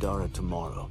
Pandora tomorrow.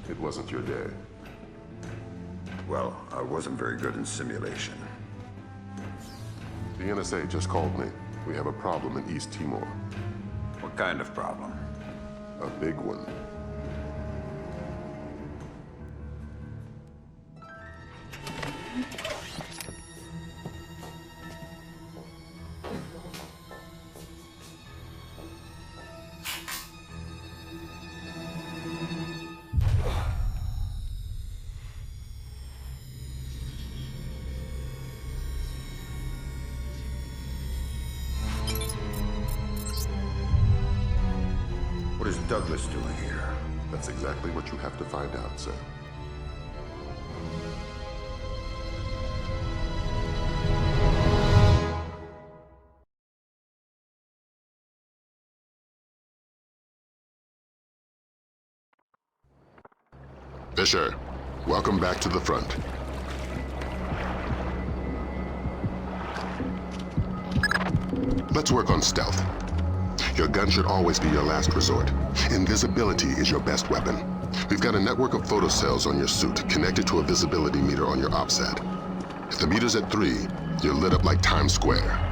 It wasn't your day. Well, I wasn't very good in simulation. The NSA just called me. We have a problem in East Timor. What kind of problem? A big one. What is Douglas doing here? That's exactly what you have to find out, sir. Fisher, welcome back to the front. Let's work on stealth. Your gun should always be your last resort. Invisibility is your best weapon. We've got a network of photocells on your suit connected to a visibility meter on your OPSAT. If the meter's at 3, you're lit up like Times Square.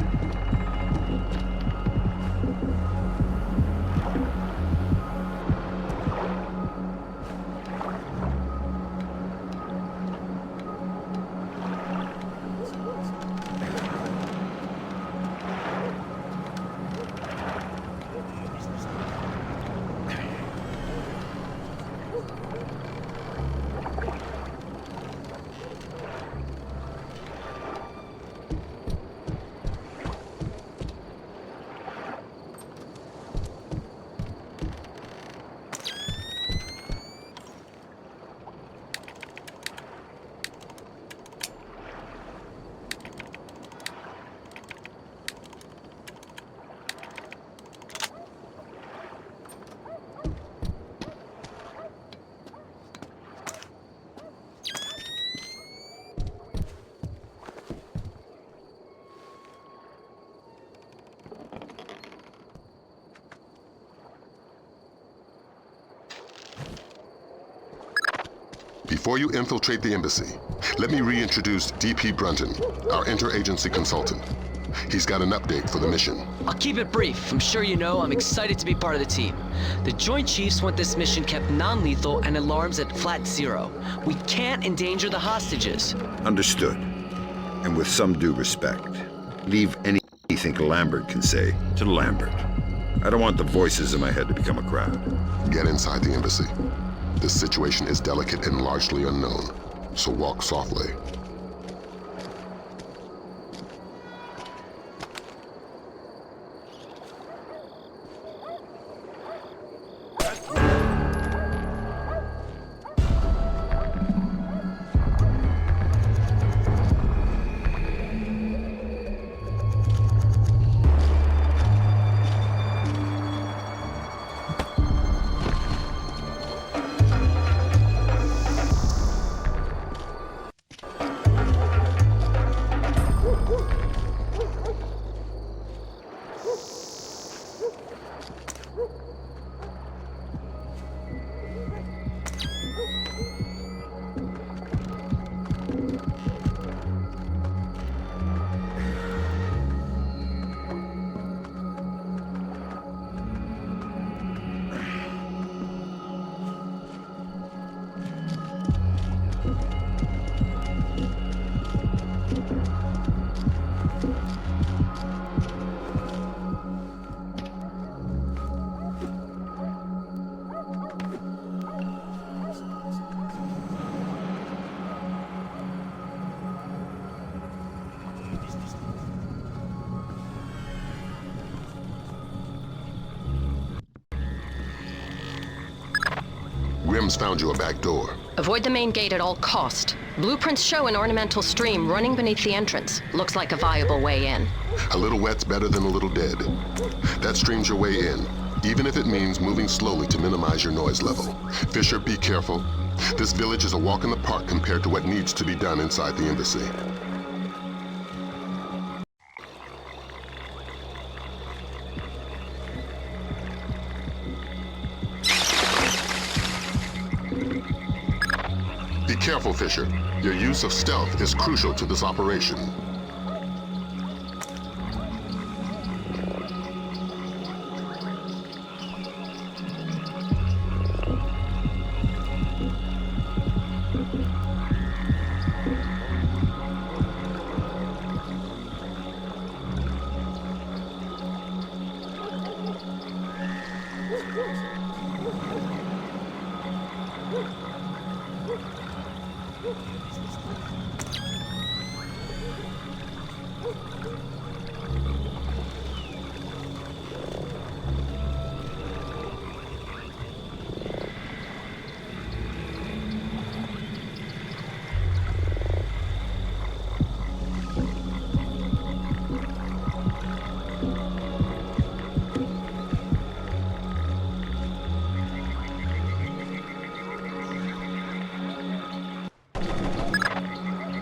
Before you infiltrate the embassy, let me reintroduce D.P. Brunton, our interagency consultant. He's got an update for the mission. I'll keep it brief. I'm sure you know I'm excited to be part of the team. The Joint Chiefs want this mission kept non-lethal and alarms at flat 0. We can't endanger the hostages. Understood. And with some due respect, leave anything Lambert can say to Lambert. I don't want the voices in my head to become a crowd. Get inside the embassy. This situation is delicate and largely unknown, so walk softly. Grim's found you a back door. Avoid the main gate at all cost. Blueprints show an ornamental stream running beneath the entrance. Looks like a viable way in. A little wet's better than a little dead. That stream's your way in, even if it means moving slowly to minimize your noise level. Fisher, be careful. This village is a walk in the park compared to what needs to be done inside the embassy. Be careful, Fisher. Your use of stealth is crucial to this operation.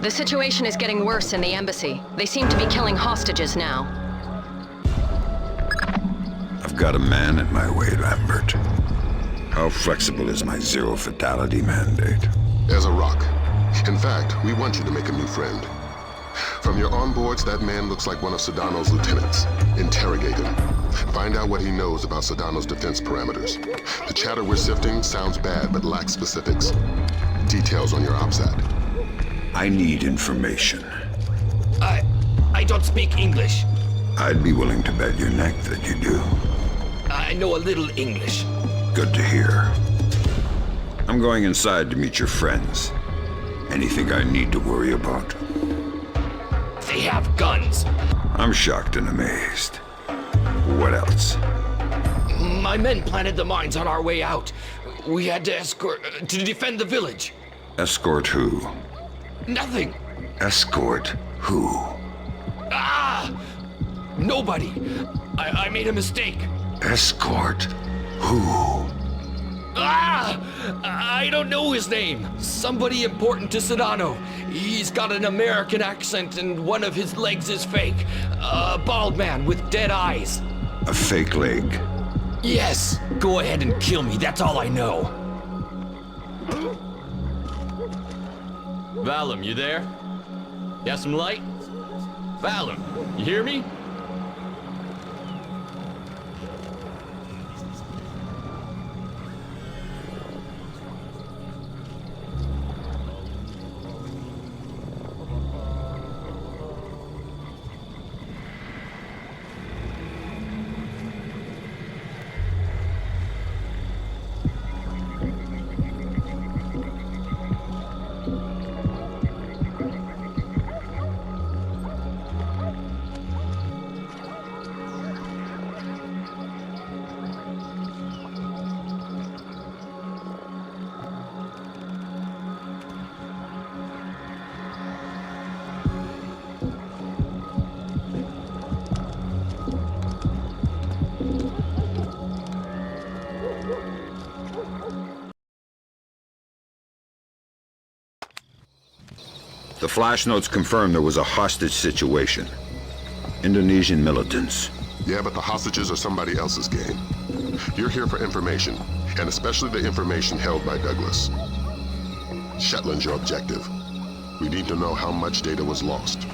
The situation is getting worse in the embassy. They seem to be killing hostages now. I've got a man at my way, Lambert. How flexible is my zero fatality mandate? As a rock. In fact, we want you to make a new friend. From your onboards, that man looks like one of Sedano's lieutenants. Interrogate him. Find out what he knows about Sedano's defense parameters. The chatter we're sifting sounds bad, but lacks specifics. Details on your OPSAT. I need information. I don't speak English. I'd be willing to bet your neck that you do. I know a little English. Good to hear. I'm going inside to meet your friends. Anything I need to worry about? They have guns. I'm shocked and amazed. What else? My men planted the mines on our way out. We had to escort to defend the village. Escort who? Nothing. Escort who? Ah! Nobody. I made a mistake. Escort who? Ah! I don't know his name. Somebody important to Sedano. He's got an American accent and one of his legs is fake. A bald man with dead eyes. A fake leg. Yes. Go ahead and kill me. That's all I know. Valum, you there? Got some light? Valum, you hear me? The flash notes confirm there was a hostage situation. Indonesian militants. Yeah, but the hostages are somebody else's game. You're here for information, and especially the information held by Douglas. Shetland's your objective. We need to know how much data was lost.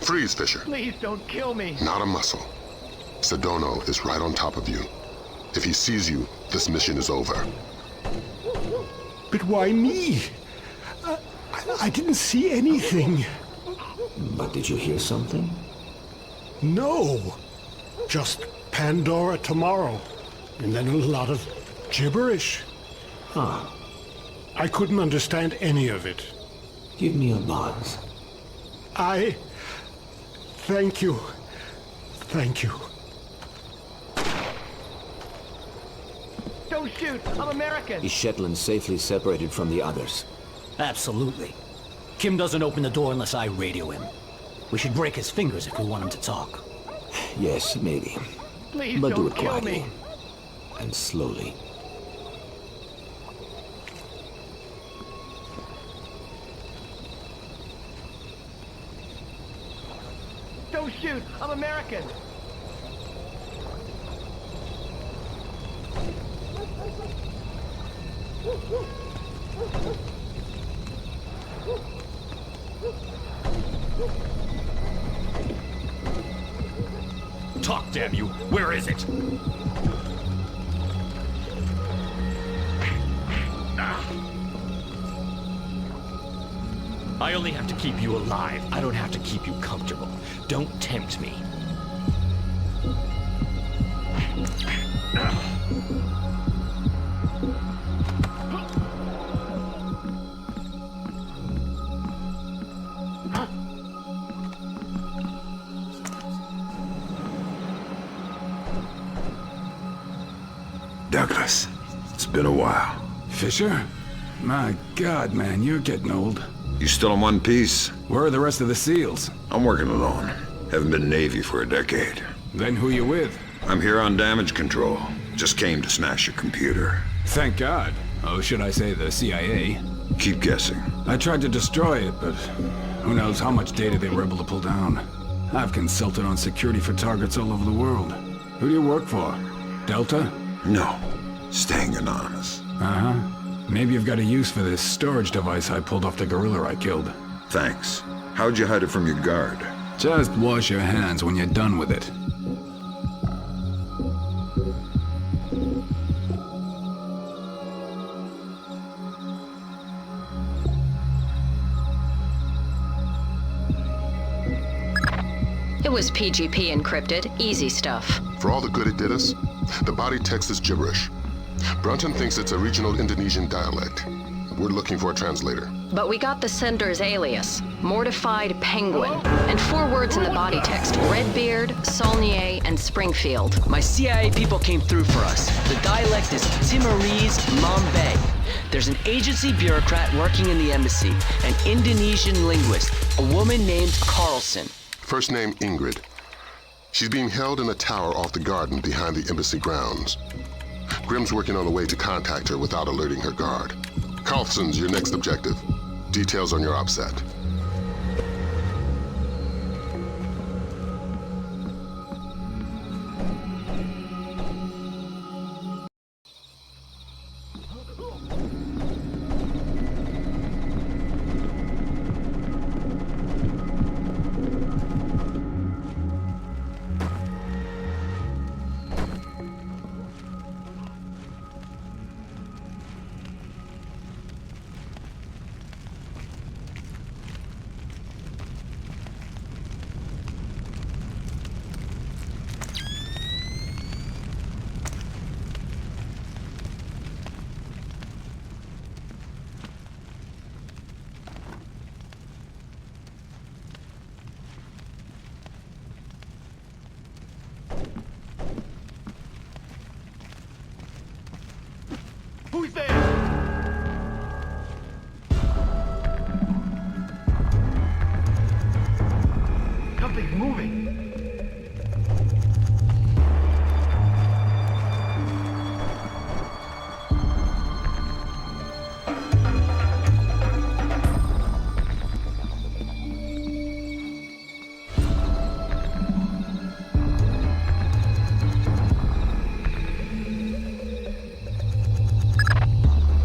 Freeze, Fisher. Please don't kill me. Not a muscle. Sedona is right on top of you. If he sees you, this mission is over. But why me? I didn't see anything. But did you hear something? No. Just Pandora tomorrow. And then a lot of gibberish. Huh. I couldn't understand any of it. Give me a buzz. Thank you. Thank you. Don't shoot! I'm American! Is Shetland safely separated from the others? Absolutely. Kim doesn't open the door unless I radio him. We should break his fingers if we want him to talk. Yes, maybe. Please But do don't it kill quietly. me! And slowly. Don't shoot! I'm American! Talk, damn you! Where is it? I only have to keep you alive. I don't have to keep you comfortable. Don't tempt me. Douglas, it's been a while. Fisher? My God, man, you're getting old. You still in one piece? Where are the rest of the SEALs? I'm working alone. Haven't been Navy for a decade. Then who you with? I'm here on damage control. Just came to smash your computer. Thank God. Oh, should I say the CIA? Keep guessing. I tried to destroy it, but who knows how much data they were able to pull down. I've consulted on security for targets all over the world. Who do you work for? Delta? No. Staying anonymous. Uh-huh. Maybe you've got a use for this storage device I pulled off the gorilla I killed. Thanks. How'd you hide it from your guard? Just wash your hands when you're done with it. It was PGP encrypted. Easy stuff. For all the good it did us, the body text is gibberish. Brunton thinks it's a regional Indonesian dialect. We're looking for a translator. But we got the sender's alias, Mortified Penguin, and 4 words in the body text: Redbeard, Saulnier, and Springfield. My CIA people came through for us. The dialect is Timorese Mambay. There's an agency bureaucrat working in the embassy, an Indonesian linguist, a woman named Carlson. First name Ingrid. She's being held in a tower off the garden behind the embassy grounds. Grimm's working on a way to contact her without alerting her guard. Carlson's your next objective. Details on your OPSAT. Who's there? Something's moving.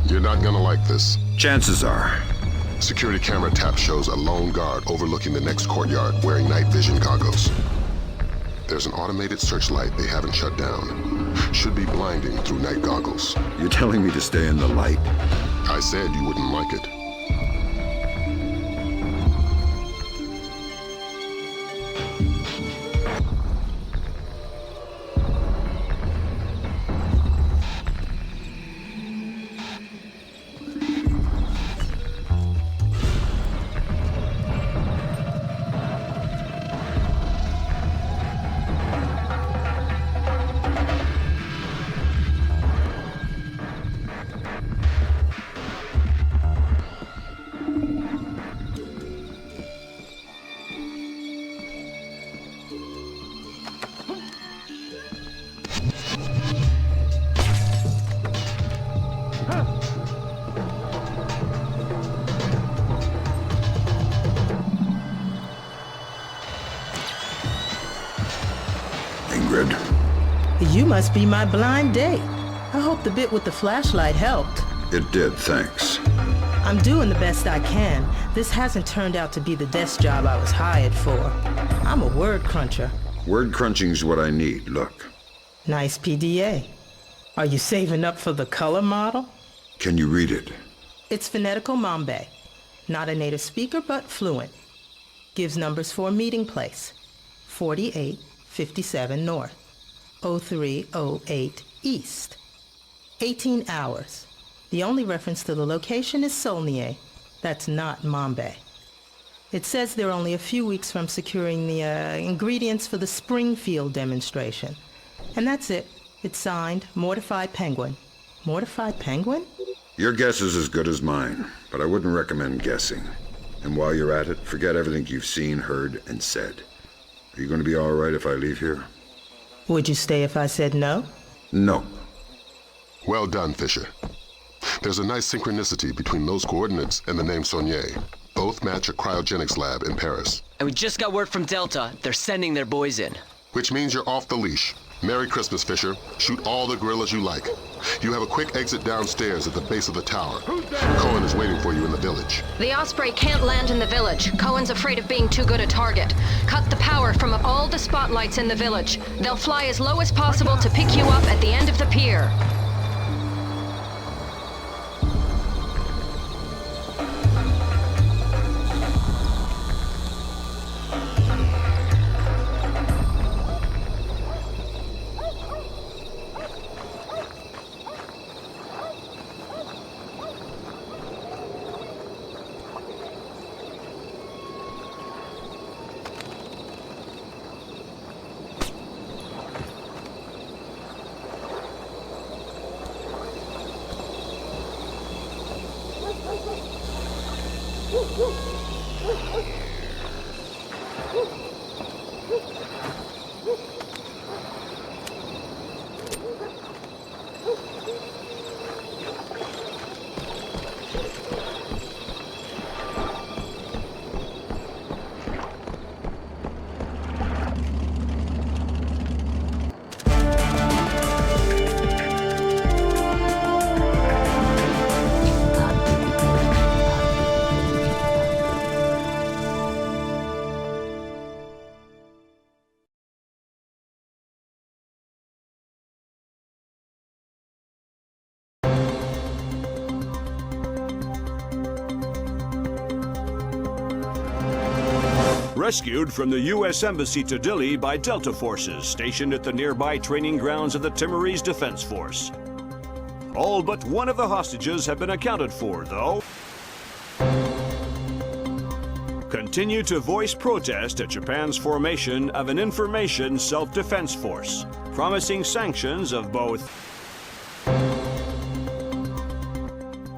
You're not gonna like this. Chances are. Security camera tap shows a lone guard overlooking the next courtyard wearing night vision goggles. There's an automated searchlight they haven't shut down. Should be blinding through night goggles. You're telling me to stay in the light? I said you wouldn't like it. You must be my blind date. I hope the bit with the flashlight helped. It did, thanks. I'm doing the best I can. This hasn't turned out to be the desk job I was hired for. I'm a word cruncher. Word crunching's what I need, look. Nice PDA. Are you saving up for the color model? Can you read it? It's phonetical Mambe. Not a native speaker, but fluent. Gives numbers for a meeting place. 4857 North. 0308 East. 18 hours. The only reference to the location is Solnier. That's not Mambe. It says they're only a few weeks from securing the ingredients for the Springfield demonstration. And that's it. It's signed Mortified Penguin. Mortified Penguin? Your guess is as good as mine, but I wouldn't recommend guessing. And while you're at it, forget everything you've seen, heard, and said. Are you going to be all right if I leave here? Would you stay if I said no? No. Well done, Fisher. There's a nice synchronicity between those coordinates and the name Saulnier. Both match a cryogenics lab in Paris. And we just got word from Delta. They're sending their boys in. Which means you're off the leash. Merry Christmas, Fisher. Shoot all the gorillas you like. You have a quick exit downstairs at the base of the tower. Cohen is waiting for you in the village. The Osprey can't land in the village. Cohen's afraid of being too good a target. Cut the power from all the spotlights in the village. They'll fly as low as possible to pick you up at the end of the pier. Rescued from the U.S. Embassy to Dili by Delta forces stationed at the nearby training grounds of the Timorese Defense Force. All but one of the hostages have been accounted for, though. Continue to voice protest at Japan's formation of an information self-defense force, promising sanctions of both.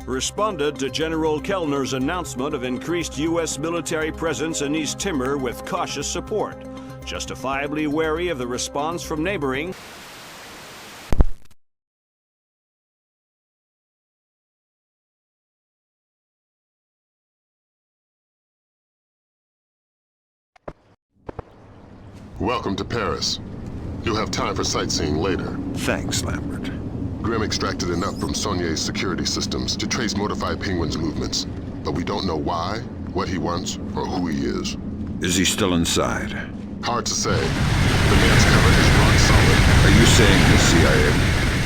Responded to General Kellner's announcement of increased U.S. military presence in East Timor with cautious support, justifiably wary of the response from neighboring. Welcome to Paris. You'll have time for sightseeing later. Thanks, Lambert. Grim extracted enough from Saulnier's security systems to trace Mortified Penguin's movements, but we don't know why, what he wants, or who he is. Is he still inside? Hard to say. The man's cover is rock solid. Are you saying the CIA?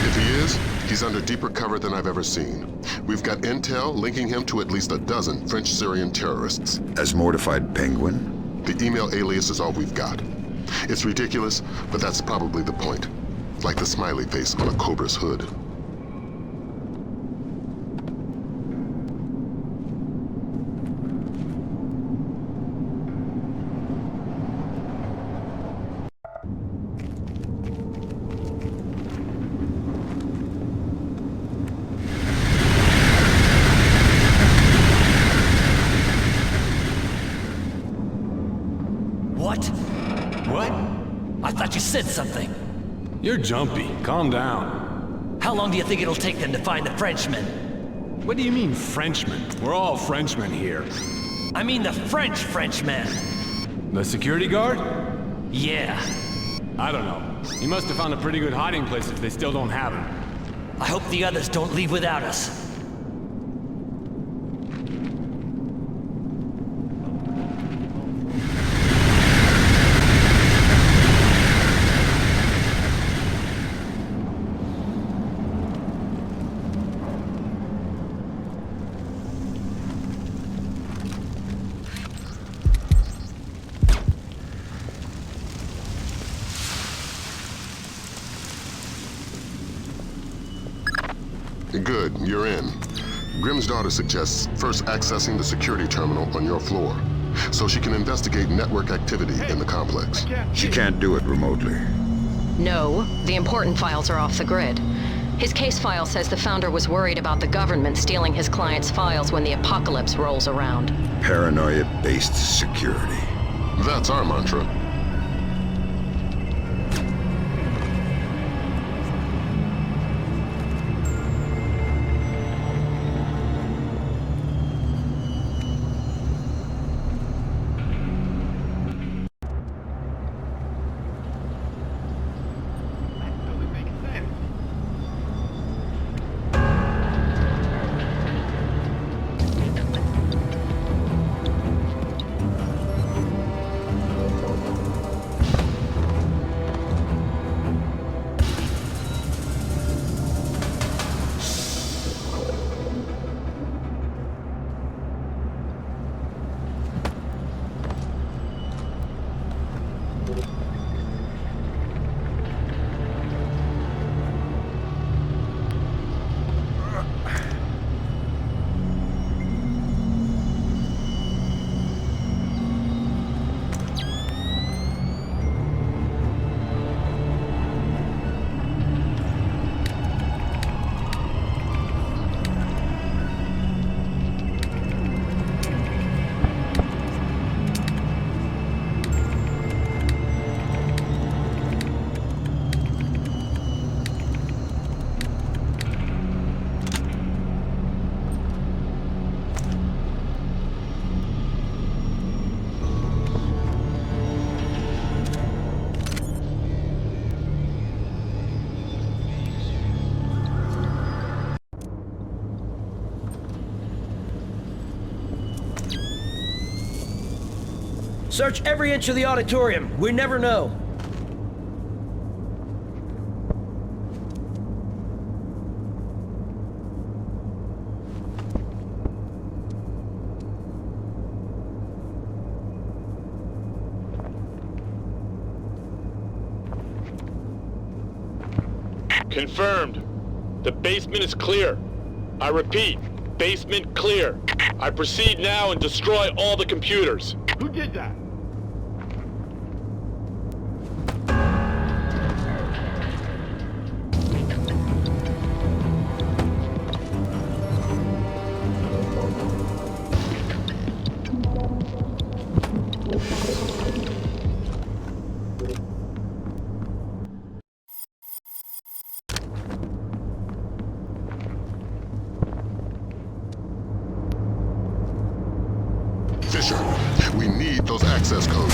If he is, he's under deeper cover than I've ever seen. We've got intel linking him to at least a dozen French-Syrian terrorists. As Mortified Penguin? The email alias is all we've got. It's ridiculous, but that's probably the point. Like the smiley face on a cobra's hood. What? What? I thought you said something. You're jumpy. Calm down. How long do you think it'll take them to find the Frenchman? What do you mean, Frenchmen? We're all Frenchmen here. I mean the Frenchman. The security guard? Yeah. I don't know. He must have found a pretty good hiding place if they still don't have him. I hope the others don't leave without us. Good, you're in. Grimm's daughter suggests first accessing the security terminal on your floor, so she can investigate network activity in the complex. She can't do it remotely. No, the important files are off the grid. His case file says the founder was worried about the government stealing his client's files when the apocalypse rolls around. Paranoia-based security. That's our mantra. Search every inch of the auditorium. We never know. Confirmed. The basement is clear. I repeat, basement clear. I proceed now and destroy all the computers. Who did that? Fisher, we need those access codes.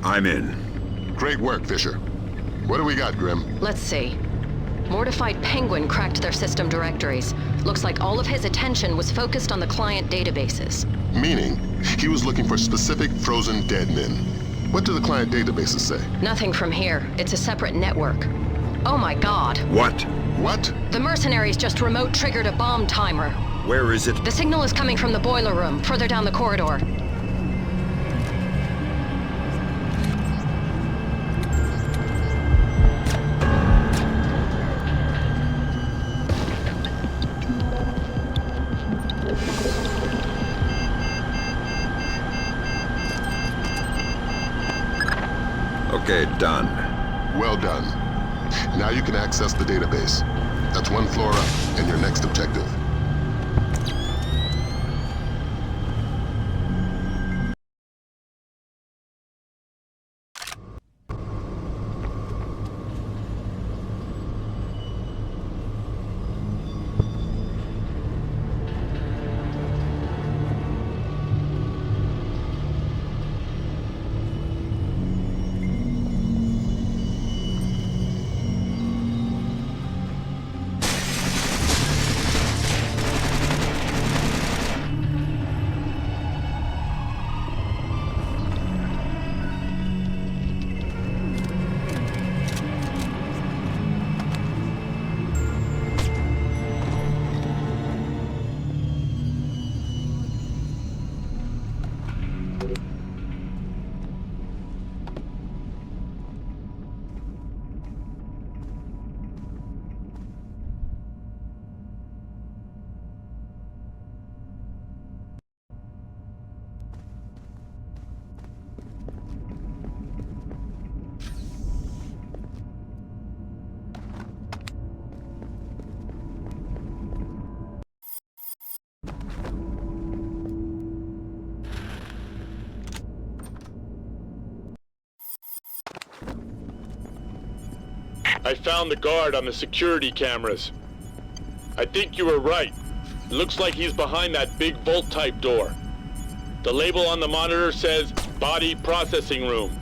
I'm in. Great work, Fisher. What do we got, Grim? Let's see. Mortified Penguin cracked their system directories. Looks like all of his attention was focused on the client databases. Meaning, he was looking for specific frozen dead men. What do the client databases say? Nothing from here. It's a separate network. Oh my god. What? What? The mercenaries just remote triggered a bomb timer. Where is it? The signal is coming from the boiler room, further down the corridor. Okay, done. Well done. Now you can access the database. That's one floor up, and your next objective. I found the guard on the security cameras. I think you were right. It looks like he's behind that big vault-type door. The label on the monitor says Body Processing Room.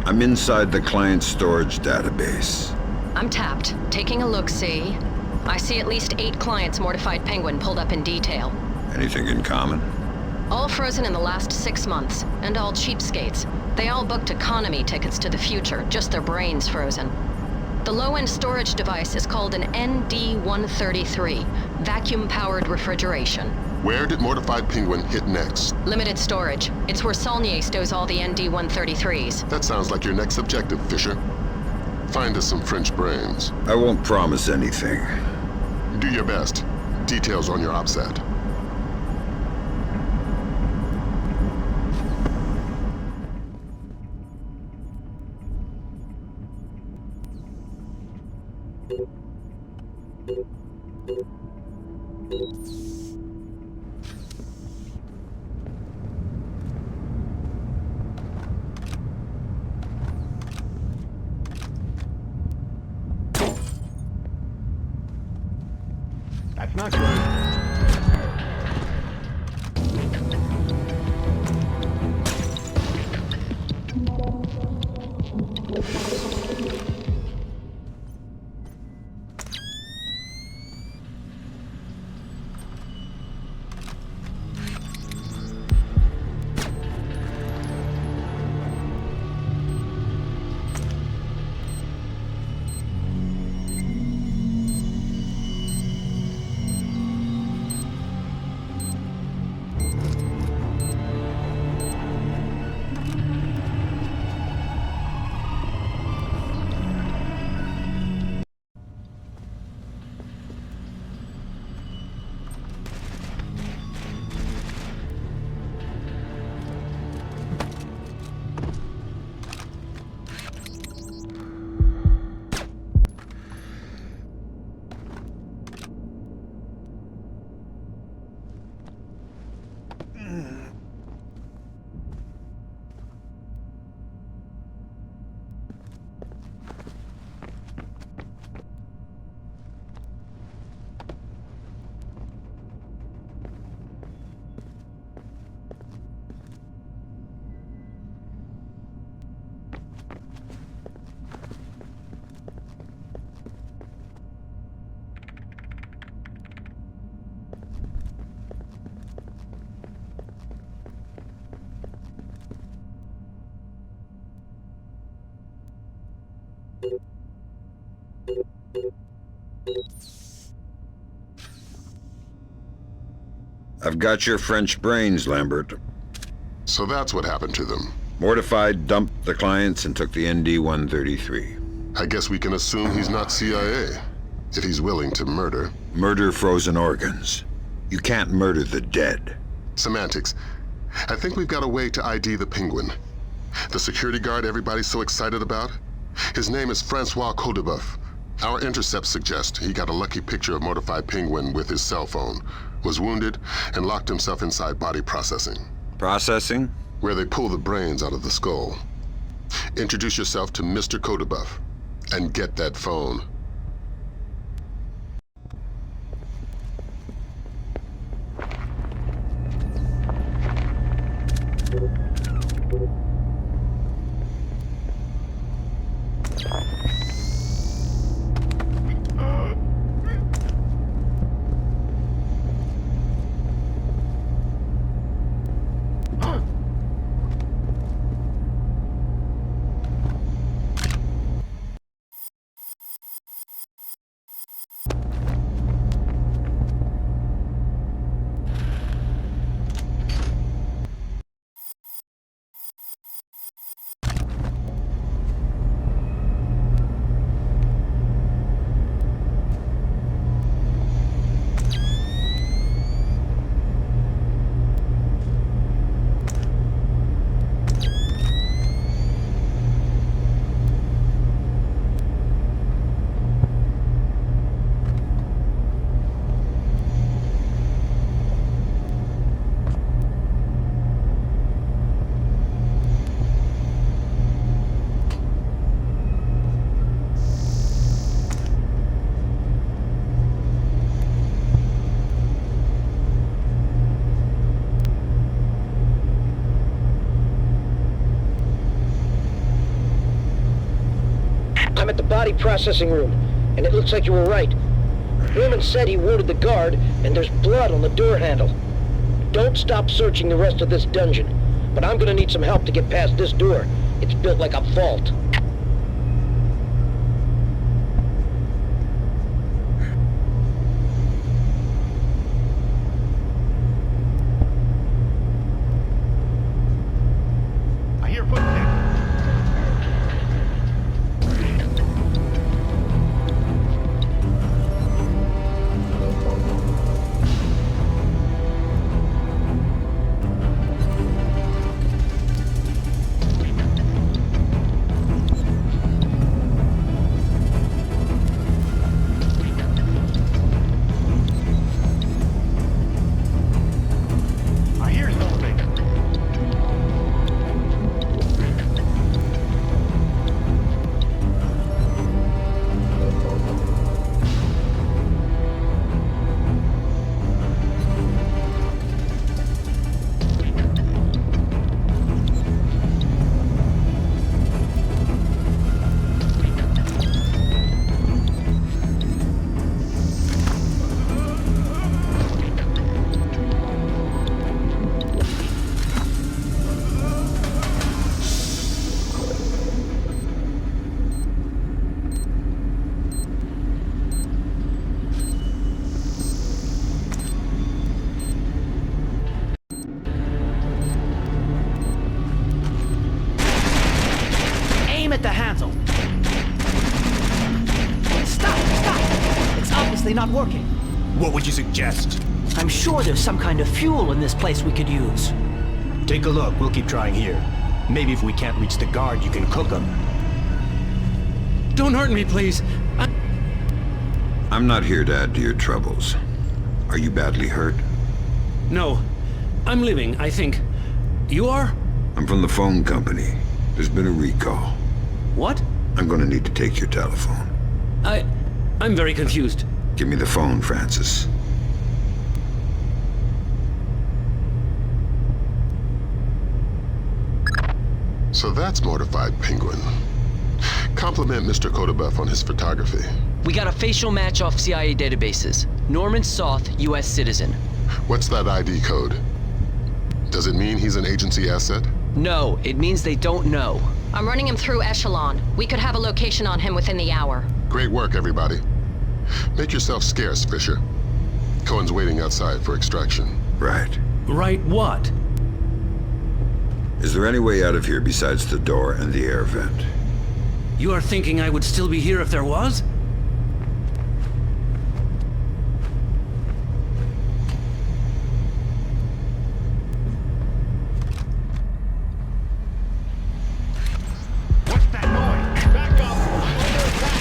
I'm inside the client storage database. I'm tapped. Taking a look-see. I see at least 8 clients Mortified Penguin pulled up in detail. Anything in common? All frozen in the last 6 months, and all cheapskates. They all booked economy tickets to the future, just their brains frozen. The low-end storage device is called an ND-133, vacuum-powered refrigeration. Where did Mortified Penguin hit next? Limited storage. It's where Saulnier stows all the ND-133s. That sounds like your next objective, Fisher. Find us some French brains. I won't promise anything. Do your best. Details on your OPSAT. That's not good. I've got your French brains, Lambert. So that's what happened to them. Mortified, dumped the clients and took the ND-133. I guess we can assume he's not CIA, if he's willing to murder. Murder frozen organs. You can't murder the dead. Semantics. I think we've got a way to ID the Penguin. The security guard everybody's so excited about? His name is Francois Codebeuf. Our intercepts suggest he got a lucky picture of Mortified Penguin with his cell phone, was wounded, and locked himself inside body processing. Processing? Where they pull the brains out of the skull. Introduce yourself to Mr. Codebeuf, and get that phone. I'm at the body processing room, and it looks like you were right. Newman said he wounded the guard, and there's blood on the door handle. Don't stop searching the rest of this dungeon, but I'm gonna need some help to get past this door. It's built like a vault. I hear footsteps. I hear something. Aim at the handle. Stop! Stop! It's obviously not working. What would you suggest? I'm sure there's some kind of fuel in this place we could use. Take a look. We'll keep trying here. Maybe if we can't reach the guard, you can cook them. Don't hurt me, please. I'm not here to add to your troubles. Are you badly hurt? No. I'm living, I think. You are? I'm from the phone company. There's been a recall. What? I'm gonna need to take your telephone. I'm very confused. Give me the phone, Francis. So that's Mortified Penguin. Compliment Mr. Codebeuf on his photography. We got a facial match off CIA databases. Norman Soth, U.S. citizen. What's that ID code? Does it mean he's an agency asset? No, it means they don't know. I'm running him through Echelon. We could have a location on him within the hour. Great work, everybody. Make yourself scarce, Fisher. Cohen's waiting outside for extraction. Right. Right what? Is there any way out of here besides the door and the air vent? You are thinking I would still be here if there was? What's that noise? Back up! Under attack!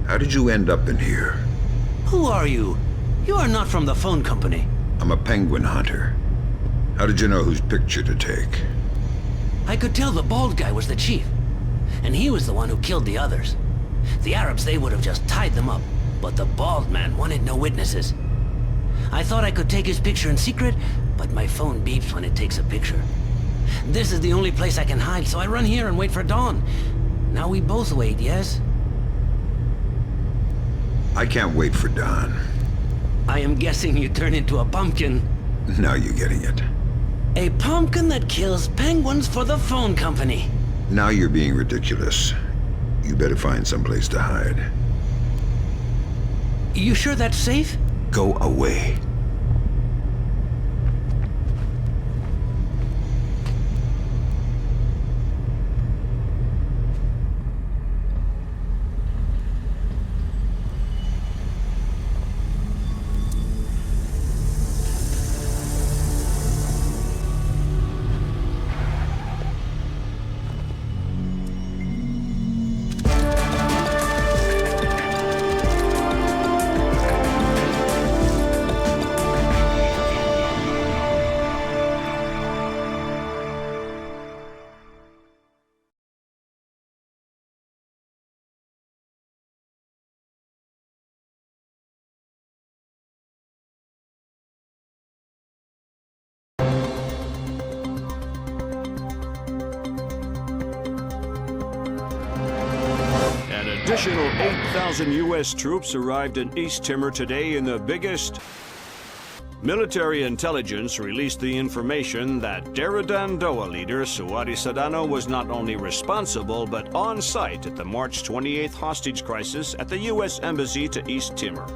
How did you end up in here? Who are you? You are not from the phone company. I'm a penguin hunter. How did you know whose picture to take? I could tell the bald guy was the chief. And he was the one who killed the others. The Arabs, they would have just tied them up. But the bald man wanted no witnesses. I thought I could take his picture in secret, but my phone beeps when it takes a picture. This is the only place I can hide, so I run here and wait for dawn. Now we both wait, yes? I can't wait for dawn. I am guessing you turn into a pumpkin. Now you're getting it. A pumpkin that kills penguins for the phone company. Now you're being ridiculous. You better find someplace to hide. You sure that's safe? Go away. Additional 8,000 U.S. troops arrived in East Timor today in the biggest... Military intelligence released the information that Dandoa leader Suadi Sadano was not only responsible but on site at the March 28th hostage crisis at the U.S. Embassy to East Timor.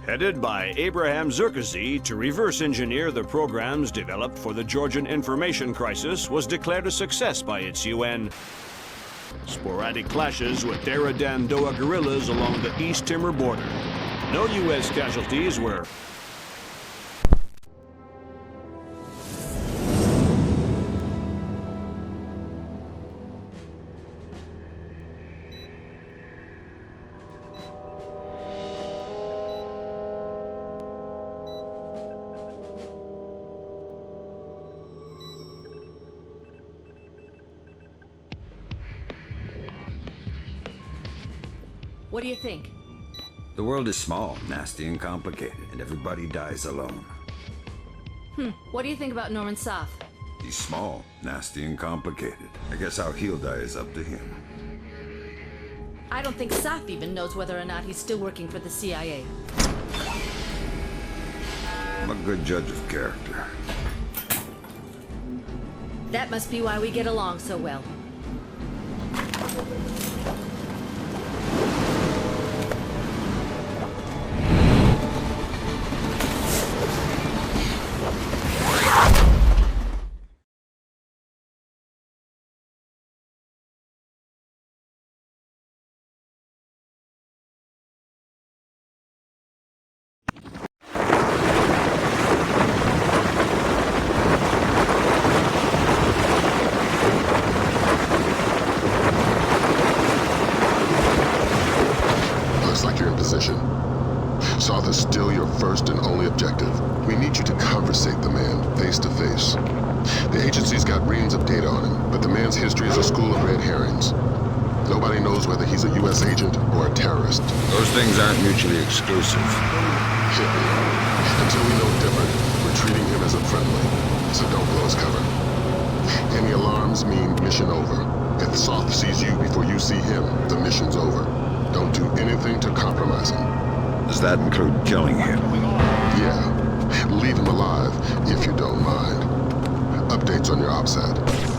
Headed by Abraham Zerkazy to reverse engineer the programs developed for the Georgian information crisis was declared a success by its UN. Sporadic clashes with Dandoa guerrillas along the East Timor border. No U.S. casualties were... What do you think? The world is small, nasty, and complicated, and everybody dies alone. What do you think about Norman Soth? He's small, nasty, and complicated. I guess how he'll die is up to him. I don't think Soth even knows whether or not he's still working for the CIA. I'm a good judge of character. That must be why we get along so well. Soth is still your first and only objective. We need you to conversate the man, face to face. The agency's got reams of data on him, but the man's history is a school of red herrings. Nobody knows whether he's a U.S. agent or a terrorist. Those things aren't mutually exclusive. Until we know different, we're treating him as a friendly, so don't blow his cover. Any alarms mean mission over. If Soth sees you before you see him, the mission's over. Don't do anything to compromise him. Does that include killing him? Yeah. Leave him alive, if you don't mind. Updates on your OPSAT.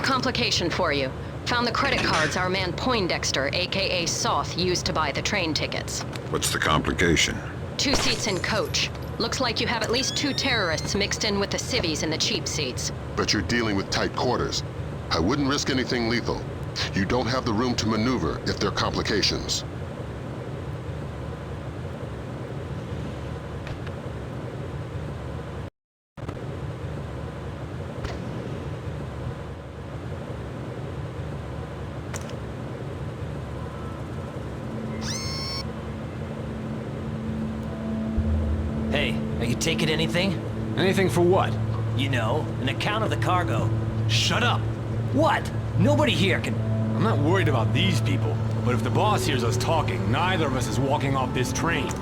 Complication for you. Found the credit cards our man Poindexter, aka Soth, used to buy the train tickets. What's the complication? 2 seats in coach. Looks like you have at least 2 terrorists mixed in with the civvies in the cheap seats. But you're dealing with tight quarters. I wouldn't risk anything lethal. You don't have the room to maneuver if there are complications. Hey, are you taking anything? Anything for what? You know, an account of the cargo. Shut up! What? Nobody here can... I'm not worried about these people, but if the boss hears us talking, neither of us is walking off this train.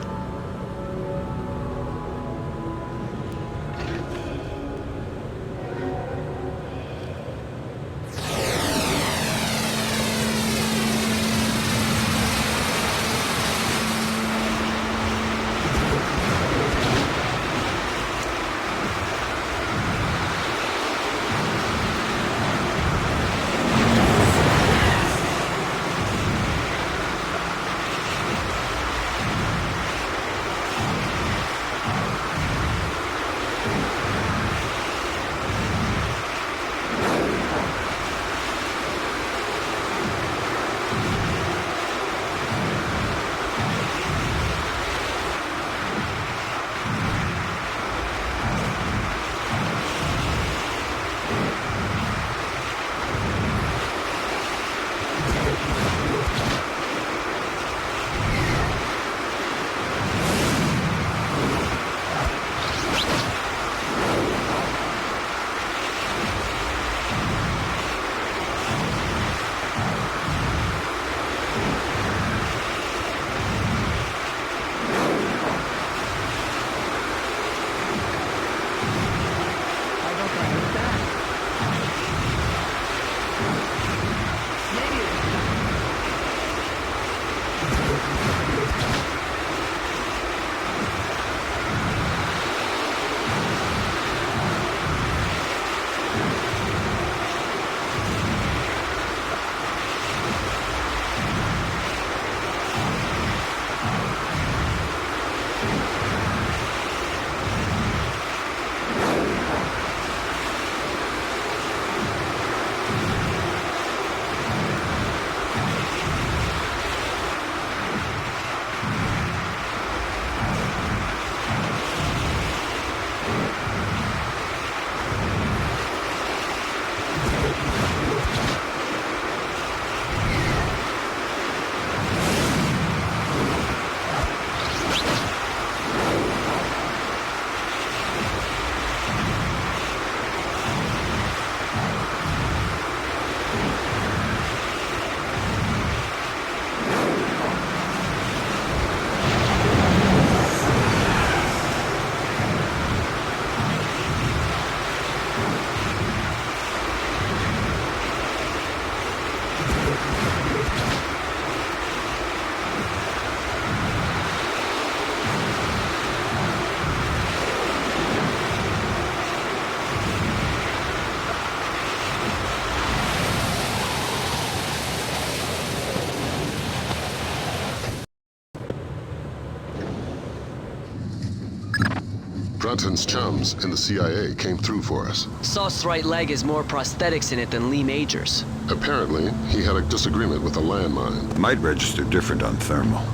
Brunton's chums in the CIA came through for us. Sauce's right leg has more prosthetics in it than Lee Major's. Apparently, he had a disagreement with a landmine. Might register different on thermal.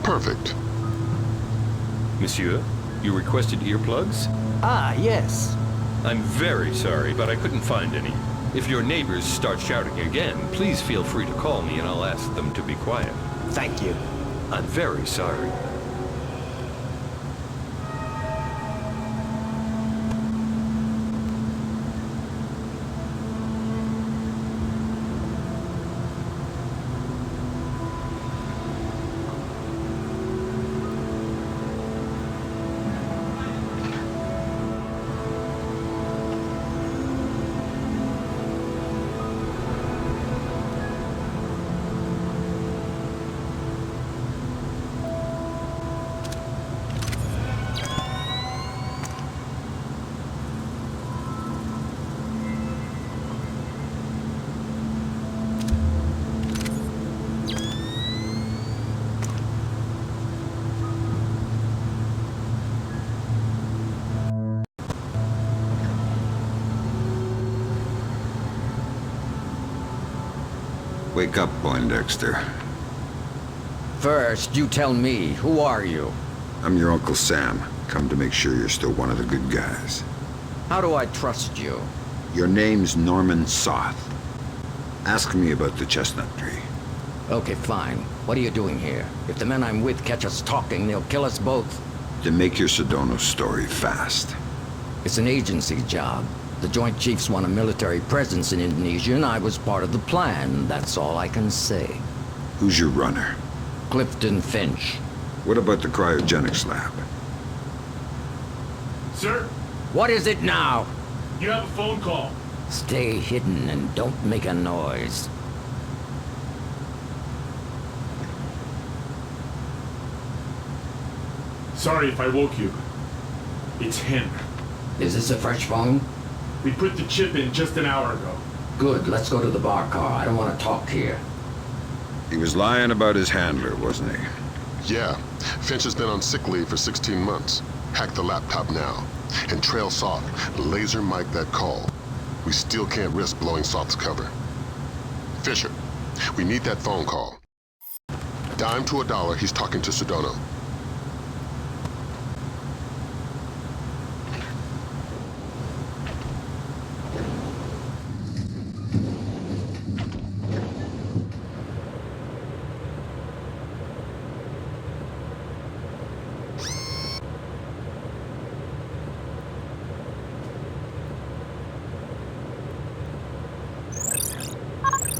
Perfect. Monsieur, you requested earplugs? Ah, yes. I'm very sorry, but I couldn't find any. If your neighbors start shouting again, please feel free to call me and I'll ask them to be quiet. Thank you. I'm very sorry. Wake up, Poindexter. First, you tell me, who are you? I'm your Uncle Sam. Come to make sure you're still one of the good guys. How do I trust you? Your name's Norman Soth. Ask me about the chestnut tree. Okay, fine. What are you doing here? If the men I'm with catch us talking, they'll kill us both. Then make your Sedona story fast. It's an agency job. The Joint Chiefs want a military presence in Indonesia, and I was part of the plan. That's all I can say. Who's your runner? Clifton Finch. What about the cryogenics lab? Sir? What is it now? You have a phone call. Stay hidden and don't make a noise. Sorry if I woke you. It's him. Is this a fresh phone? We put the chip in just an hour ago. Good, let's go to the bar car. I don't want to talk here. He was lying about his handler, wasn't he? Yeah. Finch has been on sick leave for 16 months. Hack the laptop now. And trail Soth. Laser mic that call. We still can't risk blowing Soth's cover. Fisher, we need that phone call. Dime to $1, he's talking to Sedona.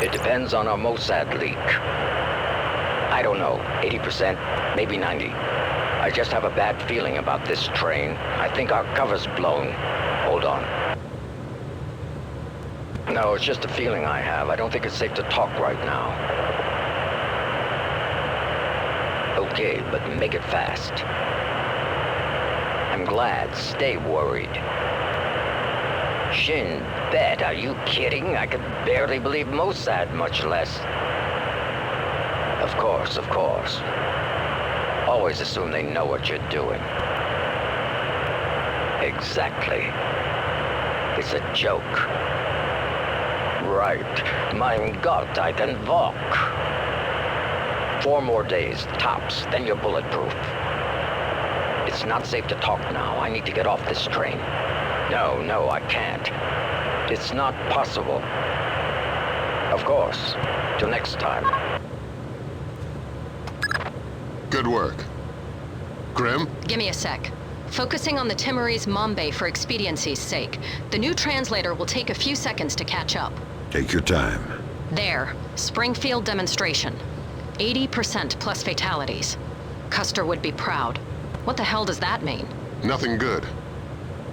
It depends on our Mossad leak. I don't know, 80%, maybe 90. I just have a bad feeling about this train. I think our cover's blown. Hold on. No, it's just a feeling I have. I don't think it's safe to talk right now. Okay, but make it fast. I'm glad. Stay worried. Shin Bet, are you kidding? I could barely believe Mossad, much less. Of course, of course. Always assume they know what you're doing. Exactly. It's a joke. Right. Mein Gott, I can walk. 4 more days, tops, then you're bulletproof. It's not safe to talk now. I need to get off this train. No, I can't. It's not possible. Of course. Till next time. Good work. Grim? Give me a sec. Focusing on the Timorese Mombay for expediency's sake. The new translator will take a few seconds to catch up. Take your time. There. Springfield demonstration. 80% plus fatalities. Custer would be proud. What the hell does that mean? Nothing good.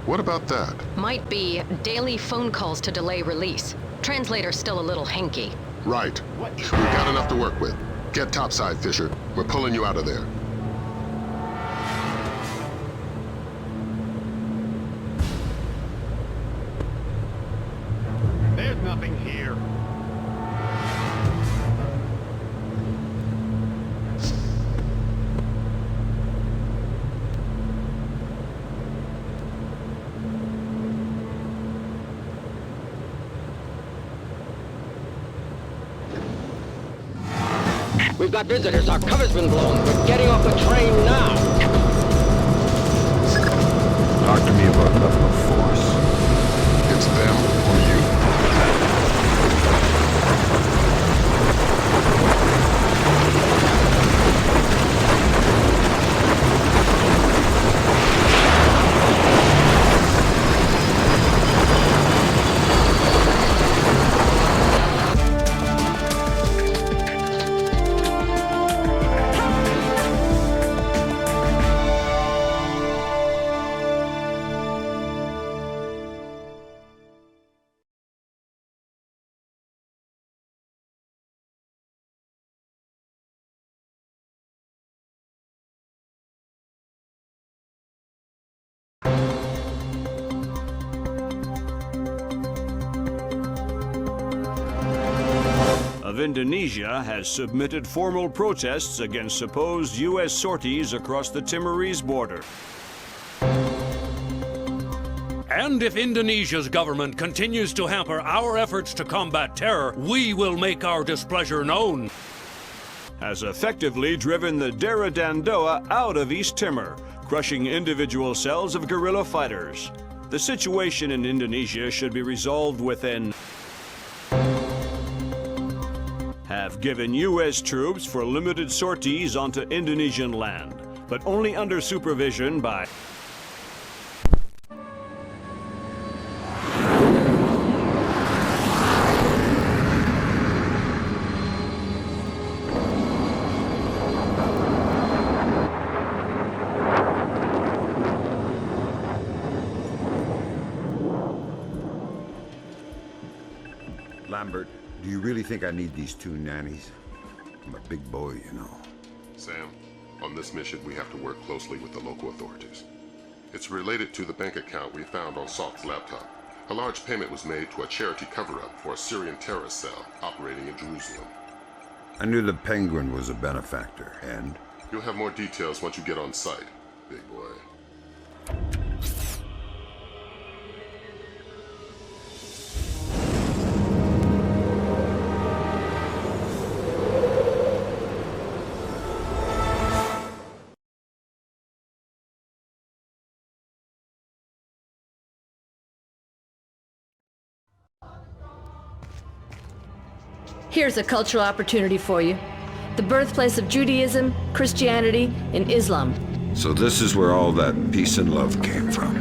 What about that? Might be daily phone calls to delay release. Translator's still a little hinky. Right. We've got enough to work with. Get topside, Fisher. We're pulling you out of there. There's nothing here. We've got visitors. Our cover's been blown. We're getting off the train now. Talk to me about level of force. It's them or you. Of Indonesia has submitted formal protests against supposed U.S. sorties across the Timorese border. And if Indonesia's government continues to hamper our efforts to combat terror, we will make our displeasure known. Has effectively driven the Dera Dandoa out of East Timor, crushing individual cells of guerrilla fighters. The situation in Indonesia should be resolved within. Have given U.S. troops for limited sorties onto Indonesian land, but only under supervision by. Lambert, do you really think I need these two nannies? I'm a big boy, you know. Sam, on this mission, we have to work closely with the local authorities. It's related to the bank account we found on Salt's laptop. A large payment was made to a charity cover-up for a Syrian terrorist cell operating in Jerusalem. I knew the Penguin was a benefactor, and? You'll have more details once you get on site, big boy. Here's a cultural opportunity for you. The birthplace of Judaism, Christianity, and Islam. So this is where all that peace and love came from.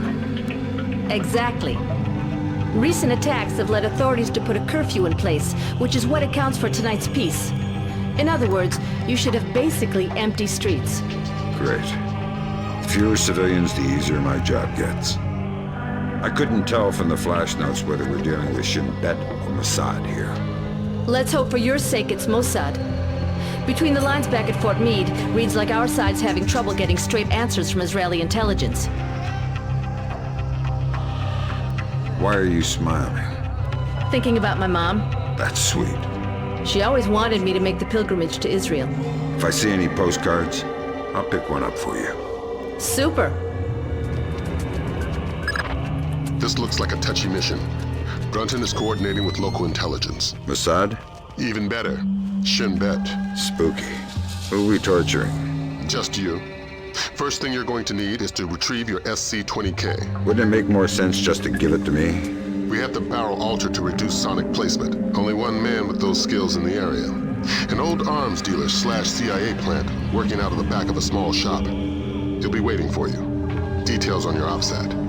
Exactly. Recent attacks have led authorities to put a curfew in place, which is what accounts for tonight's peace. In other words, you should have basically empty streets. Great. The fewer civilians, the easier my job gets. I couldn't tell from the flash notes whether we're dealing with Shin Bet or Mossad here. Let's hope for your sake it's Mossad. Between the lines back at Fort Meade, reads like our side's having trouble getting straight answers from Israeli intelligence. Why are you smiling? Thinking about my mom. That's sweet. She always wanted me to make the pilgrimage to Israel. If I see any postcards, I'll pick one up for you. Super. This looks like a touchy mission. Brunton is coordinating with local intelligence. Mossad? Even better. Shin Bet. Spooky. Who are we torturing? Just you. First thing you're going to need is to retrieve your SC-20K. Wouldn't it make more sense just to give it to me? We have the barrel altered to reduce sonic placement. Only one man with those skills in the area. An old arms dealer / CIA plant working out of the back of a small shop. He'll be waiting for you. Details on your OPSAT.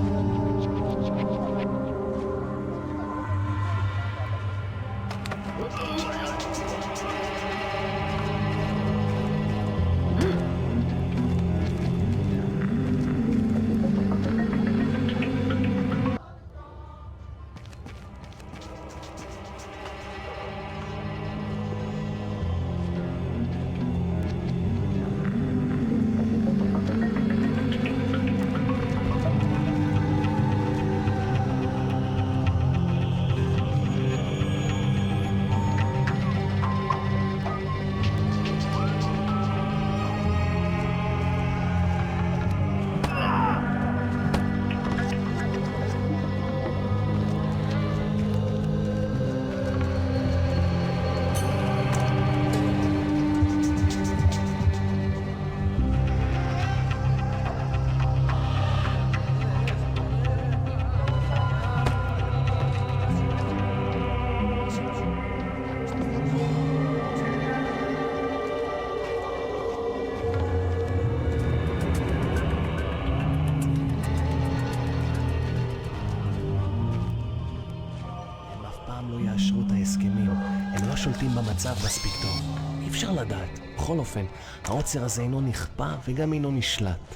שולטים במצב מספיק טוב. אי אפשר לדעת. בכל אופן, העוצר הזה אינו נכפה וגם אינו נשלט.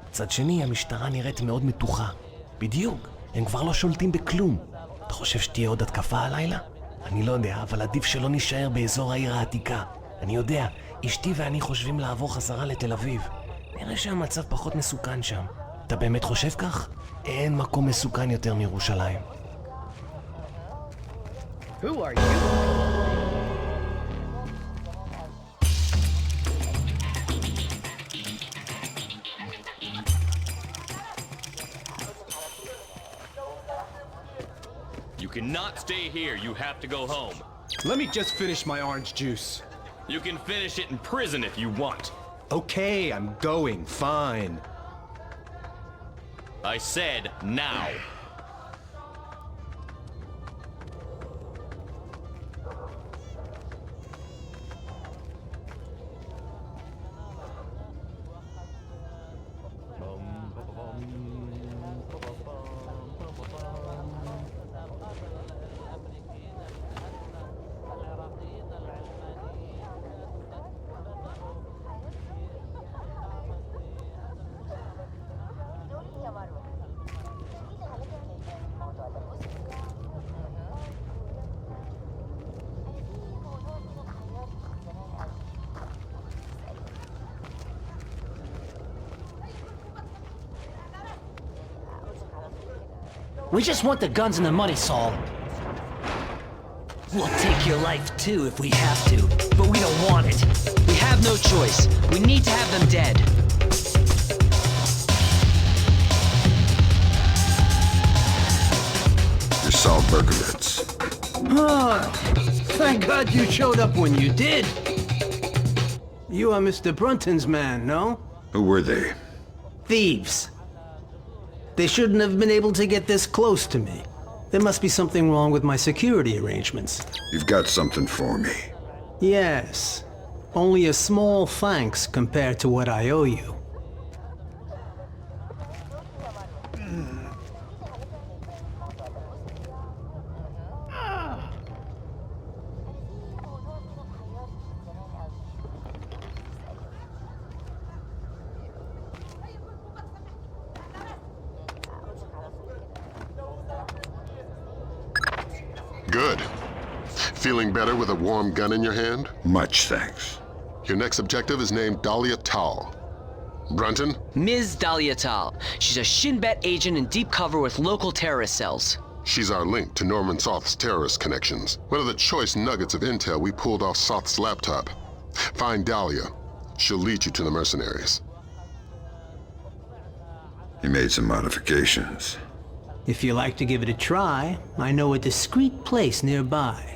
מצד שני, המשטרה נראית מאוד מתוחה. בדיוק, הם כבר לא שולטים בכלום. אתה חושב שתהיה עוד התקפה הלילה? אני לא יודע, אבל עדיף שלא נשאר באזור העיר העתיקה. אני יודע, אשתי ואני חושבים לעבור חזרה לתל אביב. נראה שהמצב פחות מסוכן שם. אתה באמת חושב כך? אין מקום מסוכן יותר מירושלים. Who are you? You cannot stay here. You have to go home. Let me just finish my orange juice. You can finish it in prison if you want. Okay, I'm going. Fine. I said now. We just want the guns and the money, Saul. We'll take your life too if we have to, but we don't want it. We have no choice. We need to have them dead. You're Saul Berkowitz. Ah, thank God you showed up when you did. You are Mr. Brunton's man, no? Who were they? Thieves. They shouldn't have been able to get this close to me. There must be something wrong with my security arrangements. You've got something for me. Yes. Only a small thanks compared to what I owe you. Good. Feeling better with a warm gun in your hand? Much thanks. Your next objective is named Dahlia Tal. Brunton? Ms. Dahlia Tal. She's a Shin Bet agent in deep cover with local terrorist cells. She's our link to Norman Soth's terrorist connections. One of the choice nuggets of intel we pulled off Soth's laptop. Find Dahlia. She'll lead you to the mercenaries. He made some modifications. If you like to give it a try, I know a discreet place nearby.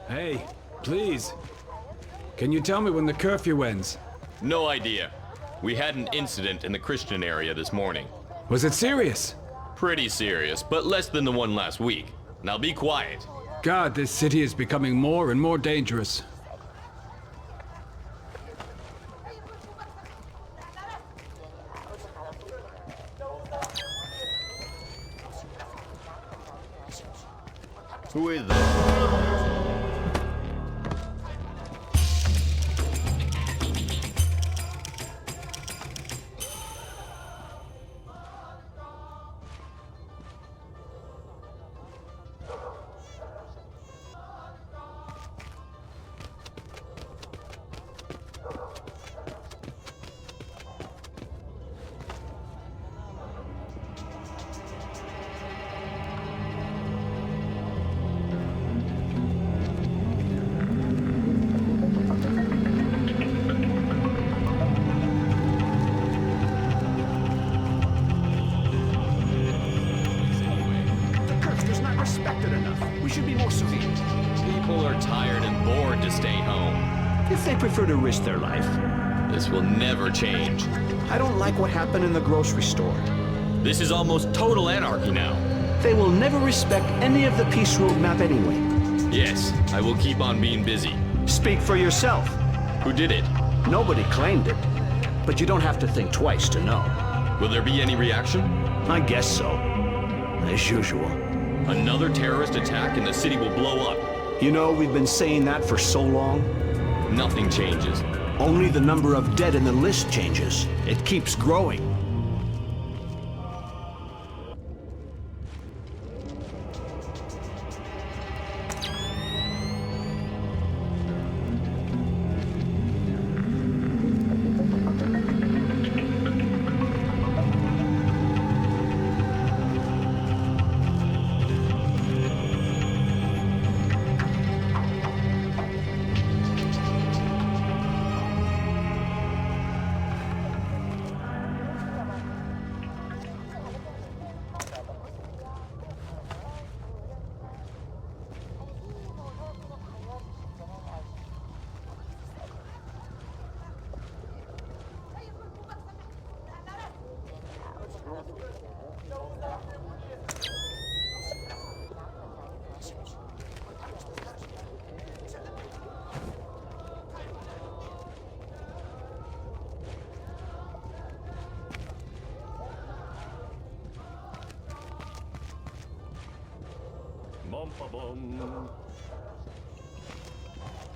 Hey, please. Can you tell me when the curfew ends? No idea. We had an incident in the Christian area this morning. Was it serious? Pretty serious, but less than the one last week. Now be quiet. God, this city is becoming more and more dangerous. Who is that? respected enough. We should be more severe. People are tired and bored to stay home. If they prefer to risk their life. This will never change. I don't like what happened in the grocery store. This is almost total anarchy now. They will never respect any of the peace roadmap anyway. Yes, I will keep on being busy. Speak for yourself. Who did it? Nobody claimed it. But you don't have to think twice to know. Will there be any reaction? I guess so. As usual. Another terrorist attack and the city will blow up. You know, we've been saying that for so long. Nothing changes. Only the number of dead in the list changes. It keeps growing.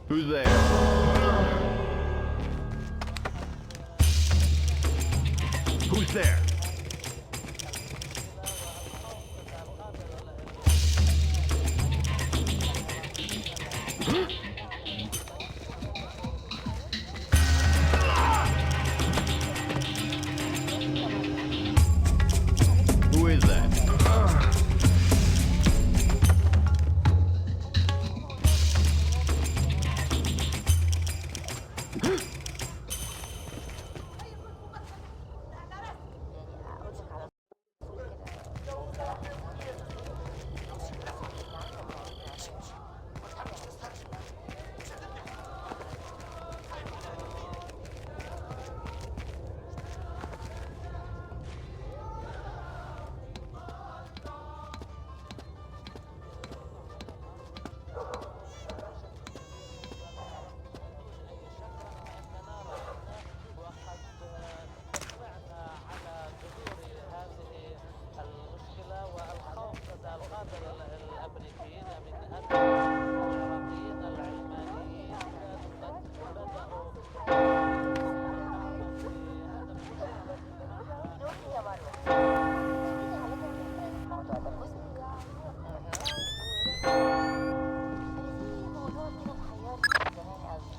Who's there? Who's there? Who is that?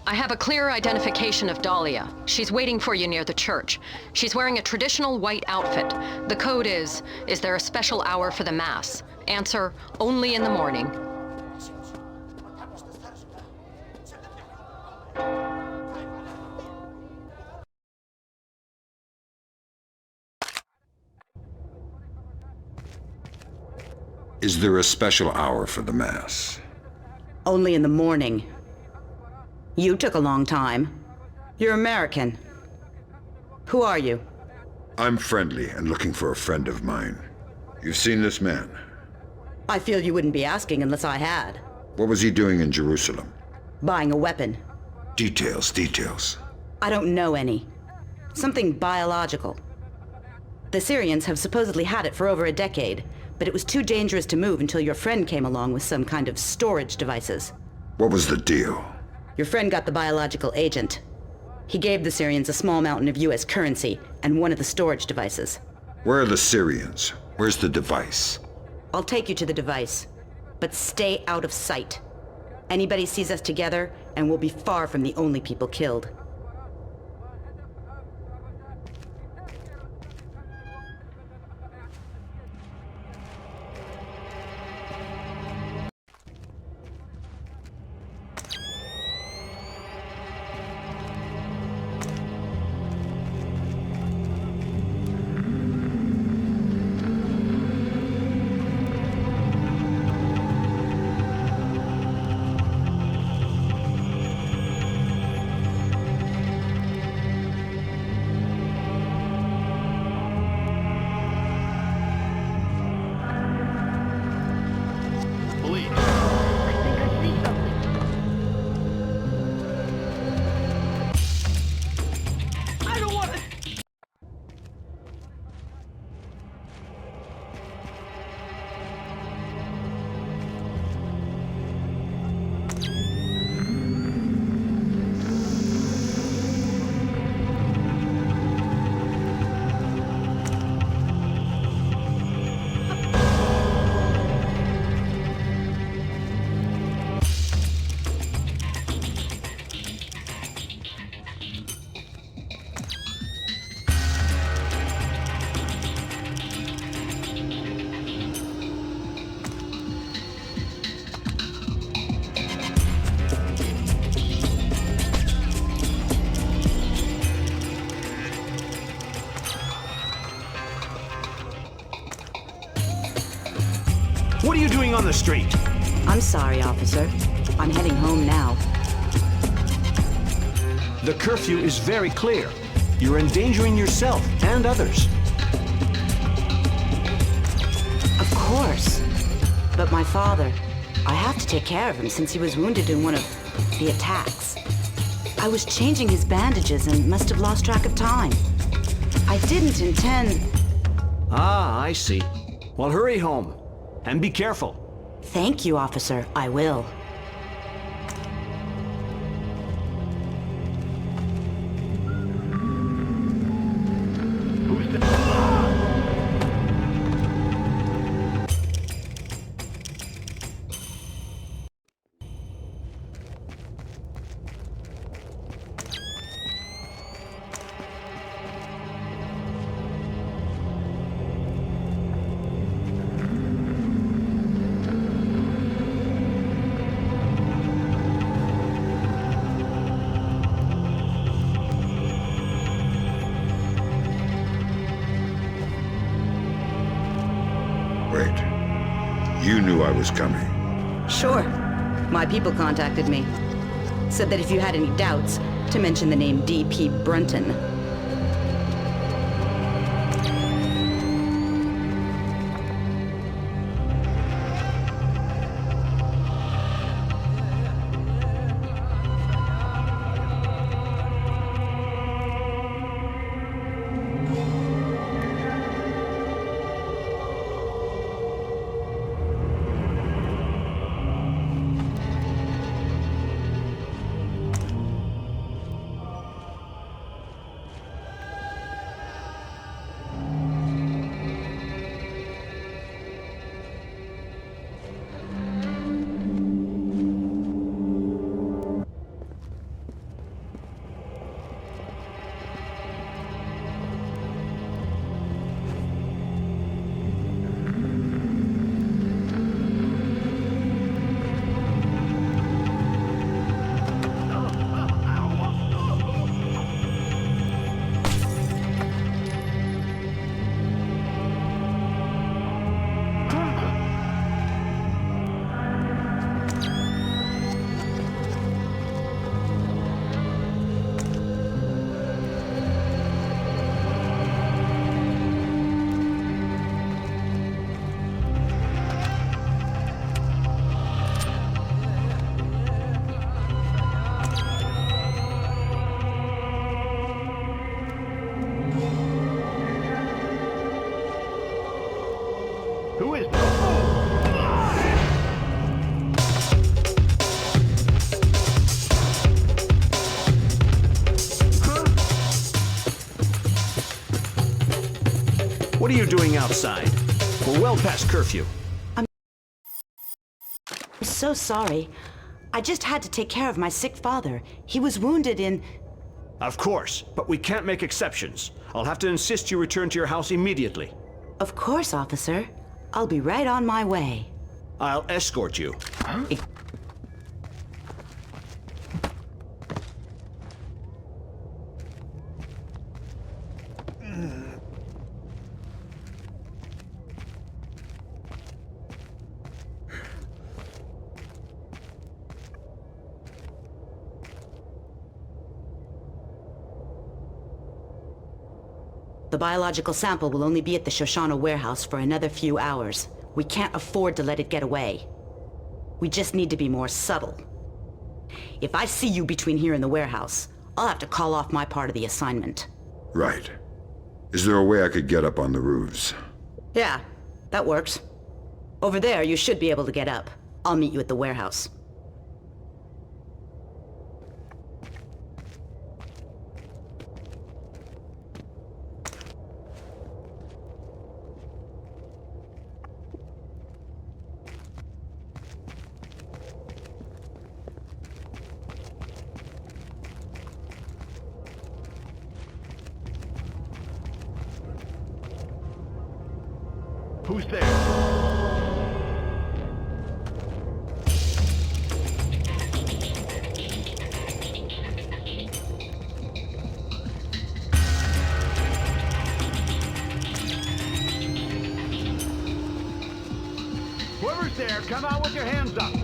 I have a clear identification of Dahlia. She's waiting for you near the church. She's wearing a traditional white outfit. The code is there a special hour for the Mass? Answer, only in the morning. Is there a special hour for the Mass? Only in the morning. You took a long time. You're American. Who are you? I'm friendly and looking for a friend of mine. You've seen this man? I feel you wouldn't be asking unless I had. What was he doing in Jerusalem? Buying a weapon. Details. I don't know any. Something biological. The Syrians have supposedly had it for over a decade, but it was too dangerous to move until your friend came along with some kind of storage devices. What was the deal? Your friend got the biological agent. He gave the Syrians a small mountain of US currency and one of the storage devices. Where are the Syrians? Where's the device? I'll take you to the device, but stay out of sight. Anybody sees us together, and we'll be far from the only people killed. What are you doing on the street? I'm sorry, officer. I'm heading home now. The curfew is very clear. You're endangering yourself and others. Of course. But my father, I have to take care of him since he was wounded in one of the attacks. I was changing his bandages and must have lost track of time. I didn't intend... Ah, I see. Well, hurry home. And be careful. Thank you, officer. I will. Wait. You knew I was coming. Sure. My people contacted me. Said that if you had any doubts, to mention the name D.P. Brunton. Who is... What are you doing outside? We're well past curfew. I'm so sorry. I just had to take care of my sick father. He was wounded in... Of course, but we can't make exceptions. I'll have to insist you return to your house immediately. Of course, officer. I'll be right on my way. I'll escort you. Huh? The biological sample will only be at the Shoshana warehouse for another few hours. We can't afford to let it get away. We just need to be more subtle. If I see you between here and the warehouse, I'll have to call off my part of the assignment. Right. Is there a way I could get up on the roofs? Yeah, that works. Over there, you should be able to get up. I'll meet you at the warehouse. Who's there? Whoever there. Come out with your hands up.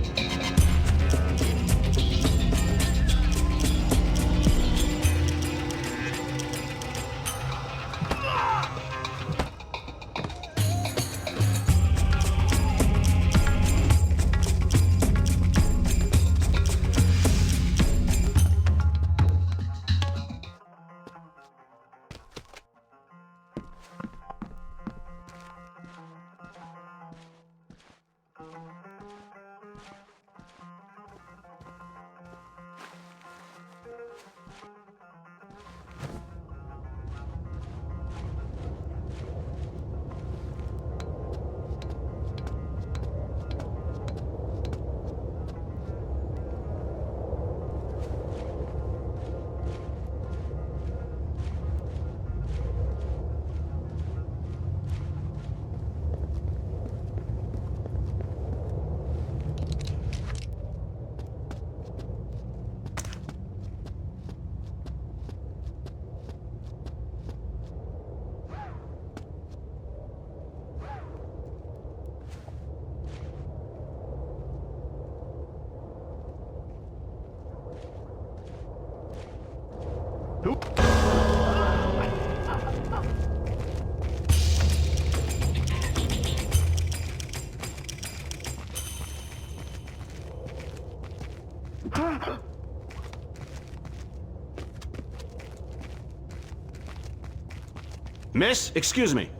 Miss, excuse me.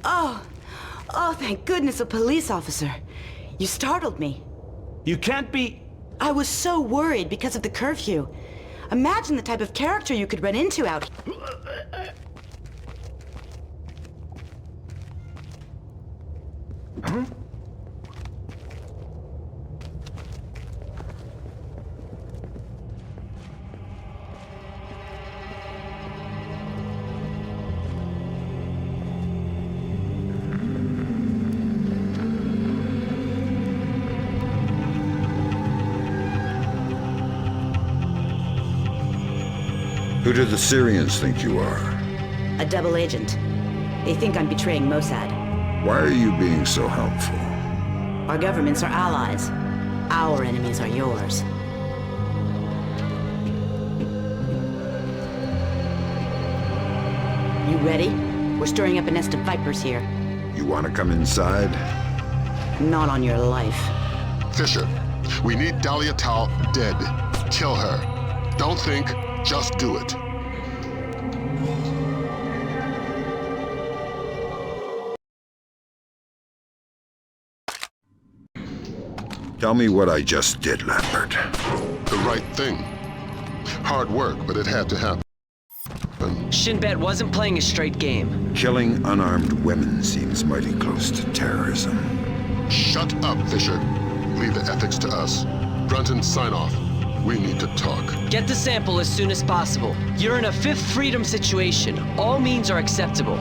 Oh, thank goodness, a police officer. You startled me. You can't be... I was so worried because of the curfew. Imagine the type of character you could run into out here. Huh? Who do the Syrians think you are? A double agent. They think I'm betraying Mossad. Why are you being so helpful? Our governments are allies. Our enemies are yours. You ready? We're stirring up a nest of vipers here. You want to come inside? Not on your life. Fisher, we need Dahlia Tal dead. Kill her. Don't think, just do it. Tell me what I just did, Lambert. The right thing. Hard work, but it had to happen. Shinbet wasn't playing a straight game. Killing unarmed women seems mighty close to terrorism. Shut up, Fisher. Leave the ethics to us. Brunton, sign off. We need to talk. Get the sample as soon as possible. You're in a Fifth Freedom situation. All means are acceptable.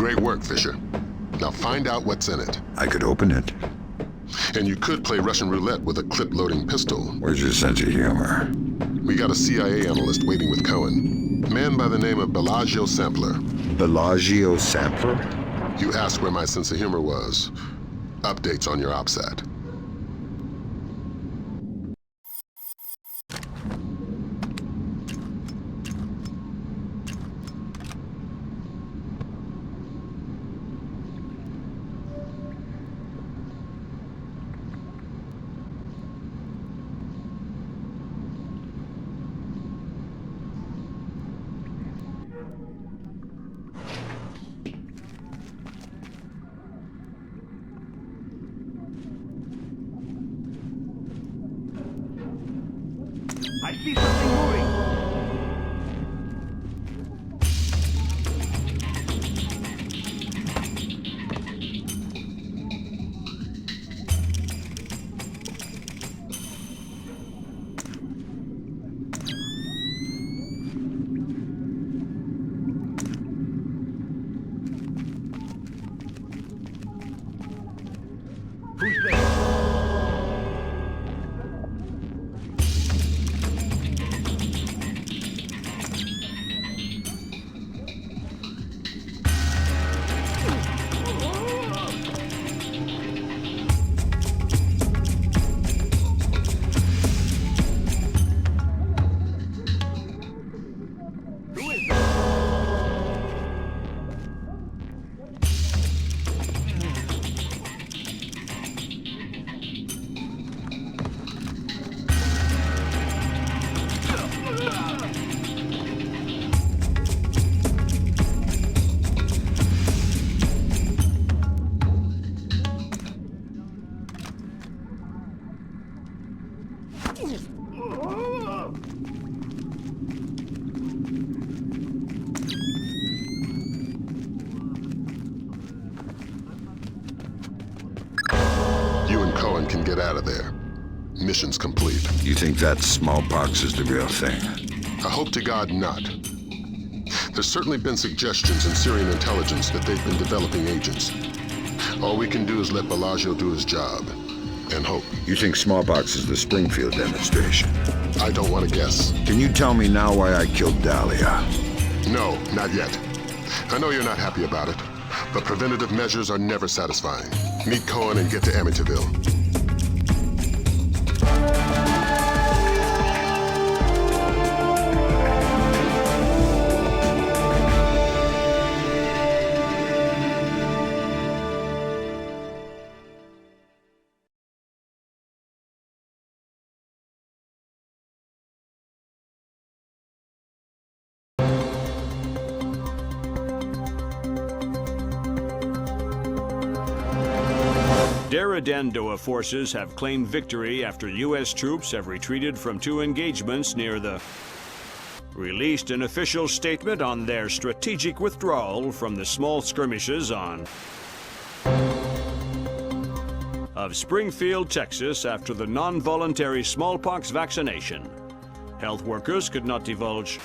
Great work, Fisher. Now find out what's in it. I could open it. And you could play Russian roulette with a clip-loading pistol. Where's your sense of humor? We got a CIA analyst waiting with Cohen. A man by the name of Bellagio Sampler. Bellagio Sampler? You asked where my sense of humor was. Updates on your OPSAT. I see something moving! Who's there? You and Cohen can get out of there. Mission's complete. You think that smallpox is the real thing? I hope to God not. There's certainly been suggestions in Syrian intelligence that they've been developing agents. All we can do is let Bellagio do his job. And hope. You think smallpox is the Springfield demonstration? I don't want to guess. Can you tell me now why I killed Dahlia? No, not yet. I know you're not happy about it, but preventative measures are never satisfying. Meet Cohen and get to Amityville. Dandoa forces have claimed victory after U.S. troops have retreated from 2 engagements near the... released an official statement on their strategic withdrawal from the small skirmishes on... of Springfield, Texas after the non-voluntary smallpox vaccination. Health workers could not divulge...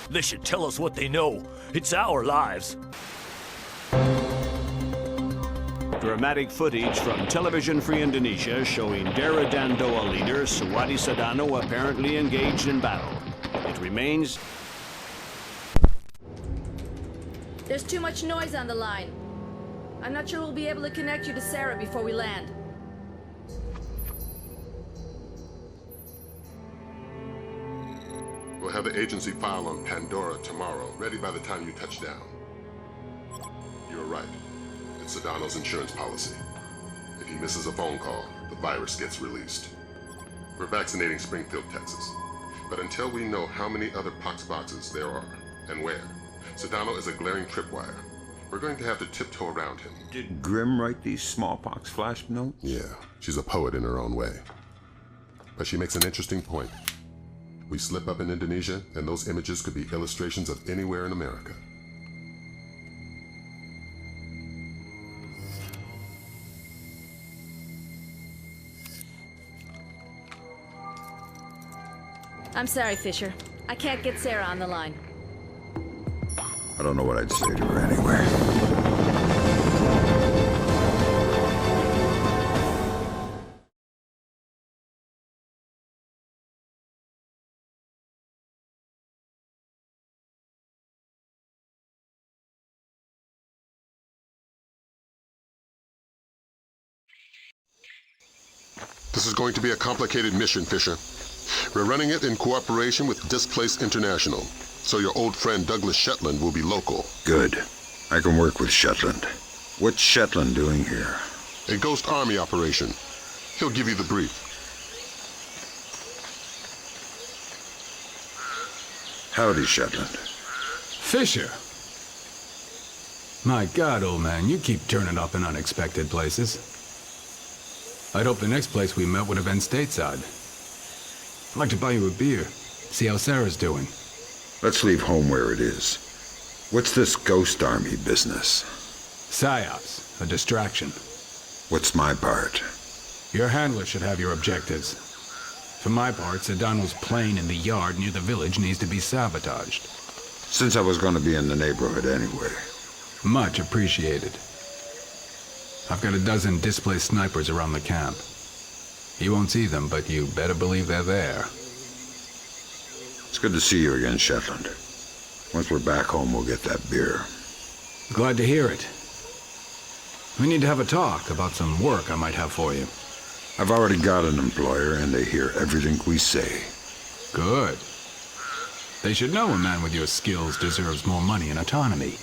They should tell us what they know. It's our lives. Dramatic footage from Television Free Indonesia showing Dara Dandoa leader Suwadi Sadano apparently engaged in battle. It remains... There's too much noise on the line. I'm not sure we'll be able to connect you to Sarah before we land. We'll have the agency file on Pandora tomorrow, ready by the time you touch down. You're right. It's Sedano's insurance policy. If he misses a phone call, the virus gets released. We're vaccinating Springfield, Texas. But until we know how many other pox boxes there are, and where, Sedano is a glaring tripwire. We're going to have to tiptoe around him. Did Grimm write these smallpox flash notes? Yeah, she's a poet in her own way. But she makes an interesting point. We slip up in Indonesia, and those images could be illustrations of anywhere in America. I'm sorry, Fisher. I can't get Sarah on the line. I don't know what I'd say to her anyway. This is going to be a complicated mission, Fisher. We're running it in cooperation with Displace International, so your old friend Douglas Shetland will be local. Good. I can work with Shetland. What's Shetland doing here? A Ghost Army operation. He'll give you the brief. Howdy, Shetland. Fisher! My God, old man, you keep turning up in unexpected places. I'd hoped the next place we met would have been stateside. I'd like to buy you a beer, see how Sarah's doing. Let's leave home where it is. What's this Ghost Army business? PSYOPs, a distraction. What's my part? Your handler should have your objectives. For my part, Sedano's plane in the yard near the village needs to be sabotaged. Since I was going to be in the neighborhood anyway. Much appreciated. I've got a dozen displaced snipers around the camp. You won't see them, but you better believe they're there. It's good to see you again, Shetland. Once we're back home, we'll get that beer. Glad to hear it. We need to have a talk about some work I might have for you. I've already got an employer, and they hear everything we say. Good. They should know a man with your skills deserves more money and autonomy.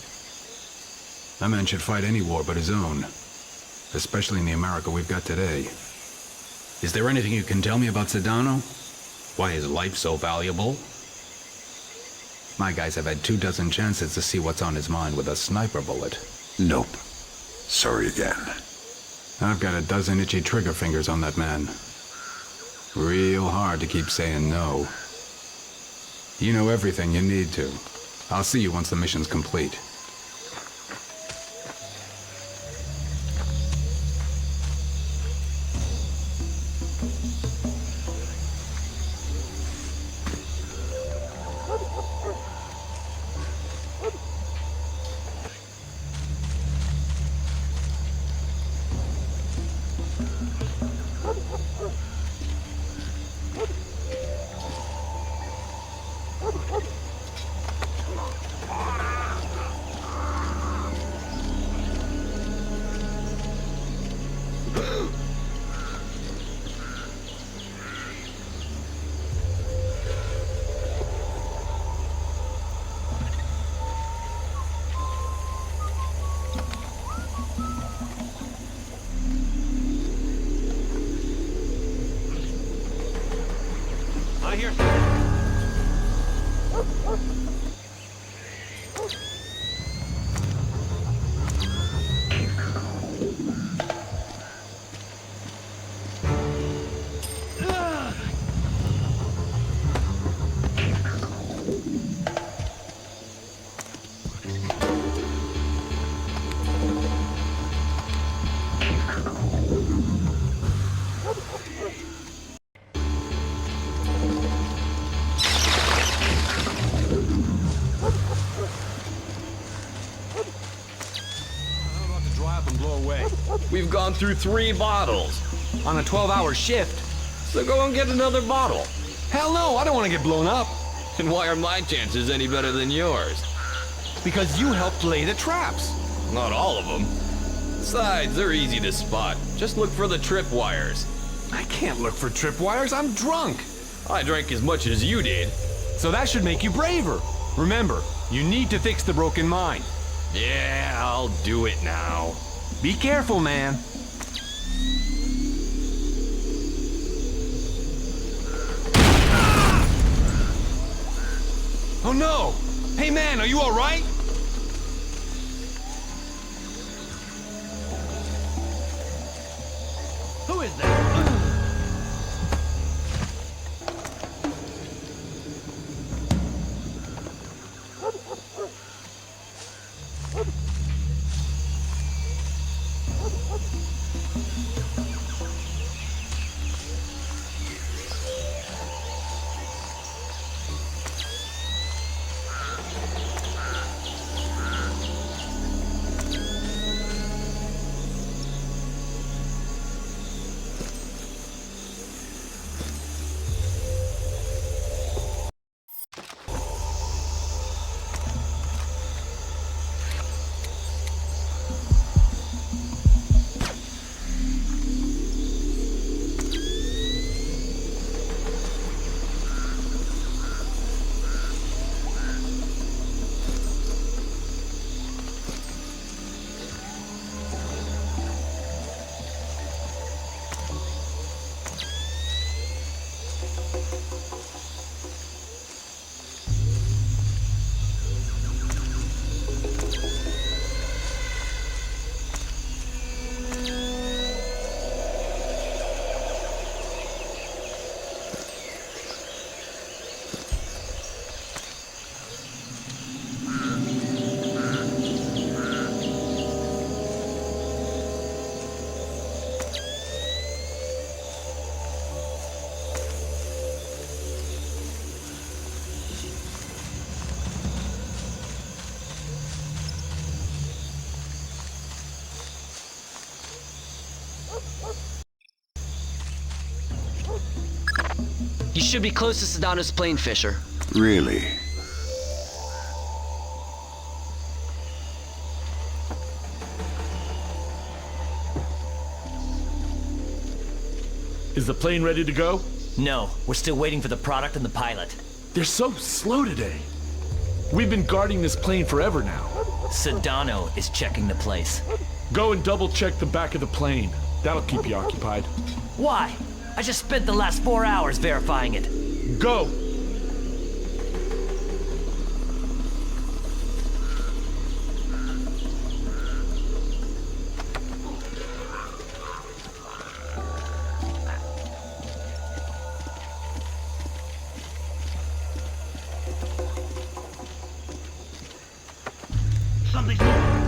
A man should fight any war but his own. Especially in the America we've got today. Is there anything you can tell me about Sedano? Why is life so valuable? My guys have had 24 chances to see what's on his mind with a sniper bullet. Nope. Sorry again. I've got a dozen itchy trigger fingers on that man. Real hard to keep saying no. You know everything you need to. I'll see you once the mission's complete. We've gone through 3 bottles on a 12-hour shift. So go and get another bottle. Hell no, I don't want to get blown up. And why are my chances any better than yours? Because you helped lay the traps. Not all of them. Besides, they're easy to spot. Just look for the tripwires. I can't look for tripwires, I'm drunk. I drank as much as you did. So that should make you braver. Remember, you need to fix the broken mine. Yeah, I'll do it now. Be careful, man. Oh no! Hey man, are you alright? Who is that? You should be close to Sedano's plane, Fisher. Really? Is the plane ready to go? No, we're still waiting for the product and the pilot. They're so slow today. We've been guarding this plane forever now. Sedano is checking the place. Go and double check the back of the plane. That'll keep you occupied. Why? I just spent the last 4 hours verifying it. Go! Something's moving.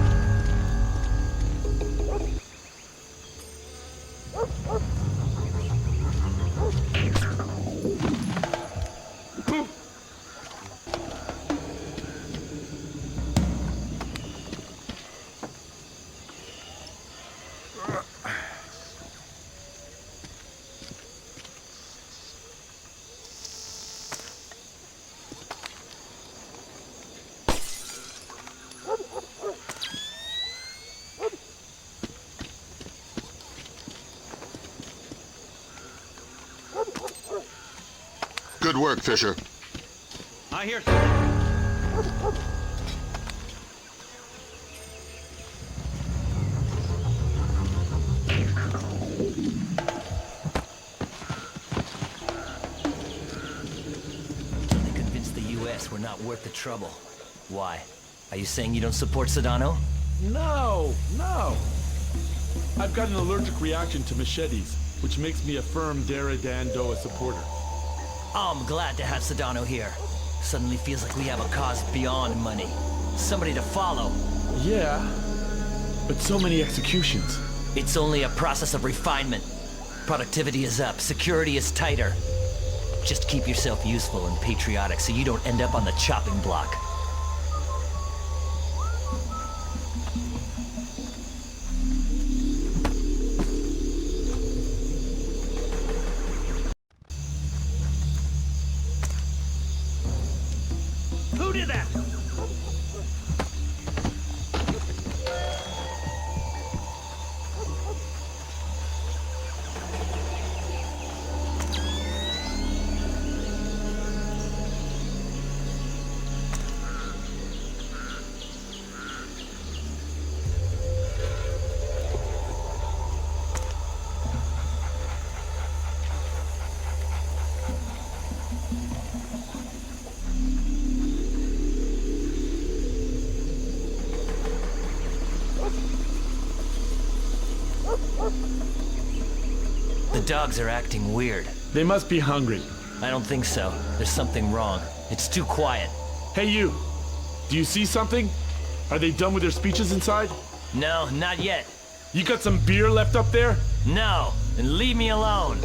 Good work, Fisher. I hear. They convinced the U.S. we're not worth the trouble. Why? Are you saying you don't support Sedano? No, no. I've got an allergic reaction to machetes, which makes me a firm Dara Dan Doa supporter. I'm glad to have Sedano here. Suddenly feels like we have a cause beyond money. Somebody to follow. Yeah, but so many executions. It's only a process of refinement. Productivity is up, security is tighter. Just keep yourself useful and patriotic so you don't end up on the chopping block. Who did that? The dogs are acting weird. They must be hungry. I don't think so. There's something wrong. It's too quiet. Hey, you. Do you see something? Are they done with their speeches inside? No, not yet. You got some beer left up there? No, and leave me alone.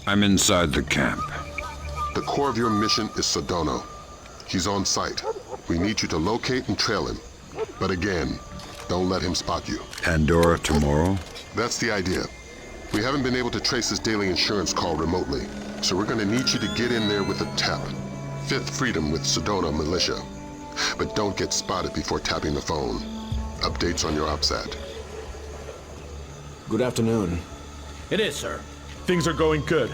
I'm inside the camp. The core of your mission is Sodono. He's on site. We need you to locate and trail him. But again, don't let him spot you. Pandora tomorrow? That's the idea. We haven't been able to trace his daily insurance call remotely, so we're gonna need you to get in there with a tap. Fifth Freedom with Sodono Militia. But don't get spotted before tapping the phone. Updates on your OPSAT. Good afternoon. It is, sir. Things are going good.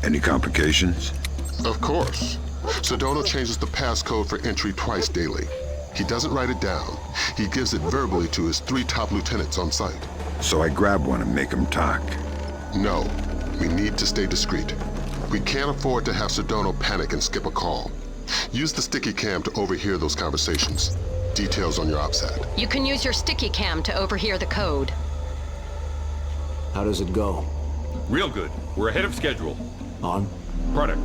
Any complications? Of course. Sodono changes the passcode for entry twice daily. He doesn't write it down. He gives it verbally to his 3 top lieutenants on site. So I grab one and make him talk. No. We need to stay discreet. We can't afford to have Sodono panic and skip a call. Use the sticky cam to overhear those conversations. Details on your OPSAT. You can use your sticky cam to overhear the code. How does it go? Real good. We're ahead of schedule. On? Product.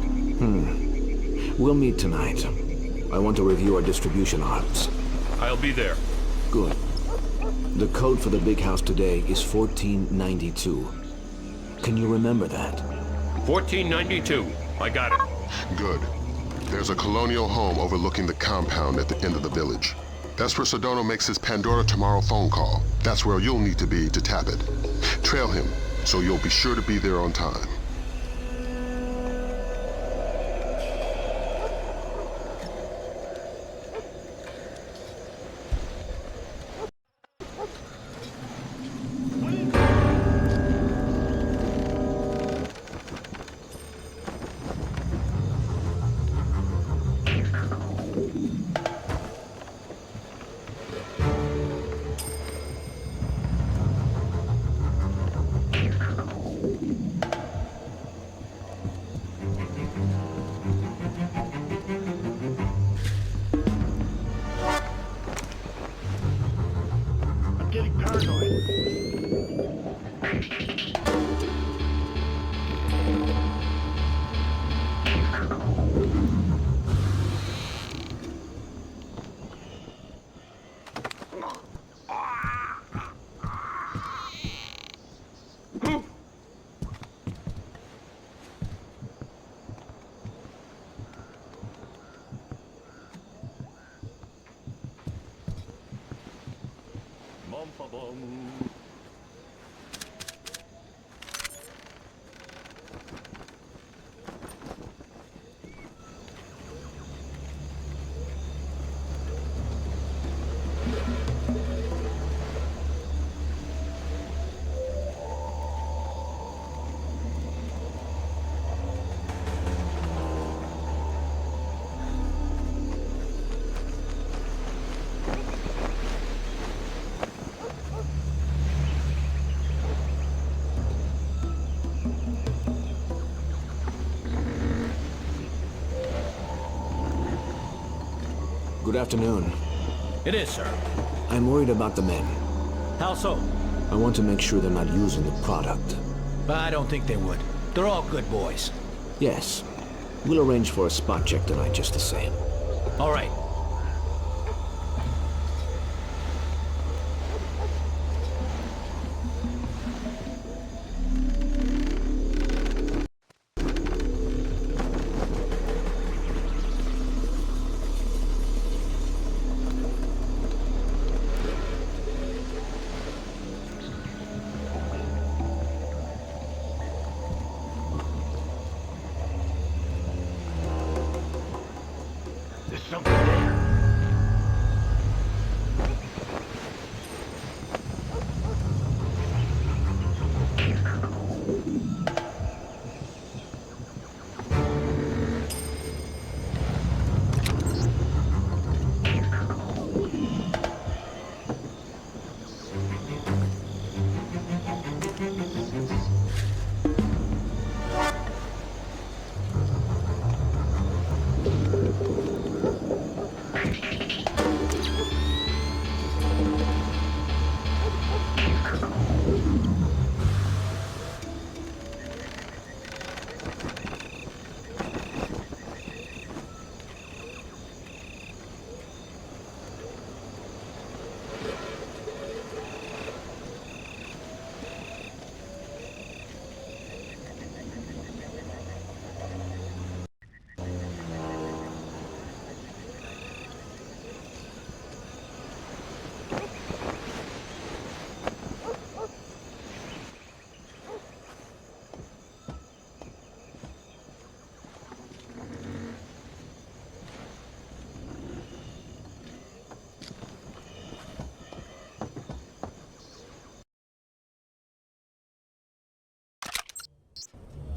We'll meet tonight. I want to review our distribution arms. I'll be there. Good. The code for the big house today is 1492. Can you remember that? 1492. I got it. Good. There's a colonial home overlooking the compound at the end of the village. That's where Sodono makes his Pandora tomorrow phone call. That's where you'll need to be to tap it. Trail him, so you'll be sure to be there on time. Good afternoon. It is, sir. I'm worried about the men. How so? I want to make sure they're not using the product. I don't think they would. They're all good boys. Yes. We'll arrange for a spot check tonight just the same. All right.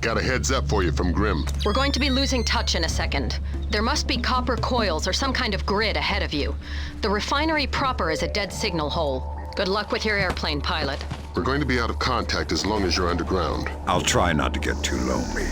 Got a heads up for you from Grim. We're going to be losing touch in a second. There must be copper coils or some kind of grid ahead of you. The refinery proper is a dead signal hole. Good luck with your airplane, pilot. We're going to be out of contact as long as you're underground. I'll try not to get too lonely.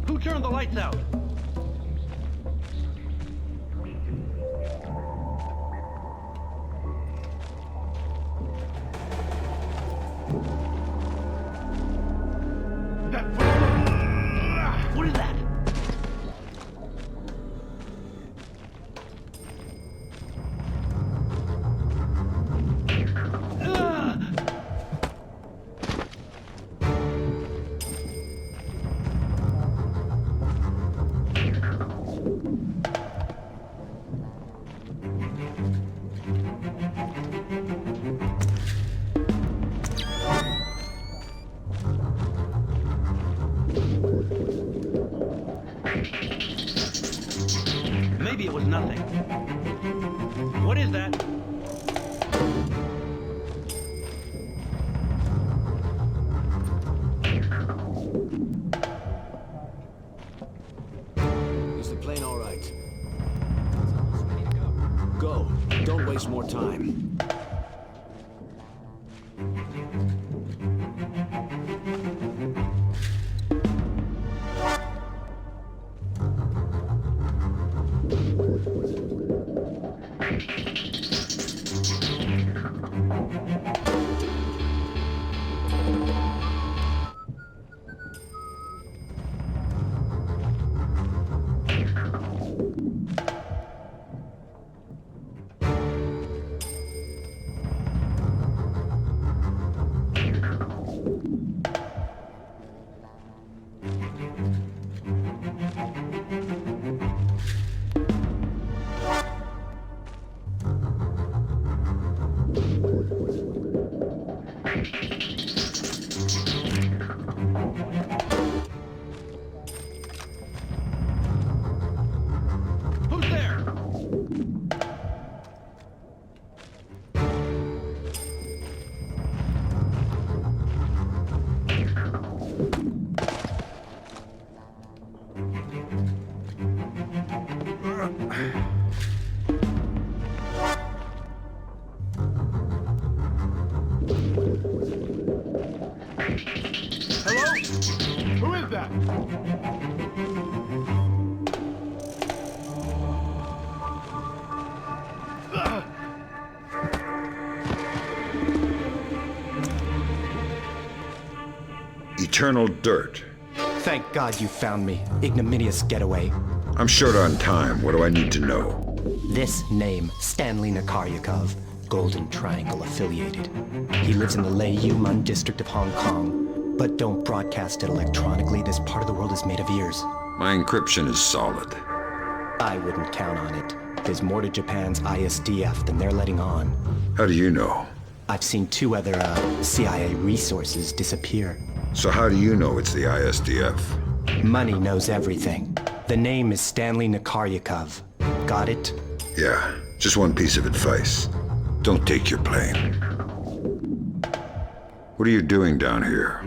Who turned the lights out? What is that? Maybe it was nothing. What is that? Is the plane all right? Go. Don't waste more time. Hello? Who is that? Eternal dirt. Thank God you found me. Ignominious getaway. I'm short on time. What do I need to know? This name, Stanley Nakaryakov, Golden Triangle affiliated. He lives in the Lei Yuman district of Hong Kong. But don't broadcast it electronically. This part of the world is made of ears. My encryption is solid. I wouldn't count on it. There's more to Japan's ISDF than they're letting on. How do you know? I've seen 2 other, CIA resources disappear. So how do you know it's the ISDF? Money knows everything. The name is Stanley Nakaryakov. Got it? Yeah, just one piece of advice. Don't take your plane. What are you doing down here?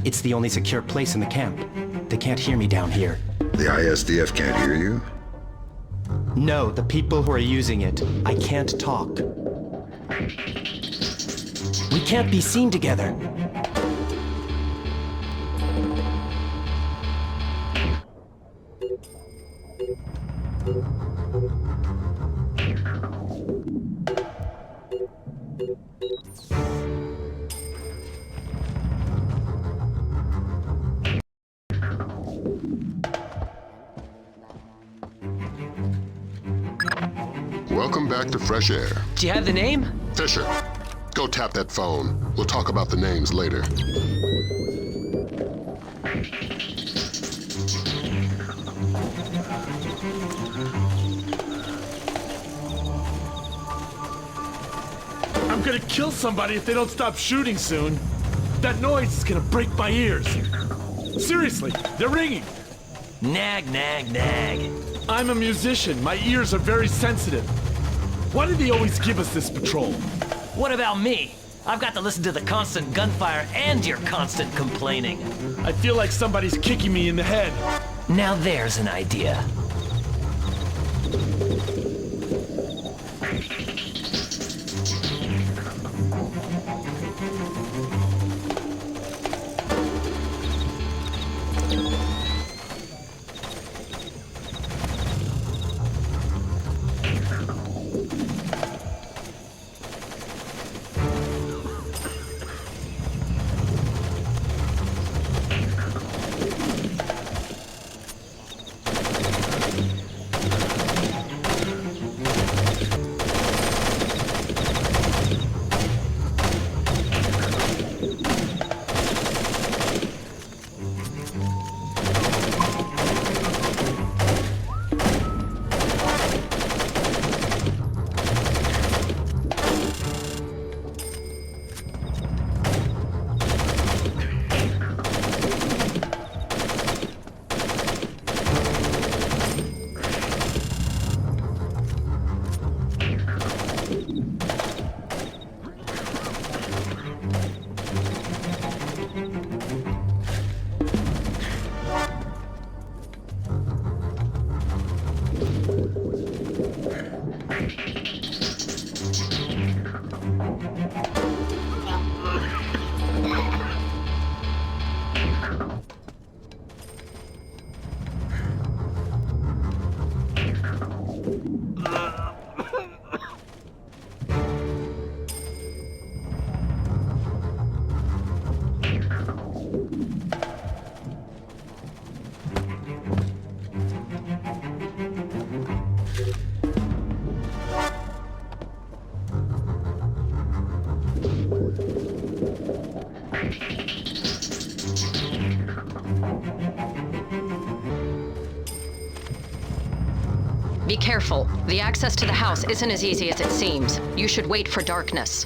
It's the only secure place in the camp. They can't hear me down here. The ISDF can't hear you? No, the people who are using it. I can't talk. We can't be seen together. Welcome back to Fresh Air. Do you have the name? Fisher, go tap that phone. We'll talk about the names later. I'm gonna kill somebody if they don't stop shooting soon. That noise is gonna break my ears. Seriously, they're ringing. Nag, nag, nag. I'm a musician. My ears are very sensitive. Why do they always give us this patrol? What about me? I've got to listen to the constant gunfire and your constant complaining. I feel like somebody's kicking me in the head. Now there's an idea. Be careful. The access to the house isn't as easy as it seems. You should wait for darkness.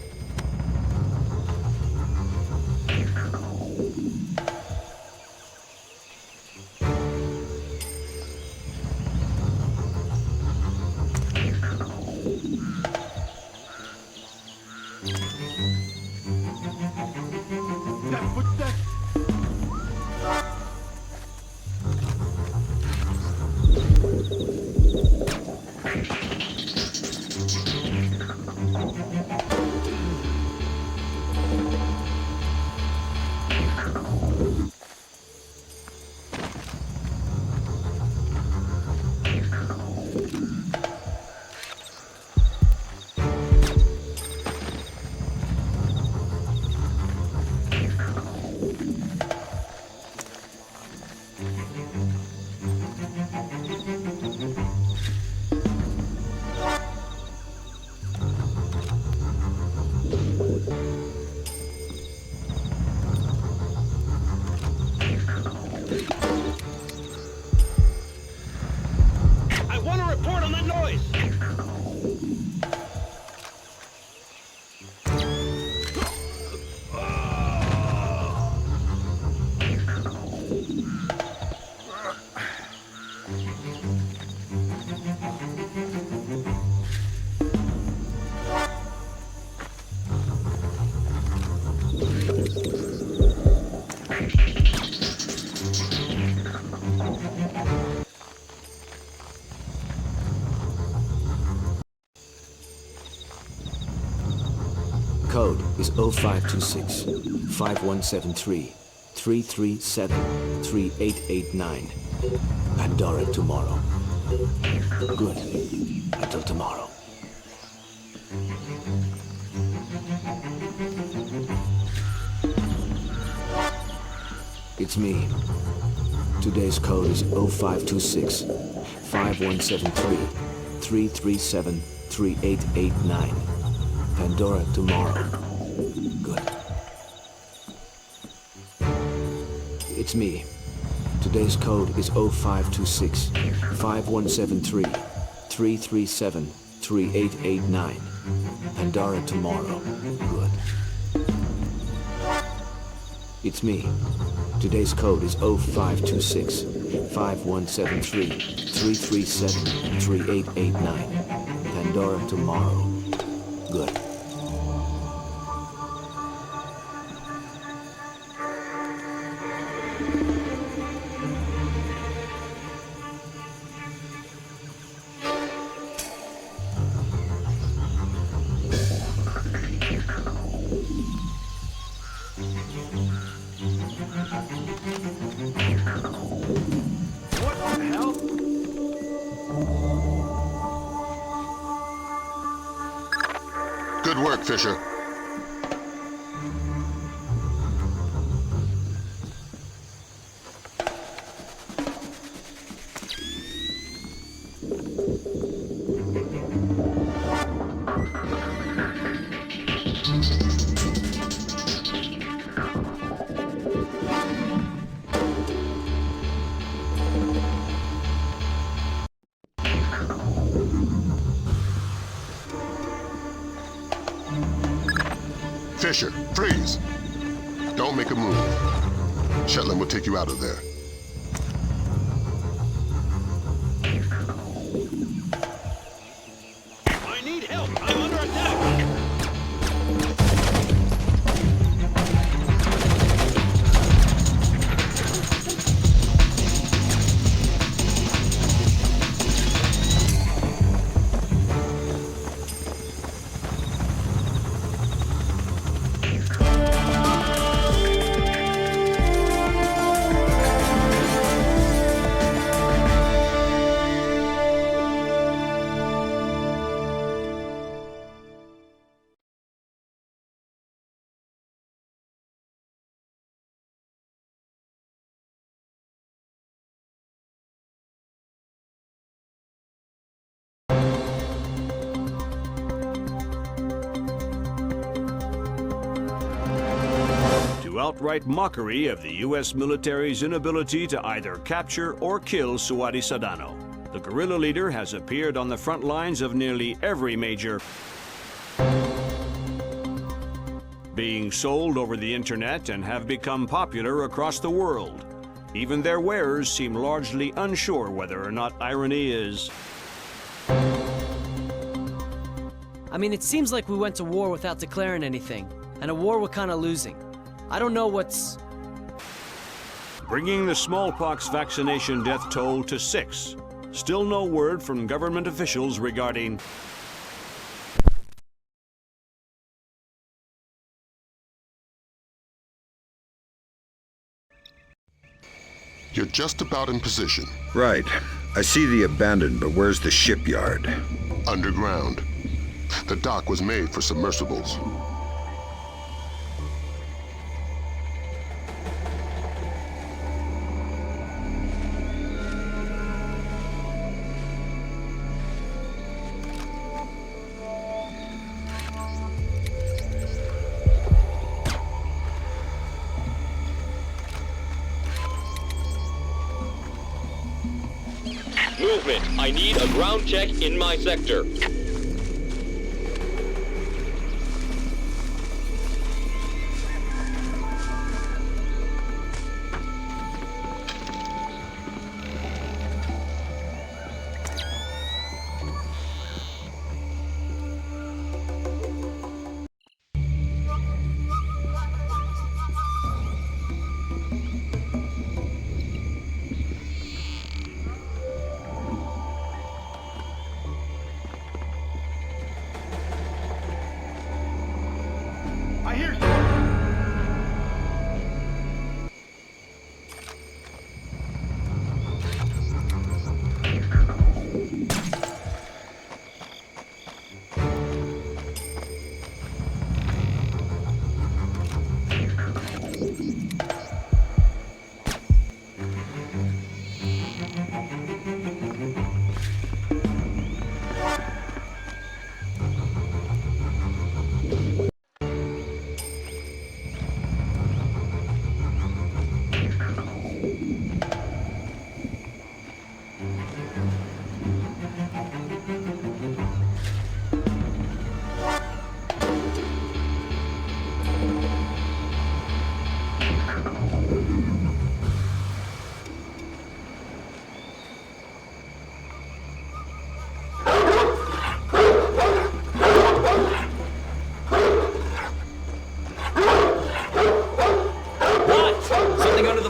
code is 0526 5173 337 3889. Pandora tomorrow. Good. Until tomorrow. It's me. Today's code is 0526 5173 337 3889. Pandora tomorrow. Good. It's me. Today's code is 0526 5173 337 3889. Pandora tomorrow. Good. It's me. Today's code is 0526 5173 337 3889. Pandora tomorrow. Good. Good work, Fisher. Fisher, freeze! Don't make a move. Shetland will take you out of there. I need help! I'm under attack! Outright mockery of the U.S. military's inability to either capture or kill Suadi Sadano. The guerrilla leader has appeared on the front lines of nearly every major being sold over the internet and have become popular across the world. Even their wearers seem largely unsure whether or not irony is... I mean, it seems like we went to war without declaring anything, and a war we're kind of losing. I don't know what's... bringing the smallpox vaccination death toll to 6. Still no word from government officials regarding... You're just about in position. Right. I see the abandoned, but where's the shipyard? Underground. The dock was made for submersibles. Movement. I need a ground check in my sector. hear you.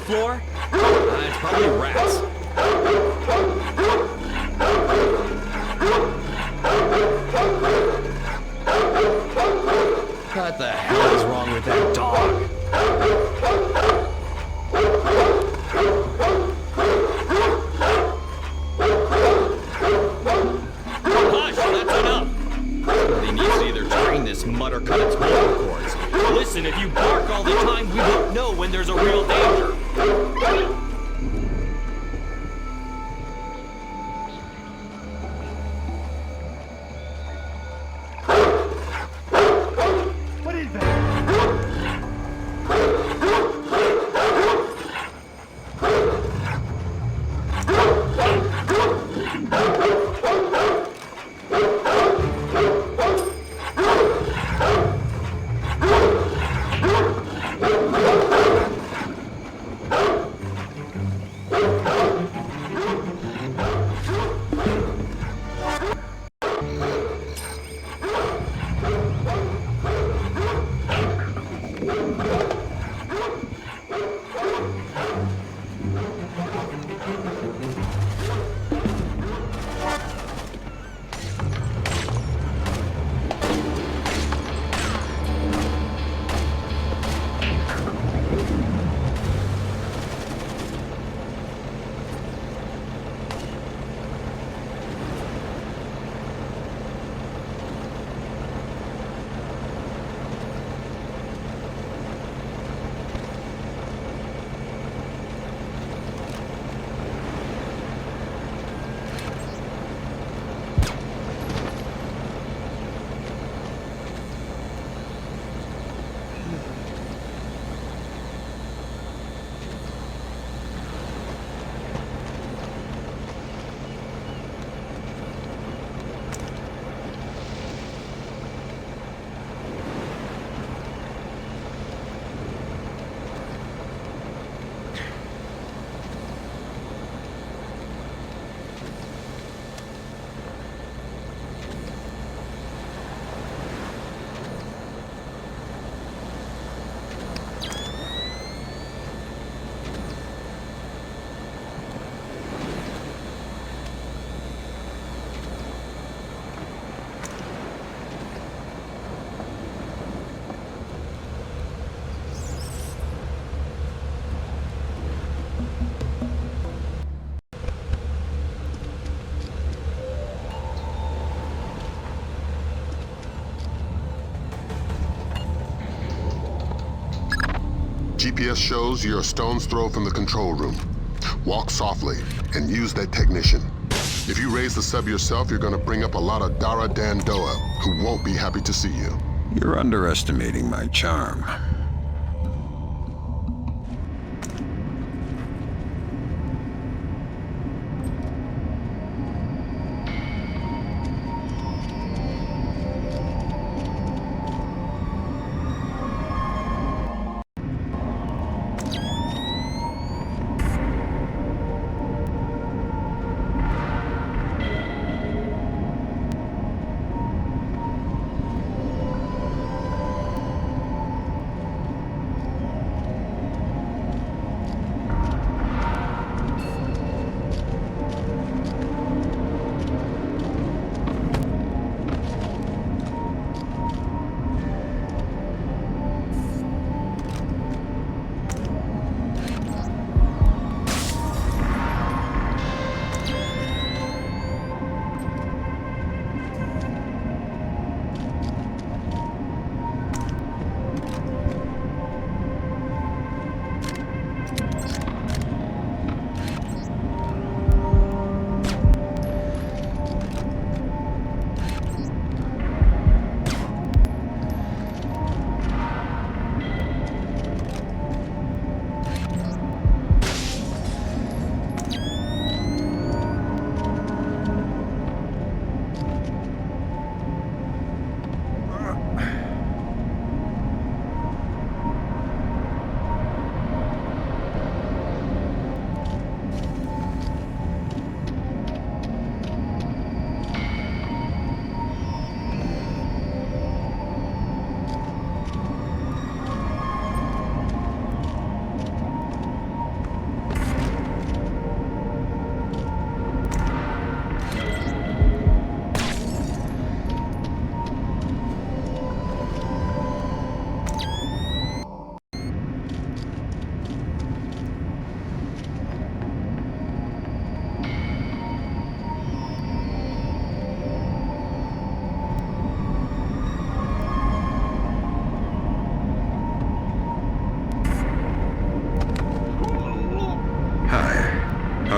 Floor? It's probably rats. What the hell is wrong with that dog? Hush, that's enough. Somebody needs to either train this mutt or cut its vocal cords. Listen, if you bark all the time, we won't know when there's a real danger. What is that? GPS shows you're a stone's throw from the control room. Walk softly and use that technician. If you raise the sub yourself, you're gonna bring up a lot of Dara Dandoa who won't be happy to see you. You're underestimating my charm.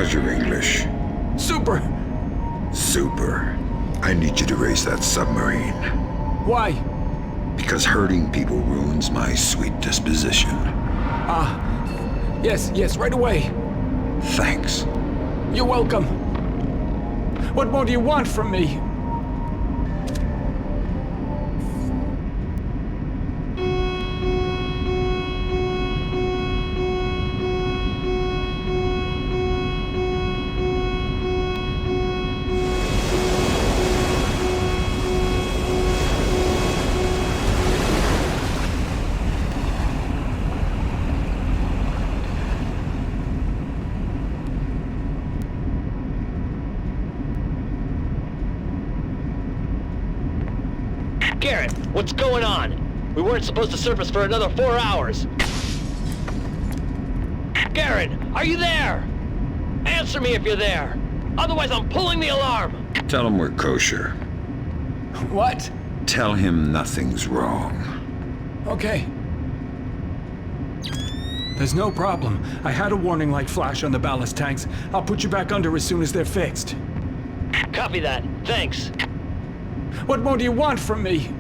How's your English? Super! Super. I need you to raise that submarine. Why? Because hurting people ruins my sweet disposition. Yes, right away. Thanks. You're welcome. What more do you want from me? Garrett, what's going on? We weren't supposed to surface for another 4 hours. Garrett, are you there? Answer me if you're there. Otherwise, I'm pulling the alarm. Tell him we're kosher. What? Tell him nothing's wrong. Okay. There's no problem. I had a warning light flash on the ballast tanks. I'll put you back under as soon as they're fixed. Copy that. Thanks. What more do you want from me?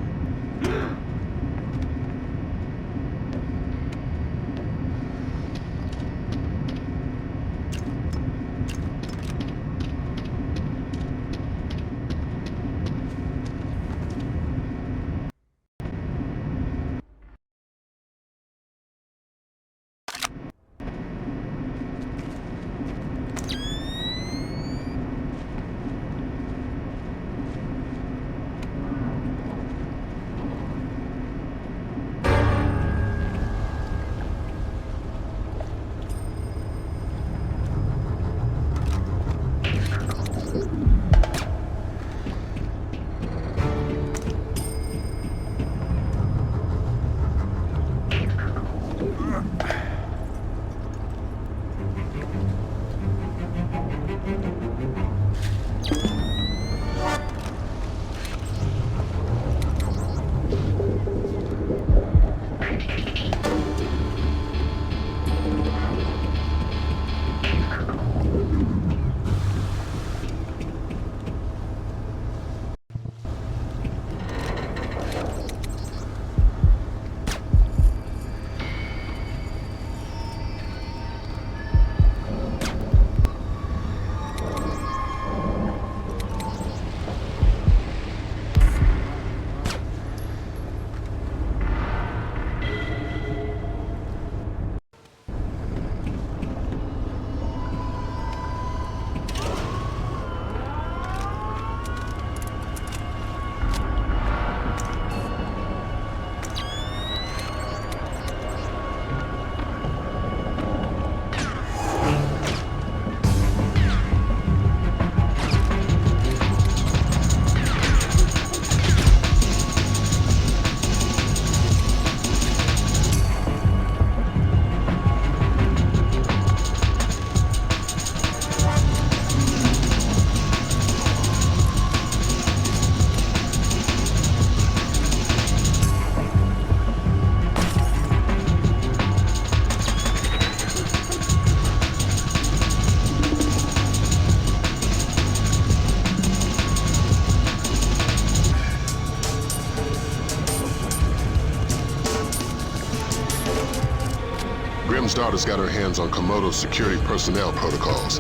Grim's daughter's got her hands on Komodo's security personnel protocols.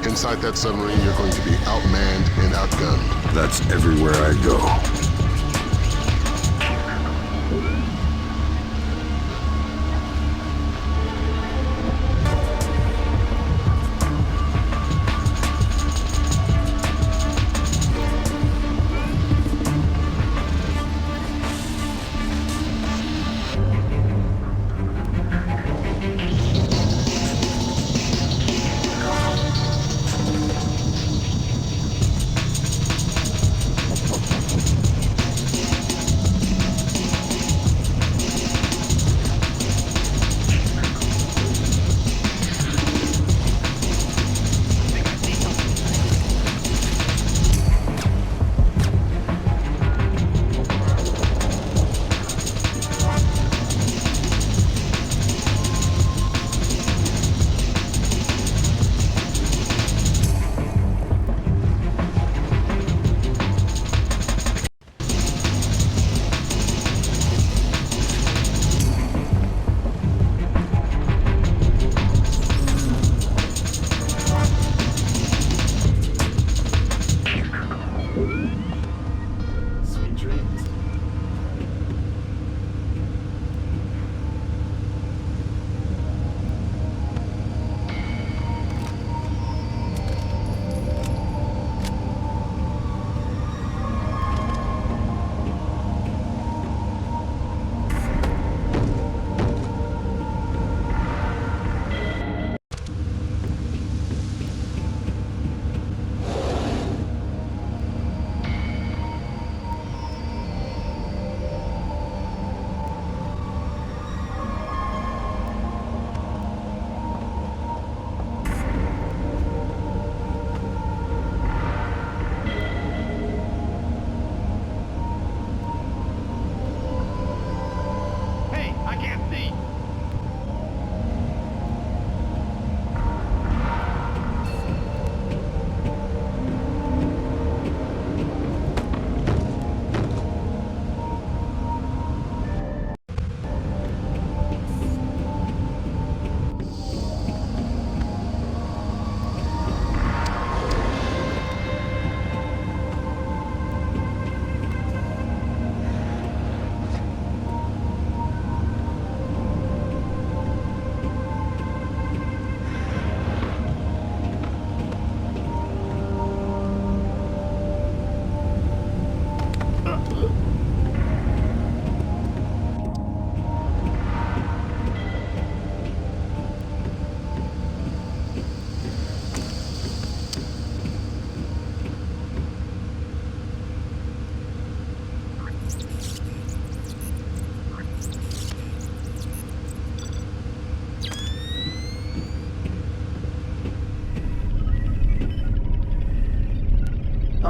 Inside that submarine, you're going to be outmanned and outgunned. That's everywhere I go.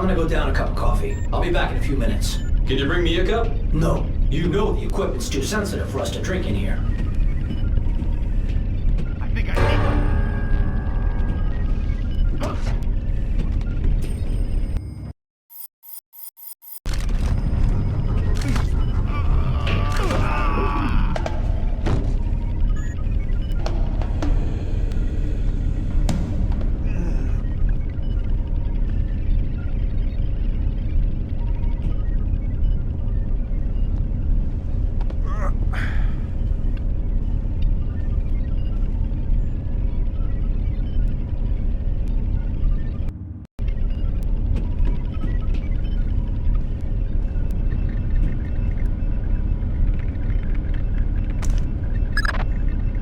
I'm gonna go down a cup of coffee. I'll be back in a few minutes. Can you bring me a cup? No. You know the equipment's too sensitive for us to drink in here. I think I need one.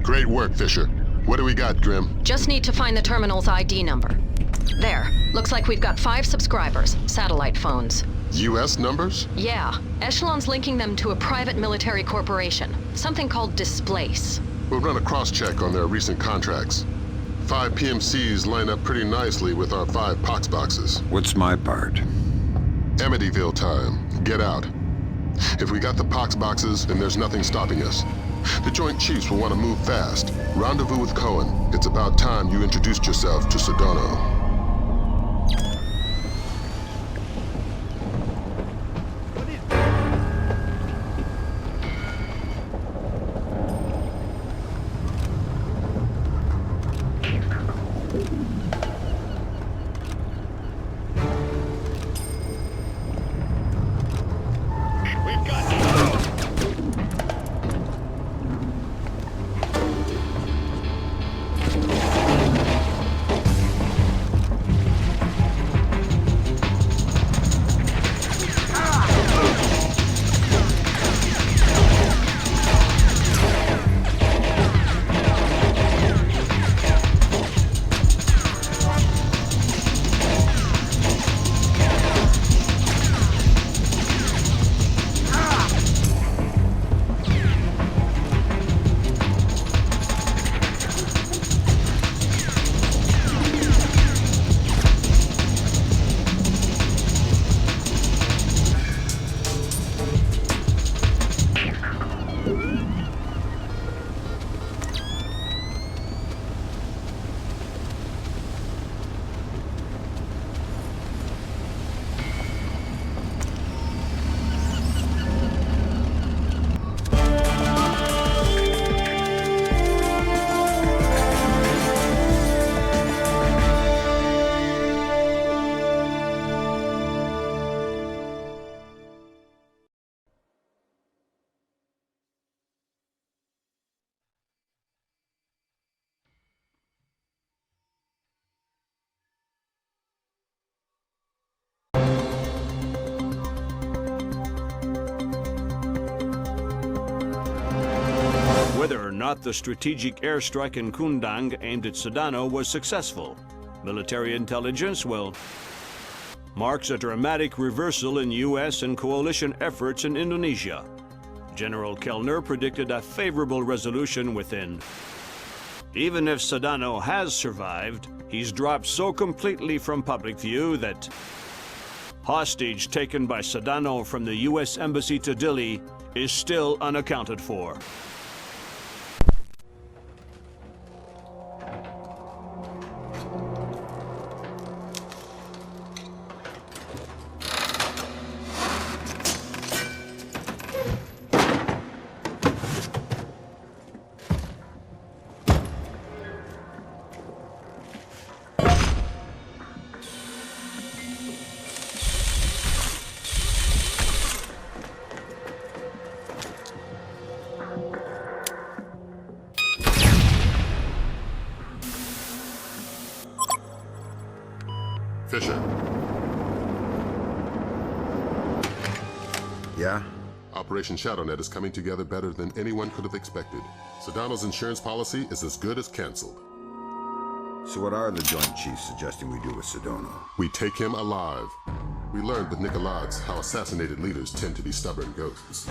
Great work, Fisher. What do we got, Grim? Just need to find the terminal's ID number. There. Looks like we've got 5 subscribers, satellite phones. U.S. numbers? Yeah. Echelon's linking them to a private military corporation. Something called Displace. We'll run a cross-check on their recent contracts. 5 PMCs line up pretty nicely with our 5 pox boxes. What's my part? Amityville time. Get out. If we got the pox boxes, then there's nothing stopping us. The Joint Chiefs will want to move fast. Rendezvous with Cohen. It's about time you introduced yourself to Sedano. Whether or not the strategic airstrike in Kundang aimed at Sedano was successful, military intelligence, well, marks a dramatic reversal in U.S. and coalition efforts in Indonesia. General Kellner predicted a favorable resolution within. Even if Sedano has survived, he's dropped so completely from public view that hostage taken by Sedano from the U.S. Embassy to Dili is still unaccounted for. Fisher. Yeah? Operation ShadowNet is coming together better than anyone could have expected. Sedano's insurance policy is as good as canceled. So what are the Joint Chiefs suggesting we do with Sedano? We take him alive. We learned with Nicolaides how assassinated leaders tend to be stubborn ghosts.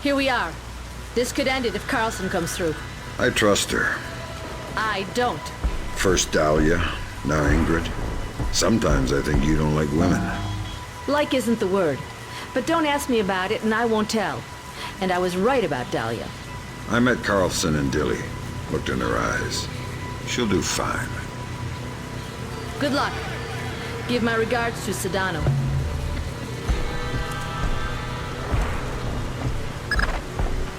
Here we are. This could end it if Carlson comes through. I trust her. I don't. First Dahlia, now Ingrid. Sometimes I think you don't like women. Like isn't the word. But don't ask me about it and I won't tell. And I was right about Dahlia. I met Carlson and Dilly. Looked in her eyes. She'll do fine. Good luck. Give my regards to Sedano.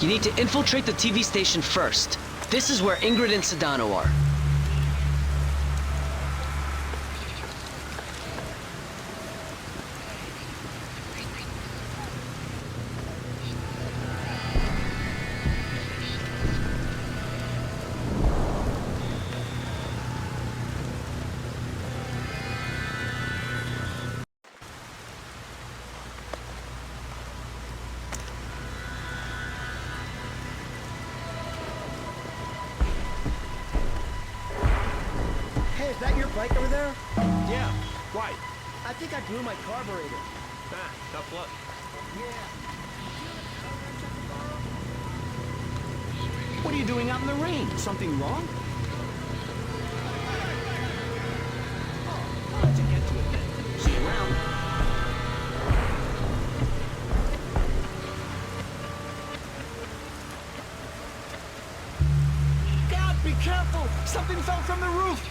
You need to infiltrate the TV station first. This is where Ingrid and Sedano are. Hey, is that your bike over there? Yeah. Why? I think I blew my carburetor. Ah, tough luck. What are you doing out in the rain? Something wrong? I'll let you get to it then. See you around. God, be careful! Something fell from the roof!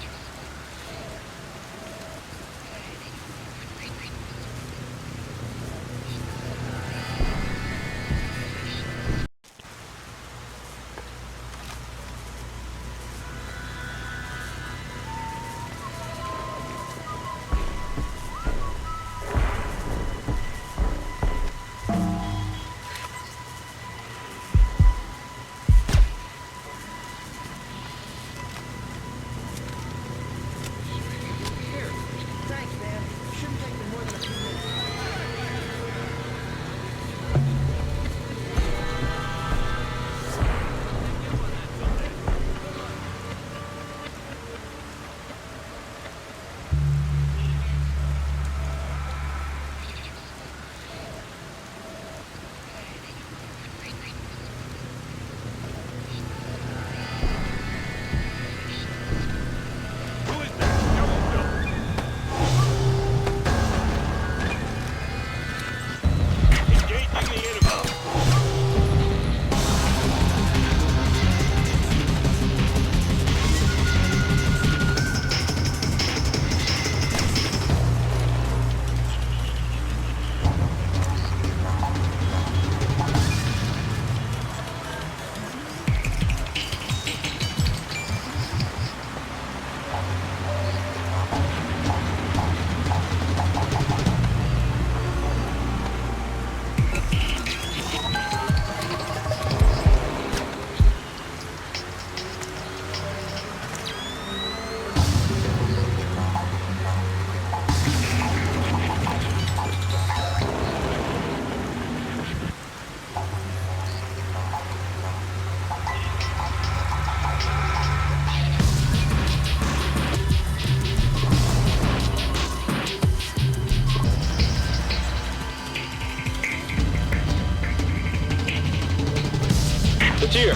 Cheer.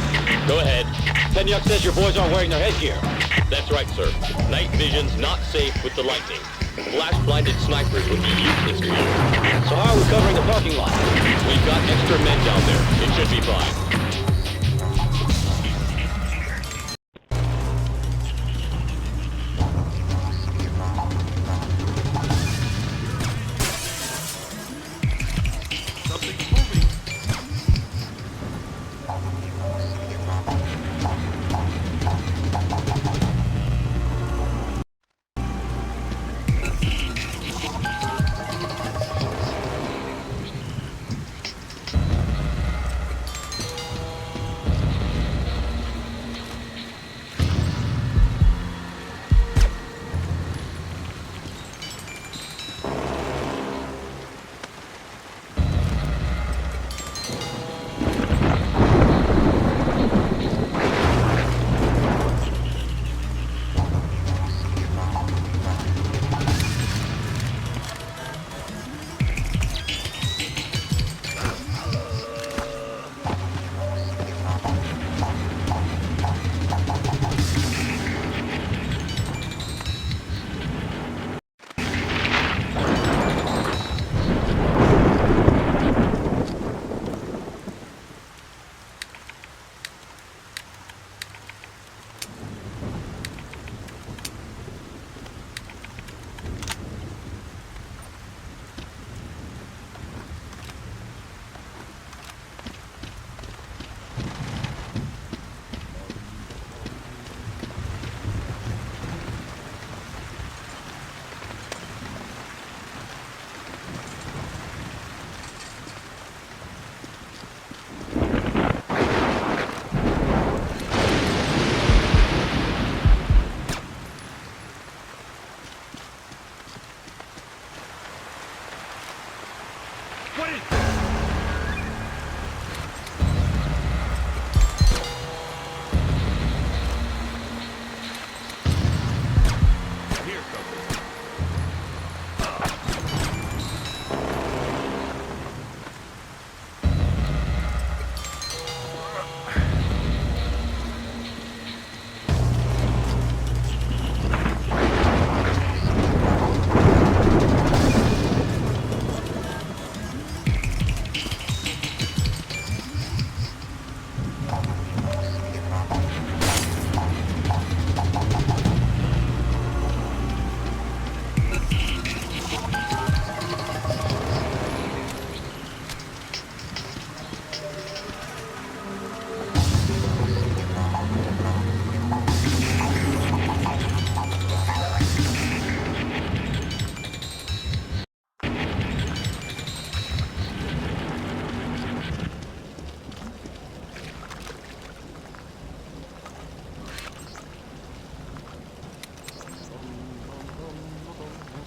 Go ahead. Penyuk says your boys aren't wearing their headgear. That's right, sir. Night vision's not safe with the lightning. Flash-blinded snipers would be useless to you. So how are we covering the parking lot? We've got extra men down there. It should be fine.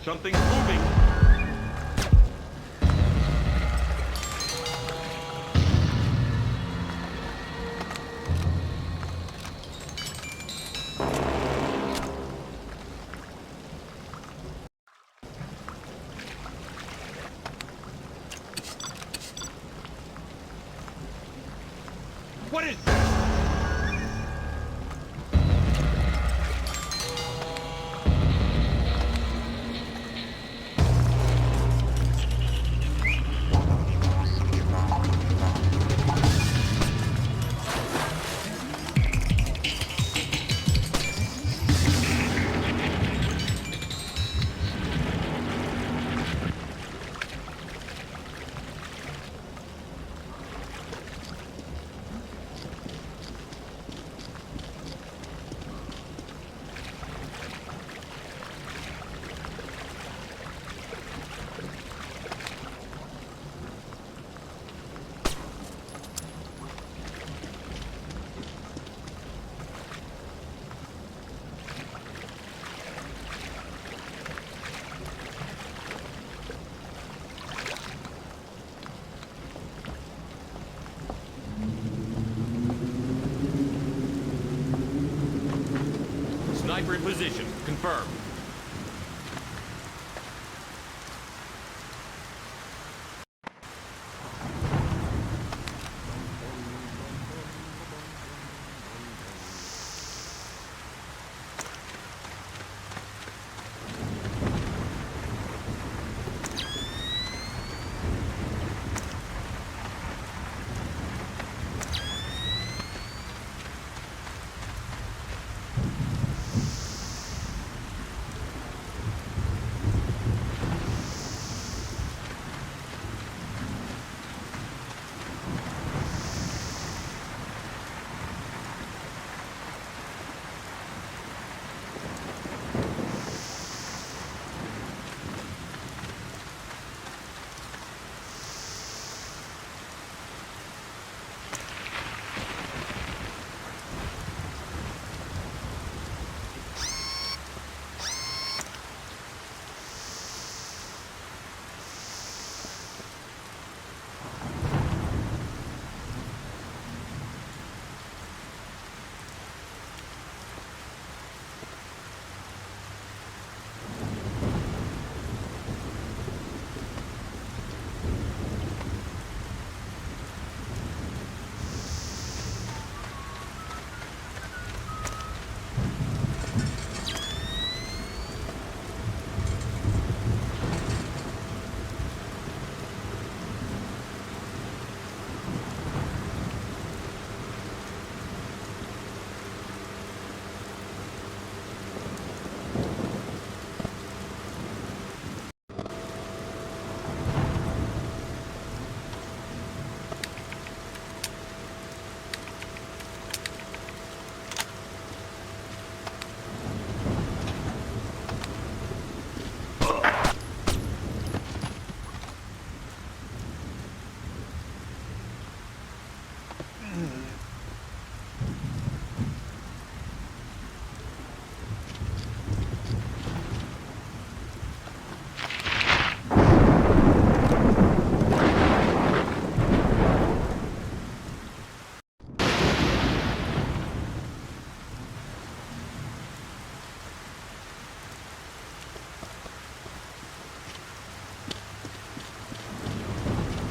Something's moving. What is this? Sniper in position. Confirmed.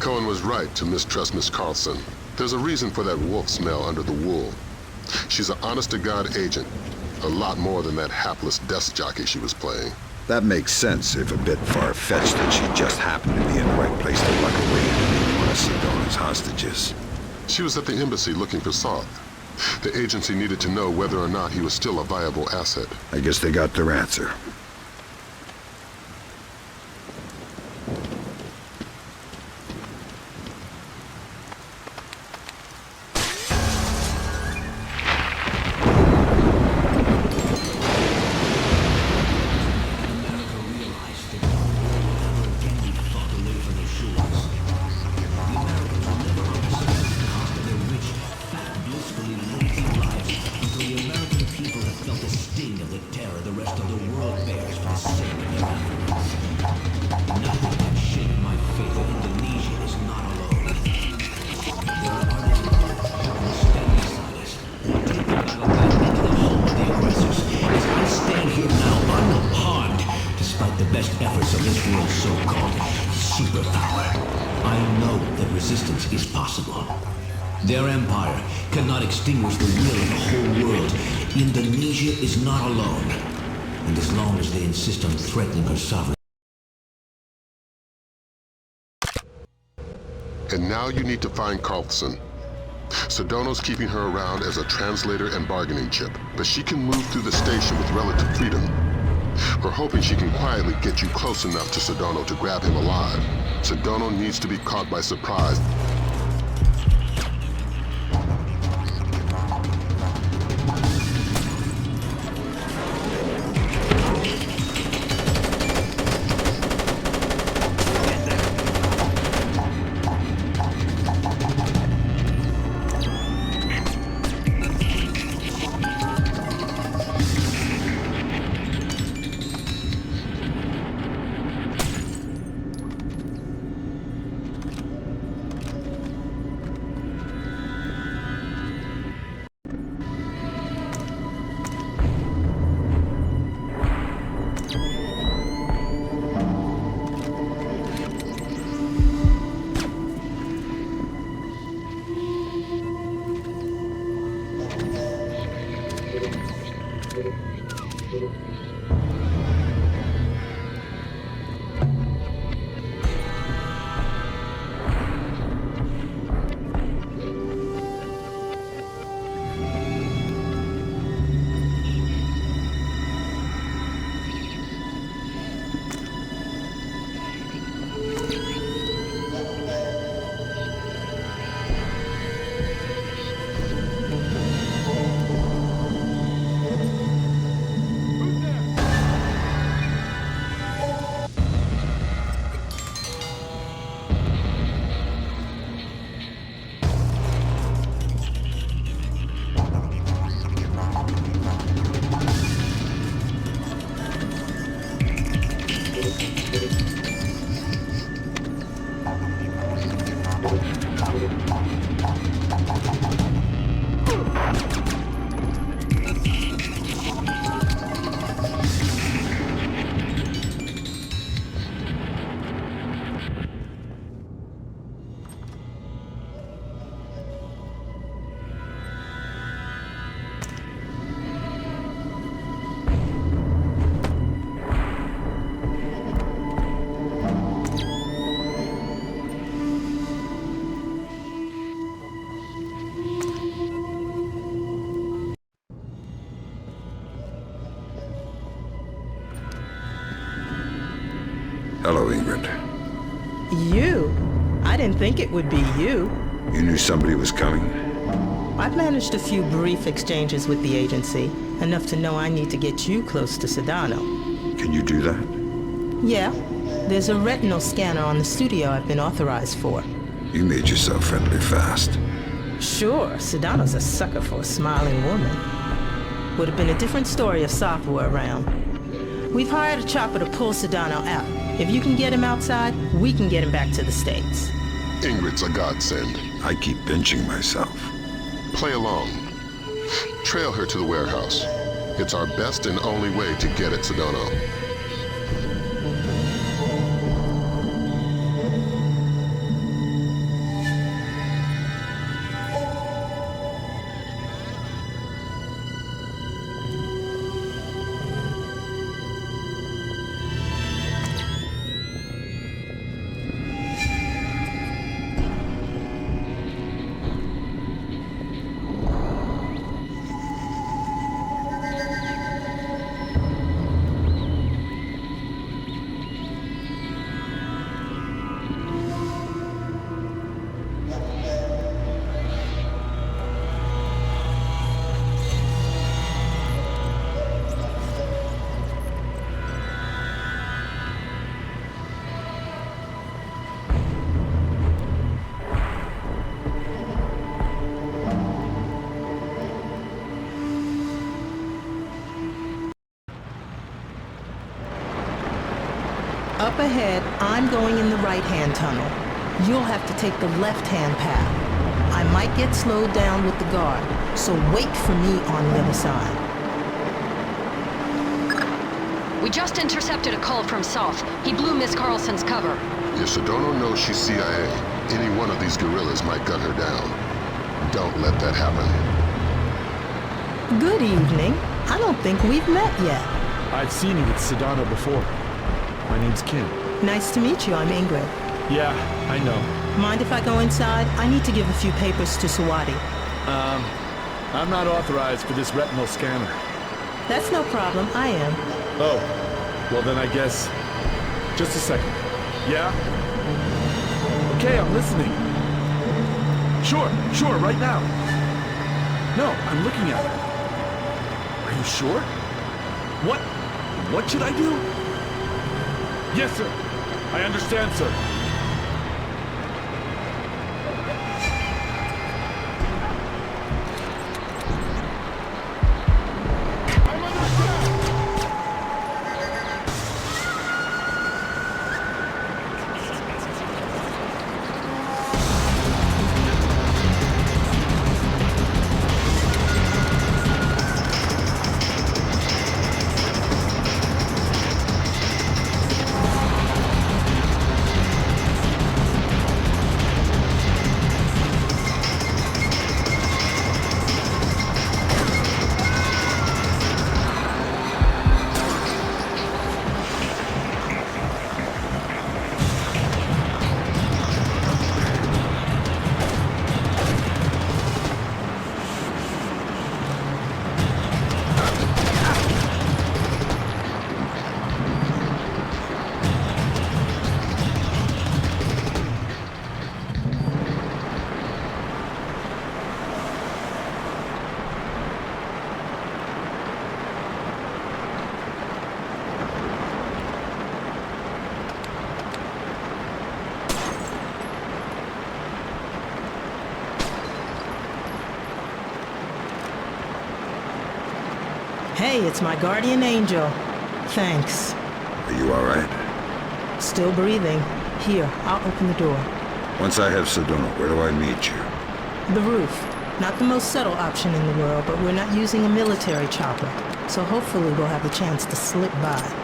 Cohen was right to mistrust Miss Carlson. There's a reason for that wolf smell under the wool. She's an honest-to-God agent. A lot more than that hapless desk jockey she was playing. That makes sense, if a bit far-fetched that she just happened to be in the right place to luck away and one of Sedona's hostages. She was at the embassy looking for Soth. The agency needed to know whether or not he was still a viable asset. I guess they got their answer. Until the American people have felt the sting of the terror the rest of the world bears. best efforts of this world's so-called superpower, I know that resistance is possible. Their empire cannot extinguish the will of the whole world. Indonesia is not alone. And as long as they insist on threatening her sovereignty. And now you need to find Carlson. Sedano's keeping her around as a translator and bargaining chip, but she can move through the station with relative freedom. We're hoping she can quietly get you close enough to Sedano to grab him alive. Sedano needs to be caught by surprise. Hello, Ingrid. You? I didn't think it would be you. You knew somebody was coming? I've managed a few brief exchanges with the agency, enough to know I need to get you close to Sedano. Can you do that? Yeah. There's a retinal scanner on the studio I've been authorized for. You made yourself friendly fast. Sure, Sedano's a sucker for a smiling woman. Would have been a different story if Sop were around. We've hired a chopper to pull Sedano out. If you can get him outside, we can get him back to the States. Ingrid's a godsend. I keep pinching myself. Play along. Trail her to the warehouse. It's our best and only way to get at Sedano. Up ahead, I'm going in the right-hand tunnel. You'll have to take the left-hand path. I might get slowed down with the guard, so wait for me on the other side. We just intercepted a call from South. He blew Miss Carlson's cover. If Sedona knows she's CIA, any one of these guerrillas might gun her down. Don't let that happen. Good evening. I don't think we've met yet. I've seen you with Sedano before. My name's Kim. Nice to meet you. I'm Ingrid. Yeah, I know. Mind if I go inside? I need to give a few papers to Sawadi. I'm not authorized for this retinal scanner. That's no problem. I am. Oh, well then I guess... Just a second. Yeah? Okay, I'm listening. Sure, right now. No, I'm looking at it. Are you sure? What should I do? Yes, sir. I understand, sir. Hey, it's my guardian angel. Thanks. Are you all right? Still breathing. Here, I'll open the door. Once I have Sedona, where do I meet you? The roof. Not the most subtle option in the world, but we're not using a military chopper. So hopefully we'll have the chance to slip by.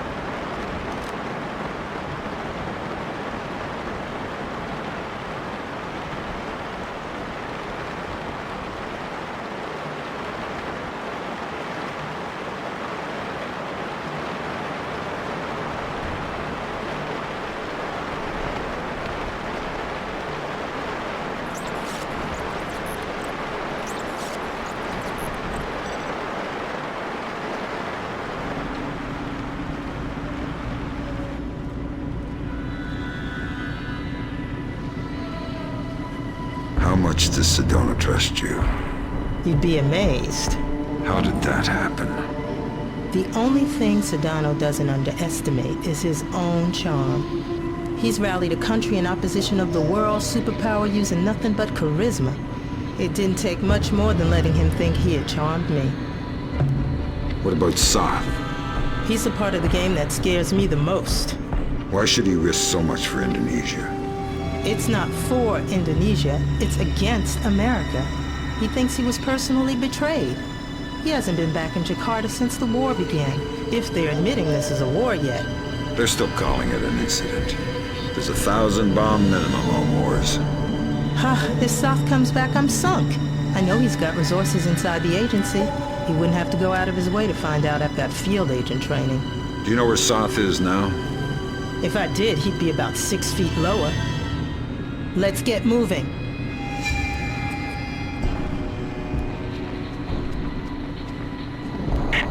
How much does Sedona trust you? You'd be amazed. How did that happen? The only thing Sedano doesn't underestimate is his own charm. He's rallied a country in opposition of the world's superpower using nothing but charisma. It didn't take much more than letting him think he had charmed me. What about Soth? He's the part of the game that scares me the most. Why should he risk so much for Indonesia? It's not for Indonesia, it's against America. He thinks he was personally betrayed. He hasn't been back in Jakarta since the war began, if they're admitting this is a war yet. They're still calling it an incident. There's 1,000 bomb minimum on wars. If Soth comes back, I'm sunk. I know he's got resources inside the agency. He wouldn't have to go out of his way to find out I've got field agent training. Do you know where Soth is now? If I did, he'd be about 6 feet lower. Let's get moving.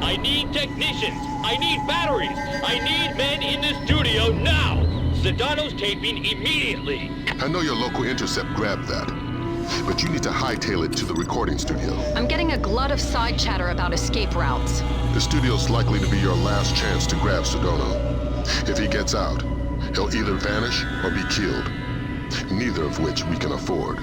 I need technicians. I need batteries. I need men in the studio now. Sedano's taping immediately. I know your local intercept grabbed that, but you need to hightail it to the recording studio. I'm getting a glut of side chatter about escape routes. The studio's likely to be your last chance to grab Sedona. If he gets out, he'll either vanish or be killed. Neither of which we can afford.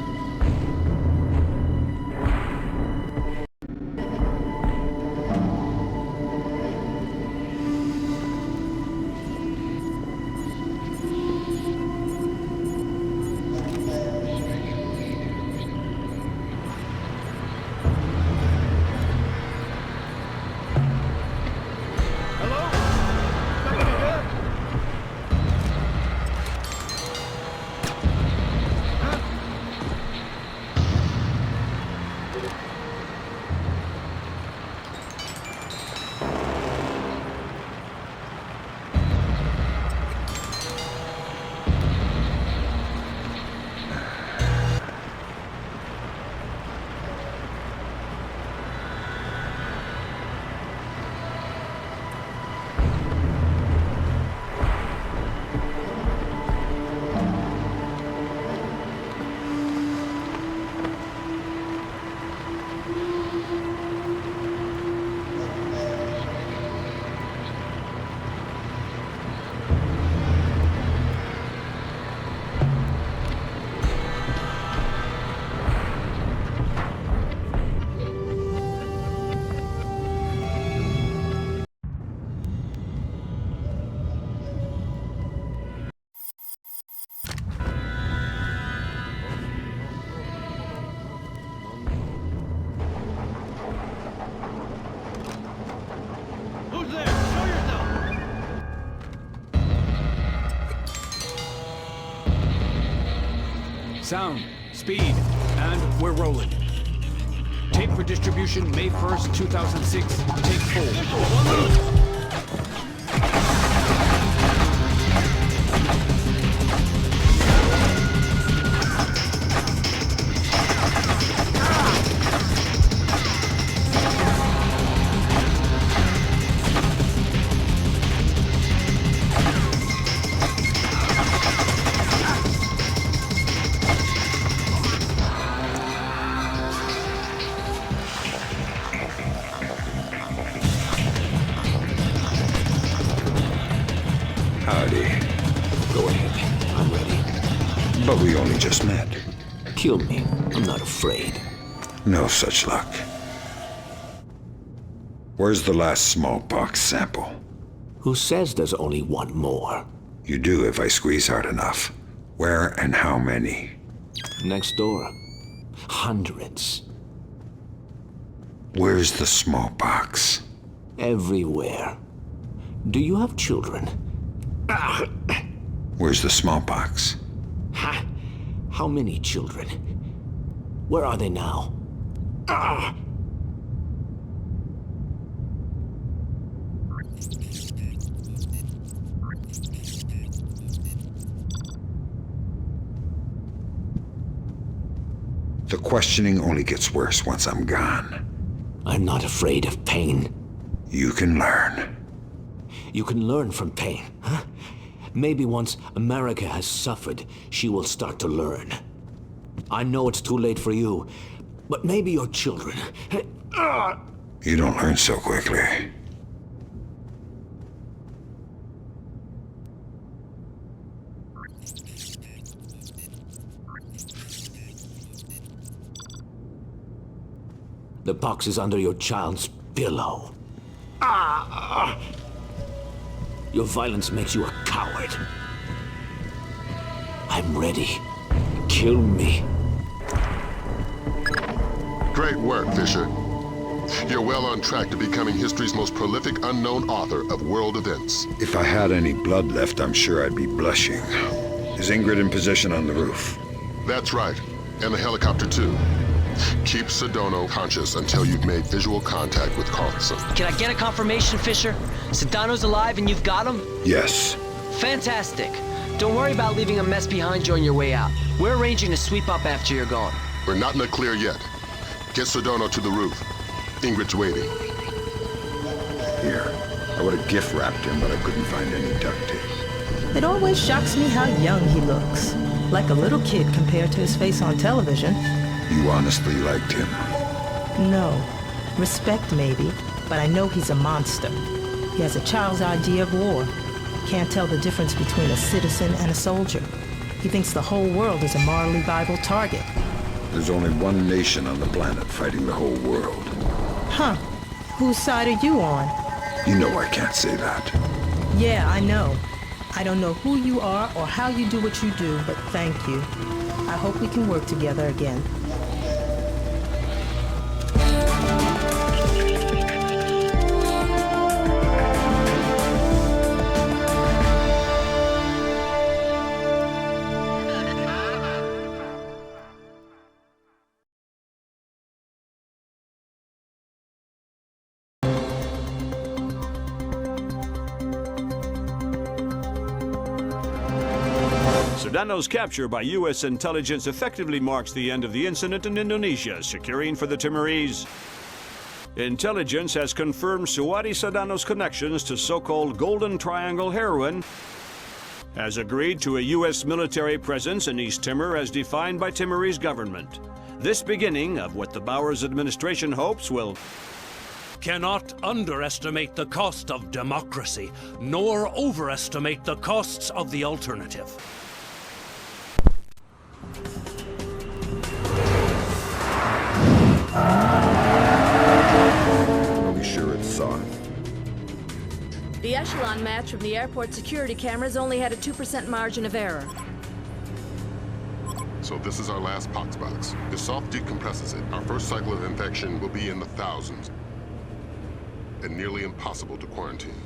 Sound, speed, and we're rolling. Tape for distribution May 1st, 2006. Take 4. But we only just met. Kill me. I'm not afraid. No such luck. Where's the last smallpox sample? Who says there's only one more? You do if I squeeze hard enough. Where and how many? Next door. Hundreds. Where's the smallpox? Everywhere. Do you have children? Where's the smallpox? How many children? Where are they now? The questioning only gets worse once I'm gone. I'm not afraid of pain. You can learn. You can learn from pain, huh? Maybe once America has suffered, she will start to learn. I know it's too late for you, but maybe your children... You don't learn so quickly. The box is under your child's pillow. Your violence makes you a coward. I'm ready. Kill me. Great work, Fisher. You're well on track to becoming history's most prolific unknown author of world events. If I had any blood left, I'm sure I'd be blushing. Is Ingrid in position on the roof? That's right. And the helicopter, too. Keep Sedano conscious until you've made visual contact with Carlson. Can I get a confirmation, Fisher? Sedano's alive and you've got him? Yes. Fantastic. Don't worry about leaving a mess behind you on your way out. We're arranging to sweep up after you're gone. We're not in the clear yet. Get Sedano to the roof. Ingrid's waiting. Here. I would have gift wrapped him, but I couldn't find any duct tape. It always shocks me how young he looks. Like a little kid compared to his face on television. You honestly liked him? No. Respect, maybe, but I know he's a monster. He has a child's idea of war. Can't tell the difference between a citizen and a soldier. He thinks the whole world is a morally viable target. There's only one nation on the planet fighting the whole world. Huh. Whose side are you on? You know I can't say that. Yeah, I know. I don't know who you are or how you do what you do, but thank you. I hope we can work together again. Sedano's capture by U.S. intelligence effectively marks the end of the incident in Indonesia, securing for the Timorese. Intelligence has confirmed Suwadi Sedano's connections to so-called Golden Triangle heroin, has agreed to a U.S. military presence in East Timor as defined by Timorese government. This beginning of what the Bowers administration hopes will... Cannot underestimate the cost of democracy, nor overestimate the costs of the alternative. Are we sure it's soft? The echelon match from the airport security cameras only had a 2% margin of error. So this is our last pox box. If Soft decompresses it, our first cycle of infection will be in the thousands. And nearly impossible to quarantine.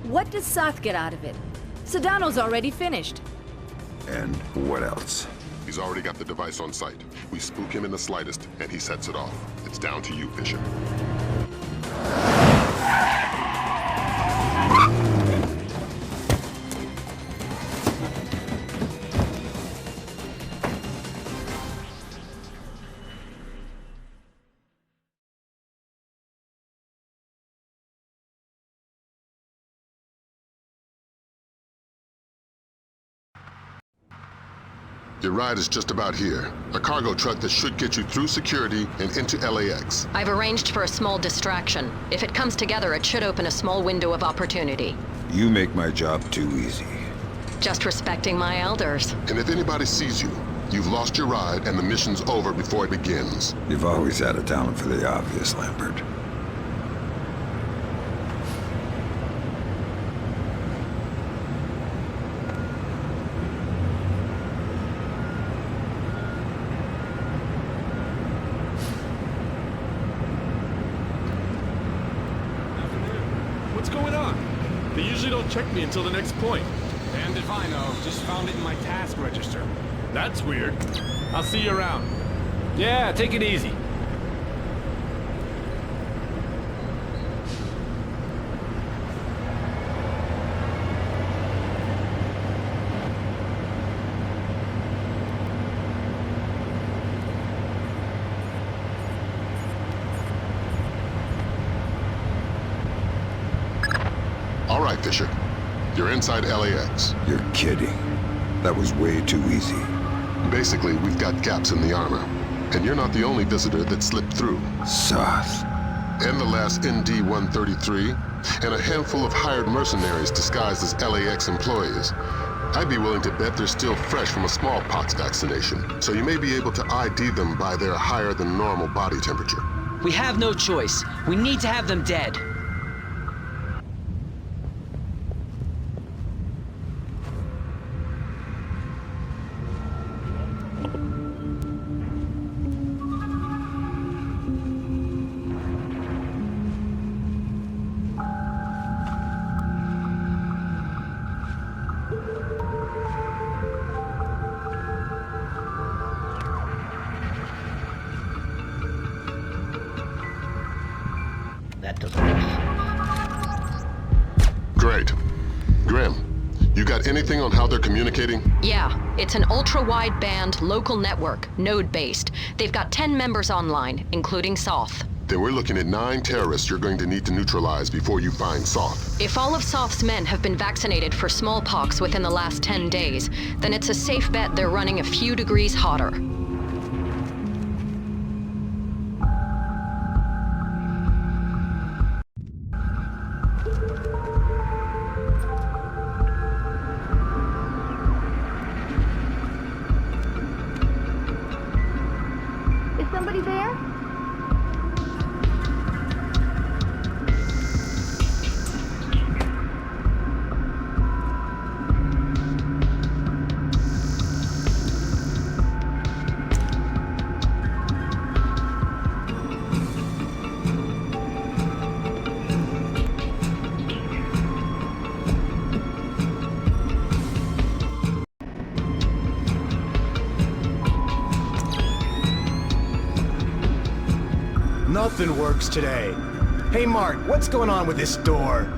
What does Soth get out of it? Sedano's already finished. And what else? He's already got the device on site. We spook him in the slightest, and he sets it off. It's down to you, Fisher. Your ride is just about here. A cargo truck that should get you through security and into LAX. I've arranged for a small distraction. If it comes together, it should open a small window of opportunity. You make my job too easy. Just respecting my elders. And if anybody sees you, you've lost your ride and the mission's over before it begins. You've always had a talent for the obvious, Lambert. They usually don't check me until the next point. And if I know, just found it in my task register. That's weird. I'll see you around. Yeah, take it easy. All right, Fisher. You're inside LAX. You're kidding. That was way too easy. Basically, we've got gaps in the armor. And you're not the only visitor that slipped through. Soth. And the last ND-133, and a handful of hired mercenaries disguised as LAX employees. I'd be willing to bet they're still fresh from a smallpox vaccination, so you may be able to ID them by their higher than normal body temperature. We have no choice. We need to have them dead. That doesn't make sense. Great. Grim, you got anything on how they're communicating? Yeah, it's an ultra-wideband local network, node-based. They've got 10 members online, including Soth. Then we're looking at 9 terrorists you're going to need to neutralize before you find Soth. If all of Soth's men have been vaccinated for smallpox within the last 10 days, then it's a safe bet they're running a few degrees hotter. Is somebody there? Nothing works today. Hey, Mark, what's going on with this door?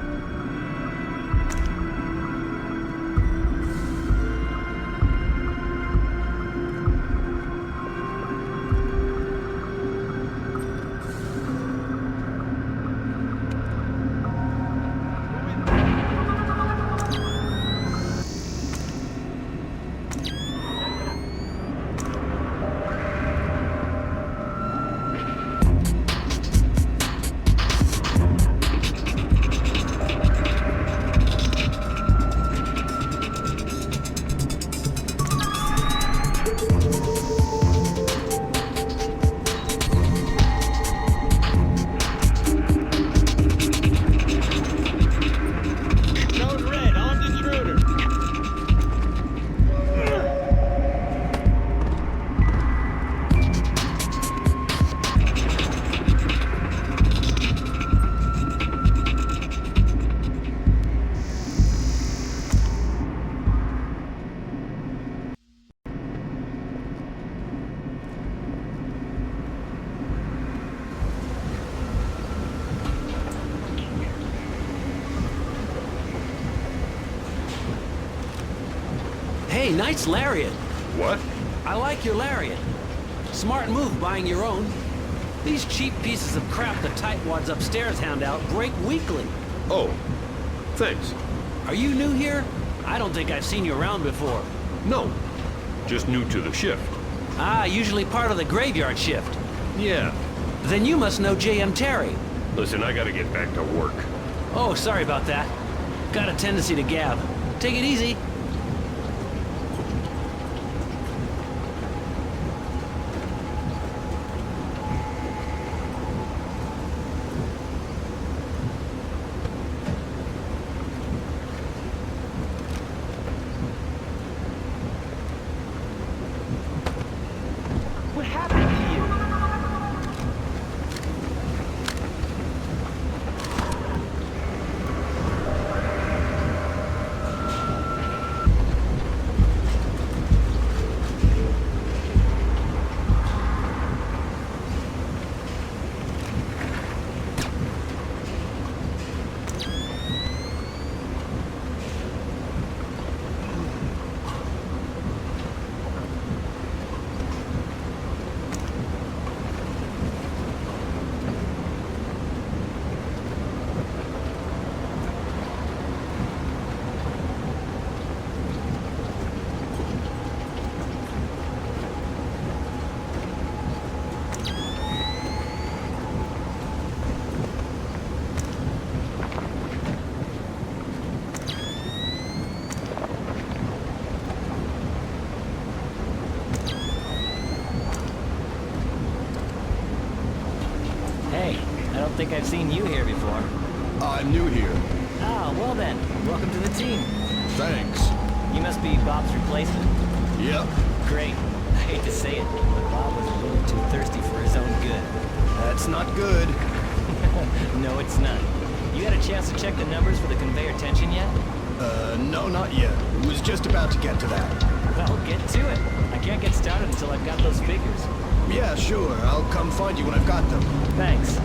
Hey, nice lariat. What? I like your lariat. Smart move buying your own. These cheap pieces of crap the tightwads upstairs hand out break weekly. Oh, thanks. Are you new here? I don't think I've seen you around before. No, just new to the shift. Ah, usually part of the graveyard shift. Yeah. Then you must know J.M. Terry. Listen, I gotta get back to work. Oh, sorry about that. Got a tendency to gab. Take it easy. What happened to you? Hey, I don't think I've seen you here before. I'm new here. Oh, well then, welcome to the team. Thanks. You must be Bob's replacement. Yep. Great. I hate to say it, but Bob was a little too thirsty for his own good. That's not good. No, it's not. You had a chance to check the numbers for the conveyor tension yet? No, not yet. Was just about to get to that. Well, get to it. I can't get started until I've got those figures. Yeah, sure. I'll come find you when I've got them. Thanks.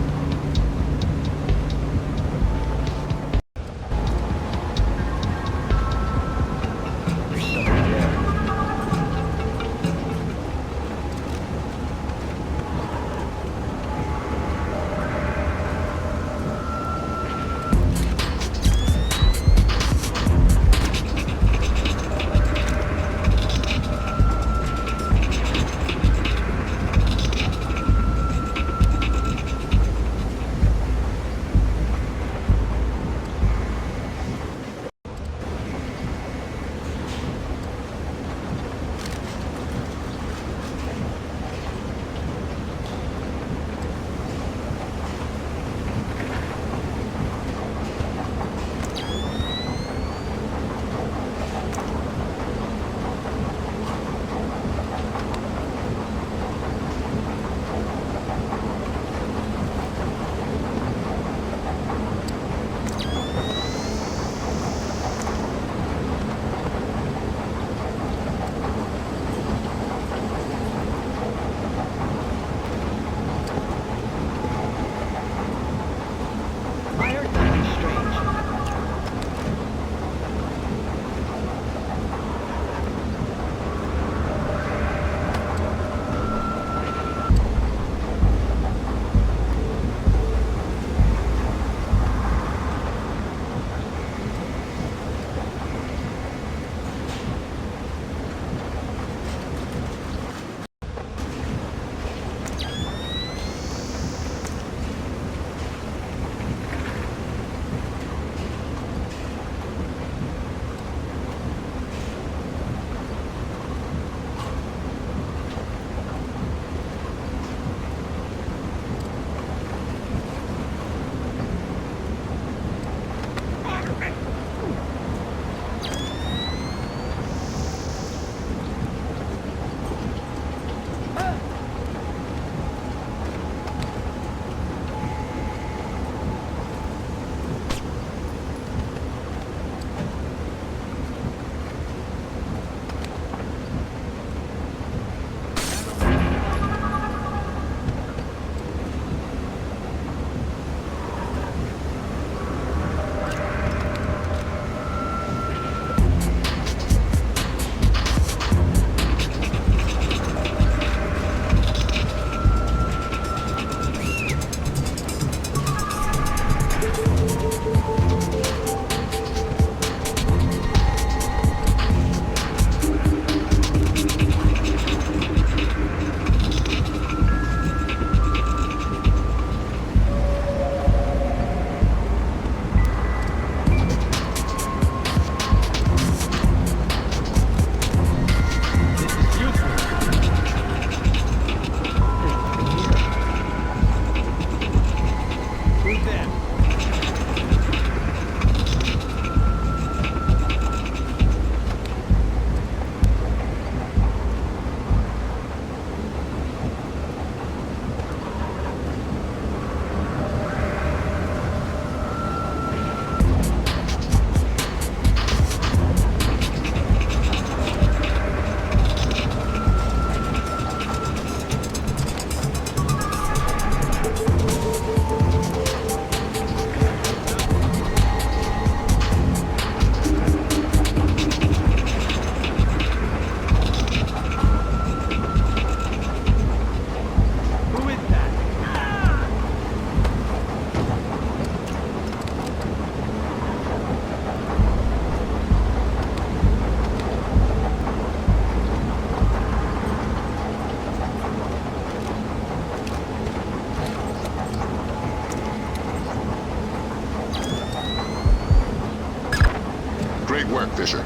Fisher.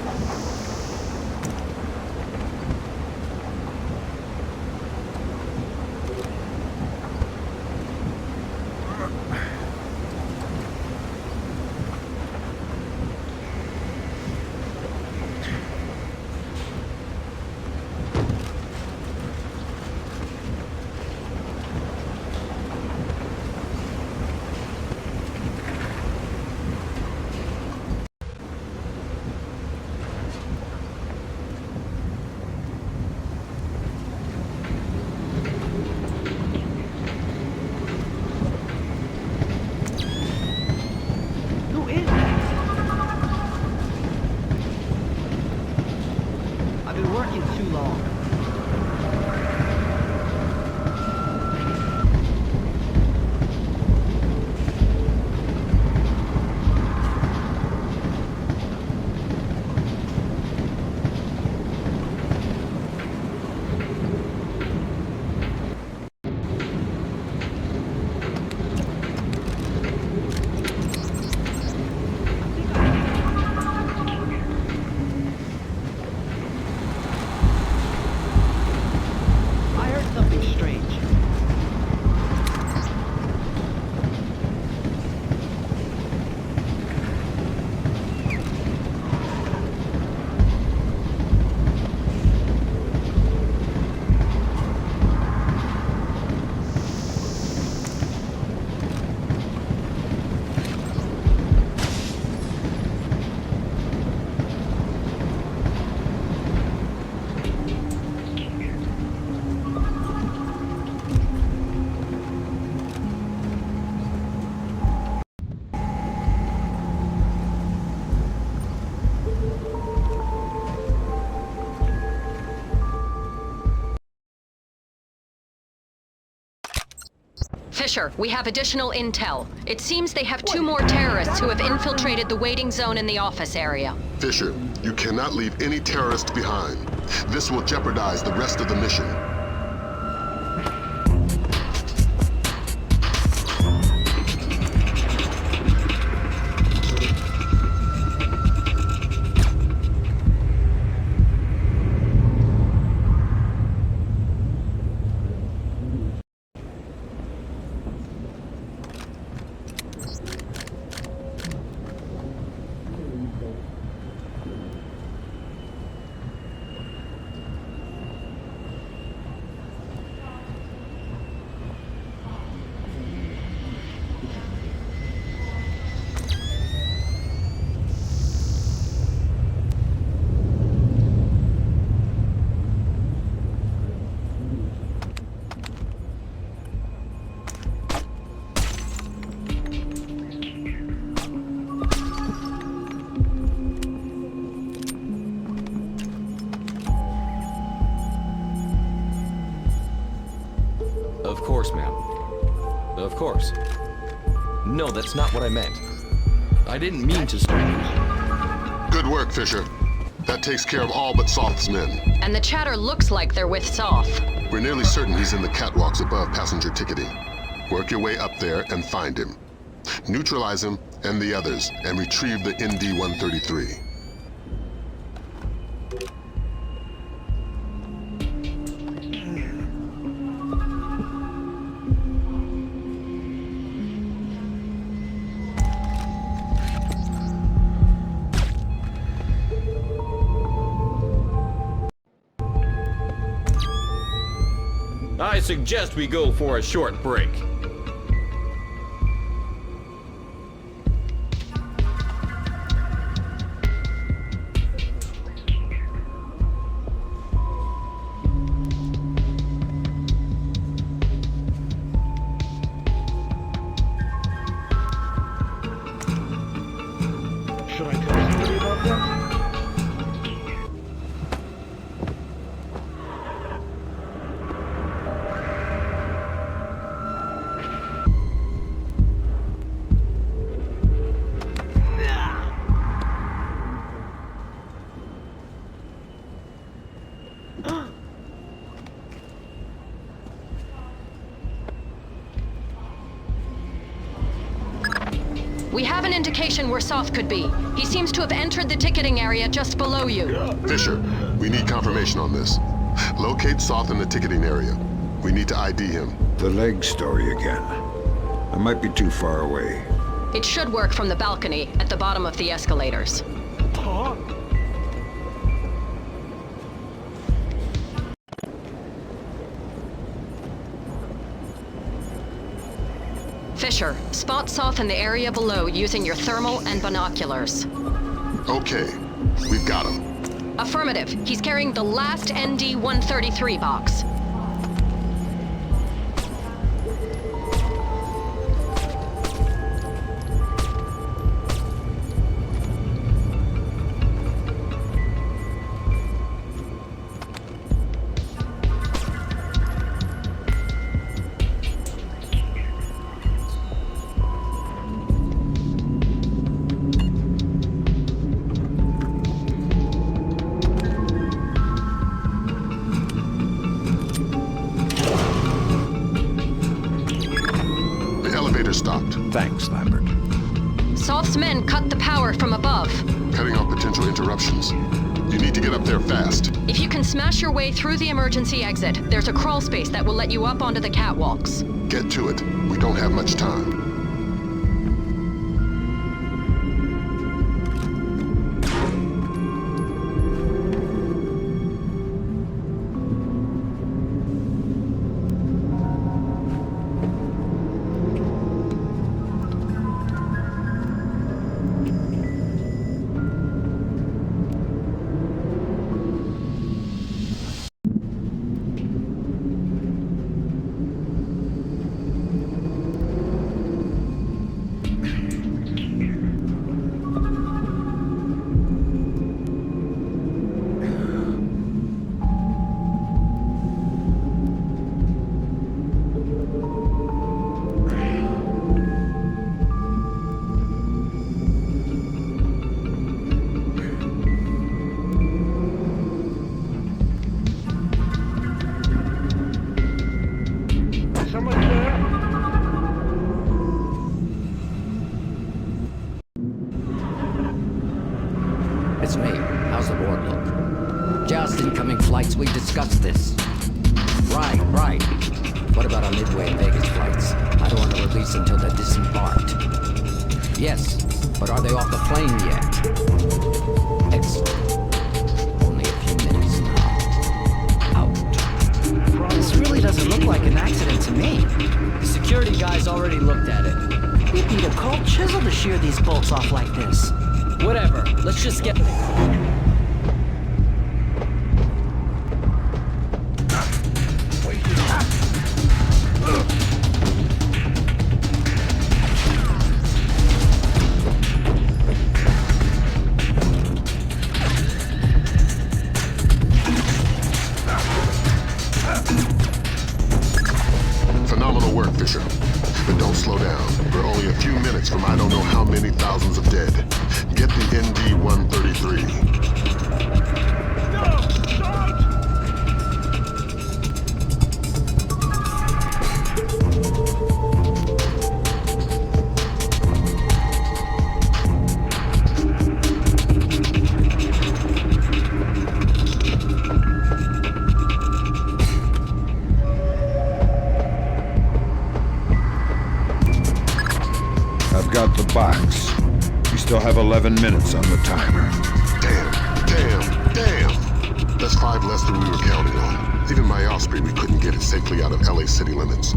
Fisher, we have additional intel. It seems they have 2 more terrorists who have infiltrated the waiting zone in the office area. Fisher, you cannot leave any terrorists behind. This will jeopardize the rest of the mission. Of course, ma'am. Of course. No, that's not what I meant. I didn't mean to start. Good work, Fisher. That takes care of all but Soft's men. And the chatter looks like they're with Soft. We're nearly certain he's in the catwalks above passenger ticketing. Work your way up there and find him. Neutralize him and the others, and retrieve the ND-133. I suggest we go for a short break. Should I tell somebody about that? We have an indication where Soth could be. He seems to have entered the ticketing area just below you. Fisher, we need confirmation on this. Locate Soth in the ticketing area. We need to ID him. The leg story again. I might be too far away. It should work from the balcony at the bottom of the escalators. Fisher, spot Soth in the area below using your thermal and binoculars. Okay, we've got him. Affirmative. He's carrying the last ND-133 box. Stopped. Thanks, Lambert. Soth's men cut the power from above. Cutting off potential interruptions. You need to get up there fast. If you can smash your way through the emergency exit, there's a crawl space that will let you up onto the catwalks. Get to it. We don't have much time. It's me. How's the board look? Just incoming flights, we discussed this. Right. What about our Midway and Vegas flights? I don't want to release until they're disembarked. Yes, but are they off the plane yet? Excellent. Only a few minutes now. Out. This really doesn't look like an accident to me. The security guys already looked at it. You'd need a cold chisel to shear these bolts off like this. Whatever, let's just get... Phenomenal work, Fisher. But don't slow down. We're only a few minutes from I don't know how many thousands of dead. Get the ND-133. I've got the box. We still have 11 minutes on the timer. Damn. That's 5 less than we were counting on. Even by Osprey, we couldn't get it safely out of LA city limits.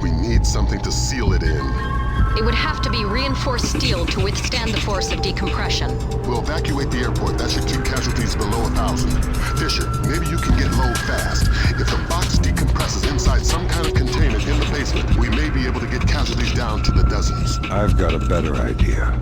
We need something to seal it in. It would have to be reinforced steel to withstand the force of decompression. We'll evacuate the airport. That should keep casualties below 1,000. Fisher, maybe you can get low fast. If the box decompresses inside some kind of containment in the basement, we may be able to get casualties down to the dozens. I've got a better idea.